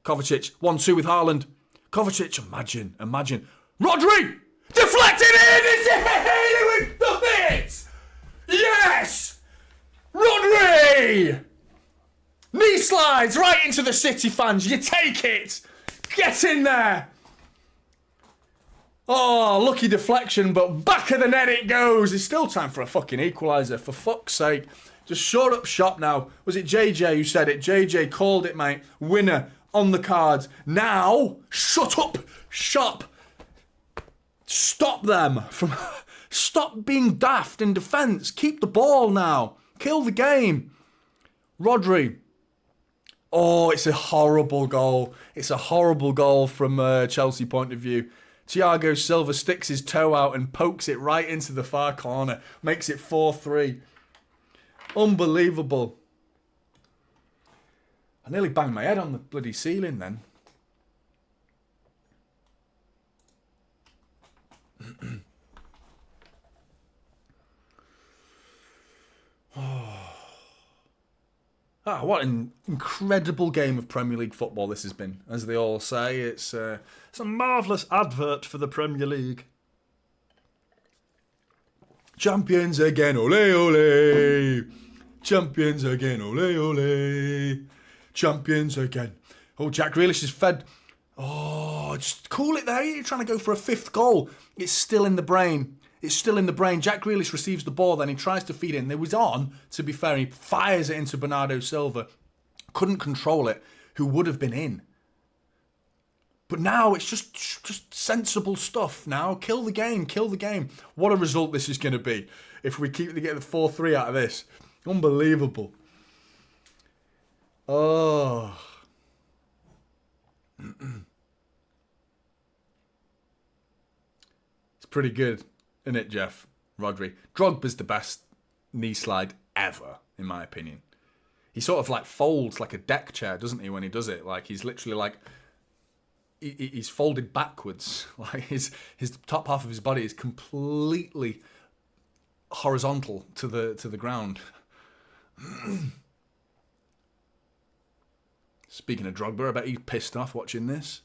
Kovacic, 1-2 with Haaland. Kovacic, imagine. Rodri! Deflected in! It's in! We've done it! Yes! Rodri! Knee slides right into the City fans. You take it. Get in there. Oh, lucky deflection, but back of the net it goes. It's still time for a fucking equaliser, for fuck's sake. Just shut up shop now. Was it JJ who said it? JJ called it, mate. Winner on the cards. Now, shut up shop. Stop them from... Stop being daft in defence. Keep the ball now. Kill the game. Rodri. Oh, it's a horrible goal. It's a horrible goal from Chelsea point of view. Thiago Silva sticks his toe out and pokes it right into the far corner. Makes it 4-3. Unbelievable. I nearly banged my head on the bloody ceiling then. Ah, what an incredible game of Premier League football this has been. As they all say, it's a marvellous advert for the Premier League. Champions again, ole ole. Champions again, ole ole. Champions again. Oh, Jack Grealish is fed. Oh, just cool it there. You're trying to go for a fifth goal. It's still in the brain. It's still in the brain. Jack Grealish receives the ball, then he tries to feed in. It was on, to be fair. He fires it into Bernardo Silva. Couldn't control it. Who would have been in. But now it's just sensible stuff now. Kill the game. Kill the game. What a result this is going to be if we keep getting the 4-3 out of this. Unbelievable. Oh. It's pretty good. Isn't it, Jeff? Rodri. Drogba's the best knee slide ever, in my opinion. He sort of like folds like a deck chair, doesn't he, when he does it? Like he's literally like... He's folded backwards. Like his top half of his body is completely horizontal to the ground. Speaking of Drogba, I bet he's pissed off watching this.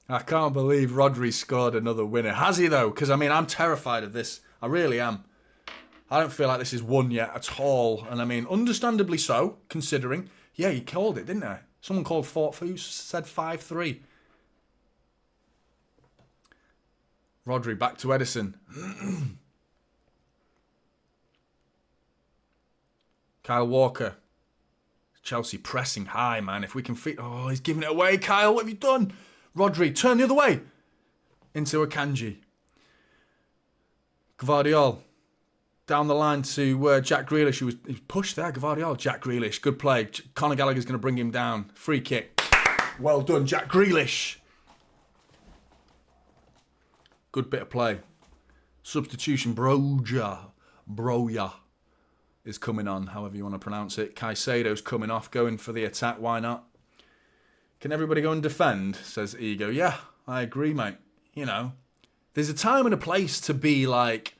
I can't believe Rodri scored another winner. Has he, though? Because, I mean, I'm terrified of this. I really am. I don't feel like this is won yet at all. And, I mean, understandably so, considering... Yeah, he called it, didn't he? Someone called who said 5-3. Rodri back to Edison. Kyle Walker. Chelsea pressing high, man. If we can feed... Oh, he's giving it away, Kyle. What have you done? Rodri, turn the other way. Into Akanji. Guardiola. Down the line to Jack Grealish, who was pushed there. Guardiola, Jack Grealish. Good play. Conor Gallagher's going to bring him down. Free kick. Well done, Jack Grealish. Good bit of play. Substitution, Broja is coming on, however you want to pronounce it. Caicedo's coming off, going for the attack. Why not? Can everybody go and defend? Says Ego. Yeah, I agree, mate. You know, there's a time and a place to be like,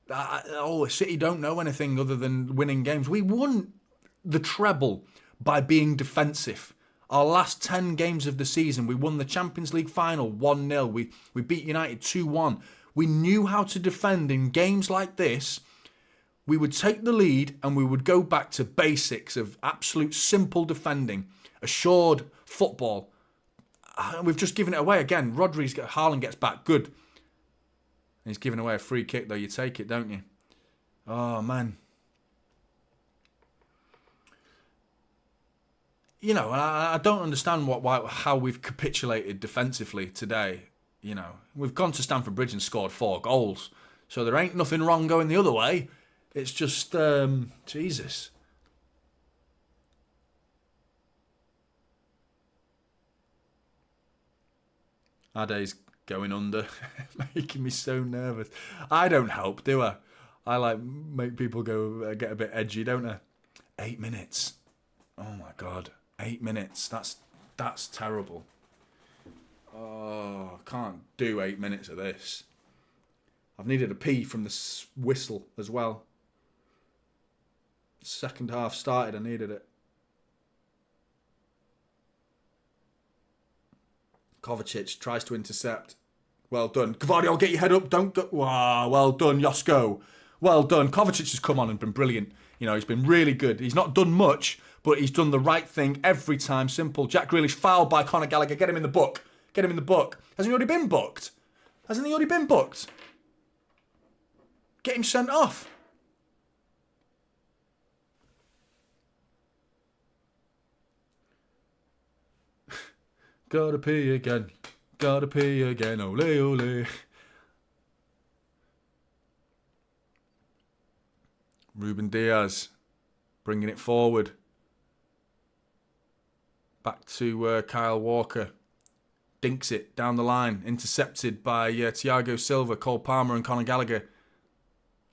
oh, City don't know anything other than winning games. We won the treble by being defensive. Our last 10 games of the season, we won the Champions League final 1-0. We beat United 2-1. We knew how to defend in games like this. We would take the lead and we would go back to basics of absolute simple defending. Assured football. We've just given it away again. Haaland gets back. Good. And he's giving away a free kick, though. You take it, don't you? Oh, man. You know, I don't understand how we've capitulated defensively today. You know, we've gone to Stamford Bridge and scored 4 goals. So there ain't nothing wrong going the other way. It's just, Jesus. Ade's going under, making me so nervous. I don't help, do I? I like make people go get a bit edgy, don't I? 8 minutes. Oh my God, 8 minutes. That's terrible. Oh, I can't do 8 minutes of this. I've needed a pee from the whistle as well. Second half started, I needed it. Kovacic tries to intercept. Well done. Guardiola, get your head up. Don't go. Wow, well done, Josko. Well done. Kovacic has come on and been brilliant. You know, he's been really good. He's not done much, but he's done the right thing every time. Simple. Jack Grealish fouled by Conor Gallagher. Get him in the book. Get him in the book. Hasn't he already been booked? Hasn't he already been booked? Get him sent off. Gotta pee again. Gotta pee again. Ole, ole. Ruben Diaz bringing it forward. Back to Kyle Walker. Dinks it down the line. Intercepted by Thiago Silva, Cole Palmer and Conor Gallagher.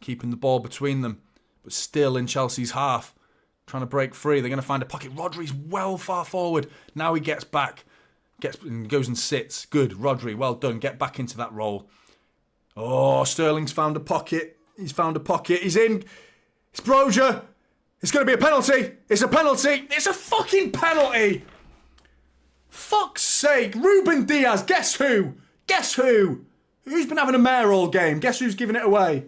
Keeping the ball between them. But still in Chelsea's half. Trying to break free. They're going to find a pocket. Rodri's well far forward. Now he gets back. Goes and sits. Good. Rodri, well done. Get back into that role. Oh, Sterling's found a pocket. He's found a pocket. He's in. It's Broja. It's going to be a penalty. It's a penalty. It's a fucking penalty. Fuck's sake. Ruben Diaz. Guess who? Guess who? Who's been having a mare all game? Guess who's giving it away?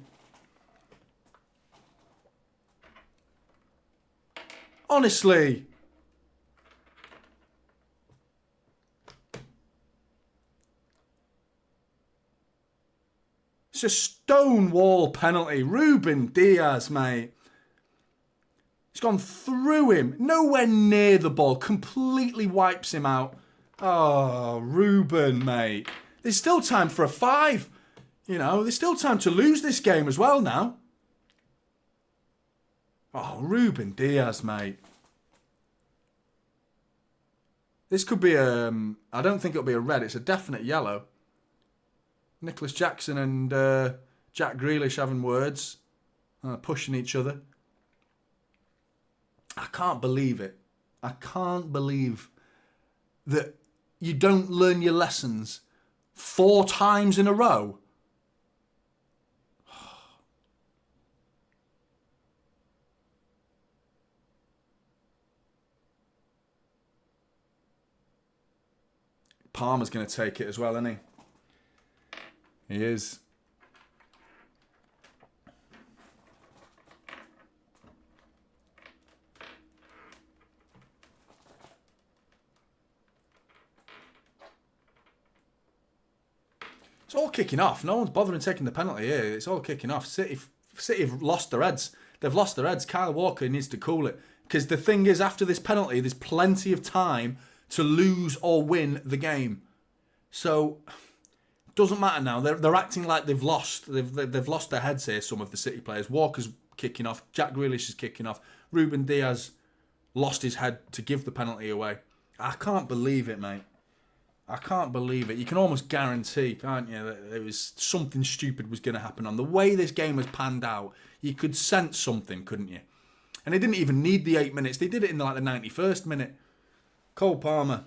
Honestly. It's a stonewall penalty. Ruben Diaz, mate. He's gone through him. Nowhere near the ball. Completely wipes him out. Oh, Ruben, mate. There's still time for a 5. You know, there's still time to lose this game as well now. Oh, Ruben Diaz, mate. This could be a... I don't think it'll be a red. It's a definite yellow. Nicholas Jackson and Jack Grealish having words. Pushing each other. I can't believe it. I can't believe that you don't learn your lessons 4 times in a row. Palmer's going to take it as well, isn't he? He is. It's all kicking off. No one's bothering taking the penalty here. It's all kicking off. City have lost their heads. They've lost their heads. Kyle Walker needs to cool it. Because the thing is, after this penalty, there's plenty of time to lose or win the game. So... doesn't matter now. They're acting like they've lost. They've lost their heads here, some of the City players. Walker's kicking off. Jack Grealish is kicking off. Ruben Diaz lost his head to give the penalty away. I can't believe it, mate. I can't believe it. You can almost guarantee, can't you, that there was something stupid was going to happen. On the way this game has panned out, you could sense something, couldn't you? And they didn't even need the 8 minutes. They did it in the 91st minute. Cole Palmer.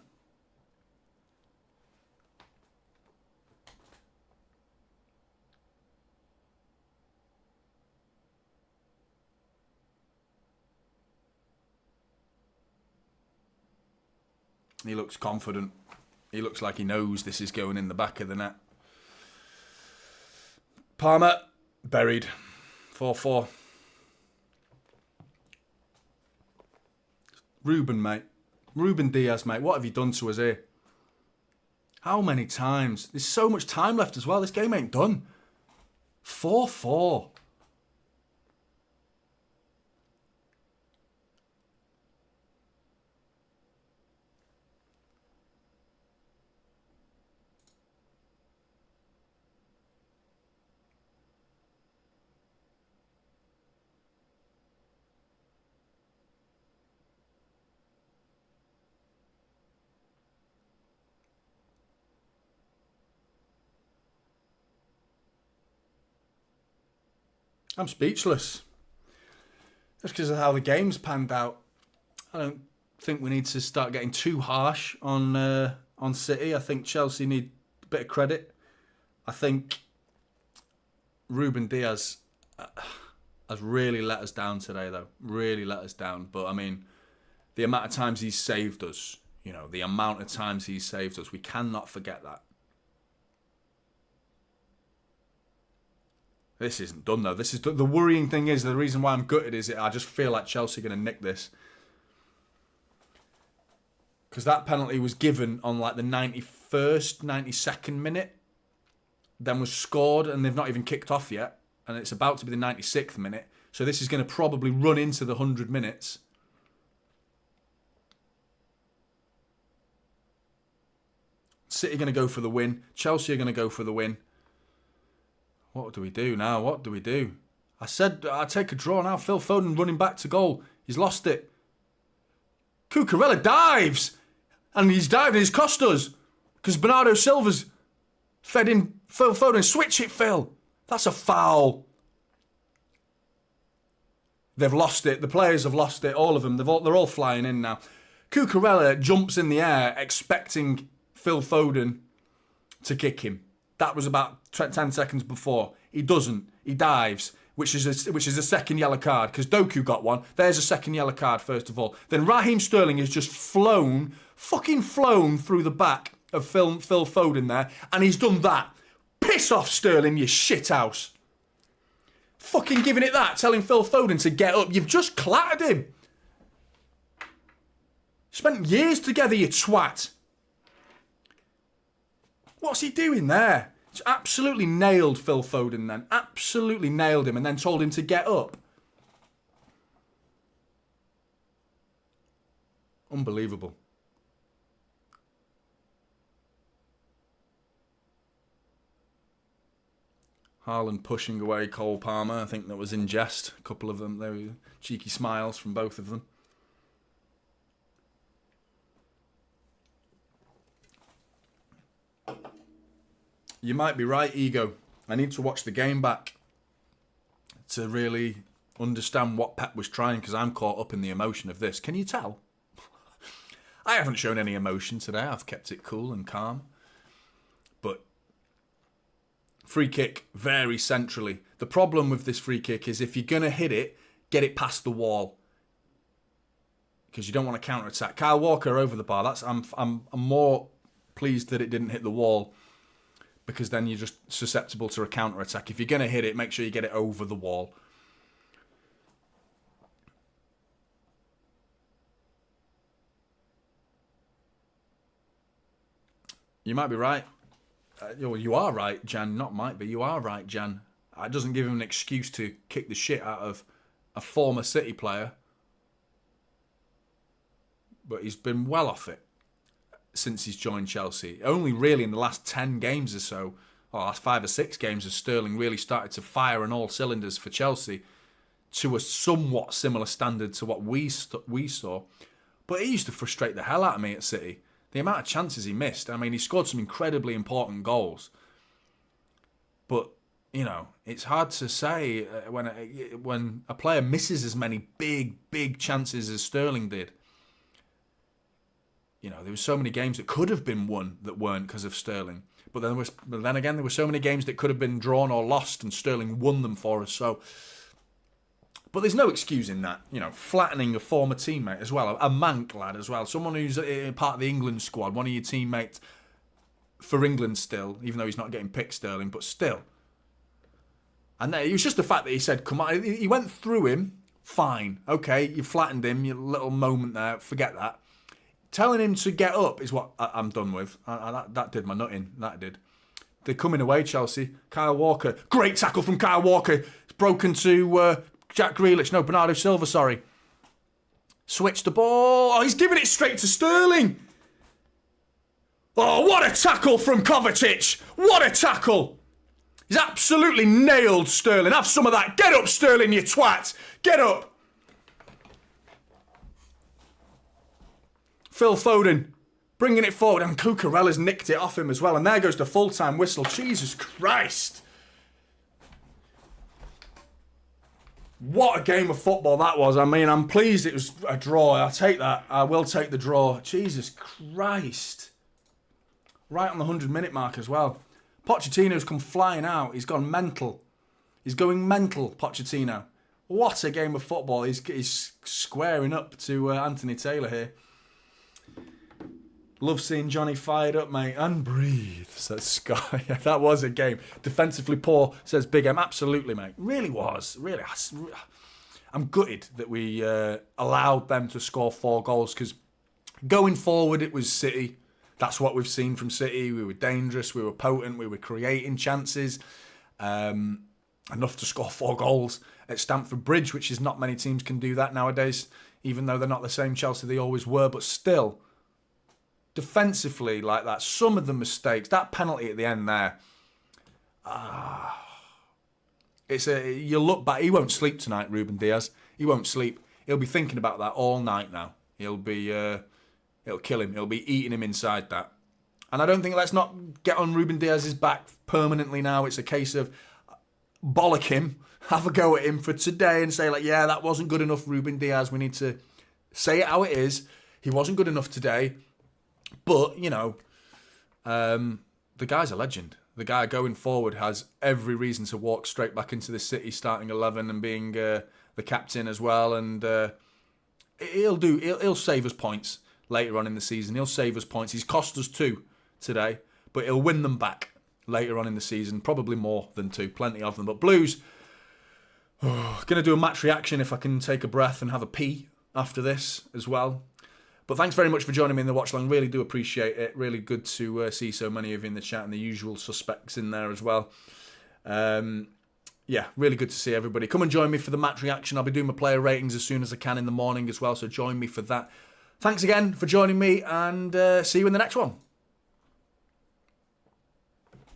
He looks confident. He looks like he knows this is going in the back of the net. Palmer, buried. 4-4. Ruben, mate. Ruben Diaz, mate. What have you done to us here? How many times? There's so much time left as well. This game ain't done. 4-4. I'm speechless. Just because of how the game's panned out. I don't think we need to start getting too harsh on City. I think Chelsea need a bit of credit. I think Ruben Diaz has really let us down today, though. Really let us down. But, I mean, the amount of times he's saved us, you know, the amount of times he's saved us, we cannot forget that. This isn't done, though. This is the worrying thing is, the reason why I'm gutted is I just feel like Chelsea are going to nick this. Because that penalty was given on like the 91st, 92nd minute. Then was scored and they've not even kicked off yet. And it's about to be the 96th minute. So this is going to probably run into the 100 minutes. City are going to go for the win. Chelsea are going to go for the win. What do we do now? What do we do? I said I'd take a draw now. Phil Foden running back to goal. He's lost it. Cucurella dives. And he's dived and he's cost us. Because Bernardo Silva's fed in Phil Foden. Switch it, Phil. That's a foul. They've lost it. The players have lost it. All of them. They're all flying in now. Cucurella jumps in the air expecting Phil Foden to kick him. That was about 10 seconds before. He doesn't. He dives, which is a second yellow card, because Doku got one. There's a second yellow card, first of all. Then Raheem Sterling has just fucking flown through the back of Phil Foden there, and he's done that. Piss off, Sterling, you shithouse. Fucking giving it that, telling Phil Foden to get up. You've just clattered him. Spent years together, you twat. What's he doing there? He's absolutely nailed Phil Foden then. Absolutely nailed him and then told him to get up. Unbelievable. Haaland pushing away Cole Palmer. I think that was in jest. A couple of them. There were cheeky smiles from both of them. You might be right, Ego. I need to watch the game back to really understand what Pep was trying, because I'm caught up in the emotion of this. Can you tell? I haven't shown any emotion today. I've kept it cool and calm. But free kick, very centrally. The problem with this free kick is if you're going to hit it, get it past the wall. Because you don't want to counter-attack. Kyle Walker over the bar. I'm more pleased that it didn't hit the wall, because then you're just susceptible to a counter-attack. If you're going to hit it, make sure you get it over the wall. You might be right. You are right, Jan. Not might be. You are right, Jan. It doesn't give him an excuse to kick the shit out of a former City player. But he's been well off it since he's joined Chelsea. Only really in the last 10 games or so, or last 5 or 6 games, has Sterling really started to fire on all cylinders for Chelsea to a somewhat similar standard to what we saw. But he used to frustrate the hell out of me at City. The amount of chances he missed. I mean, he scored some incredibly important goals. But, you know, it's hard to say when a player misses as many big chances as Sterling did. You know, there were so many games that could have been won that weren't because of Sterling. But then again, there were so many games that could have been drawn or lost, and Sterling won them for us. So, but there's no excuse in that. You know, flattening a former teammate as well, a Manc lad as well, someone who's part of the England squad, one of your teammates for England still, even though he's not getting picked, Sterling, but still. And it was just the fact that he said, "Come on," he went through him. Fine, okay, you flattened him, your little moment there. Forget that. Telling him to get up is what I'm done with. That did my nut in. That did. They're coming away, Chelsea. Kyle Walker. Great tackle from Kyle Walker. It's broken to Jack Grealish. No, Bernardo Silva, sorry. Switch the ball. Oh, he's giving it straight to Sterling. Oh, what a tackle from Kovacic. What a tackle. He's absolutely nailed Sterling. Have some of that. Get up, Sterling, you twat. Get up. Phil Foden bringing it forward, and Cucurella's nicked it off him as well. And there goes the full-time whistle. Jesus Christ. What a game of football that was. I mean, I'm pleased it was a draw. I'll take that. I will take the draw. Jesus Christ. Right on the 100-minute mark as well. Pochettino's come flying out. He's gone mental. He's going mental, Pochettino. What a game of football. He's squaring up to Anthony Taylor here. Love seeing Jonny fired up, mate. And breathe, says Scott. Yeah, that was a game. Defensively poor, says Big M. Absolutely, mate. Really was. Really. I'm gutted that we allowed them to score 4 goals because going forward it was City. That's what we've seen from City. We were dangerous, we were potent, we were creating chances. Enough to score 4 goals at Stamford Bridge, which is not many teams can do that nowadays, even though they're not the same Chelsea they always were. But still, defensively like that, some of the mistakes, that penalty at the end there, you look back, he won't sleep tonight, Ruben Diaz. He won't sleep. He'll be thinking about that all night now. It'll kill him. It'll be eating him inside that. And I don't think, let's not get on Ruben Diaz's back permanently now. It's a case of bollock him, have a go at him for today and say, like, yeah, that wasn't good enough, Ruben Diaz. We need to say it how it is. He wasn't good enough today. But, you know, the guy's a legend. The guy going forward has every reason to walk straight back into the City starting 11 and being the captain as well. And he'll save us points later on in the season. He'll save us points. He's cost us 2 today, but he'll win them back later on in the season. Probably more than 2, plenty of them. But Blues, going to do a match reaction if I can take a breath and have a pee after this as well. But thanks very much for joining me in the watch along. Really do appreciate it. Really good to see so many of you in the chat and the usual suspects in there as well. Yeah, really good to see everybody. Come and join me for the match reaction. I'll be doing my player ratings as soon as I can in the morning as well, so join me for that. Thanks again for joining me, and see you in the next one.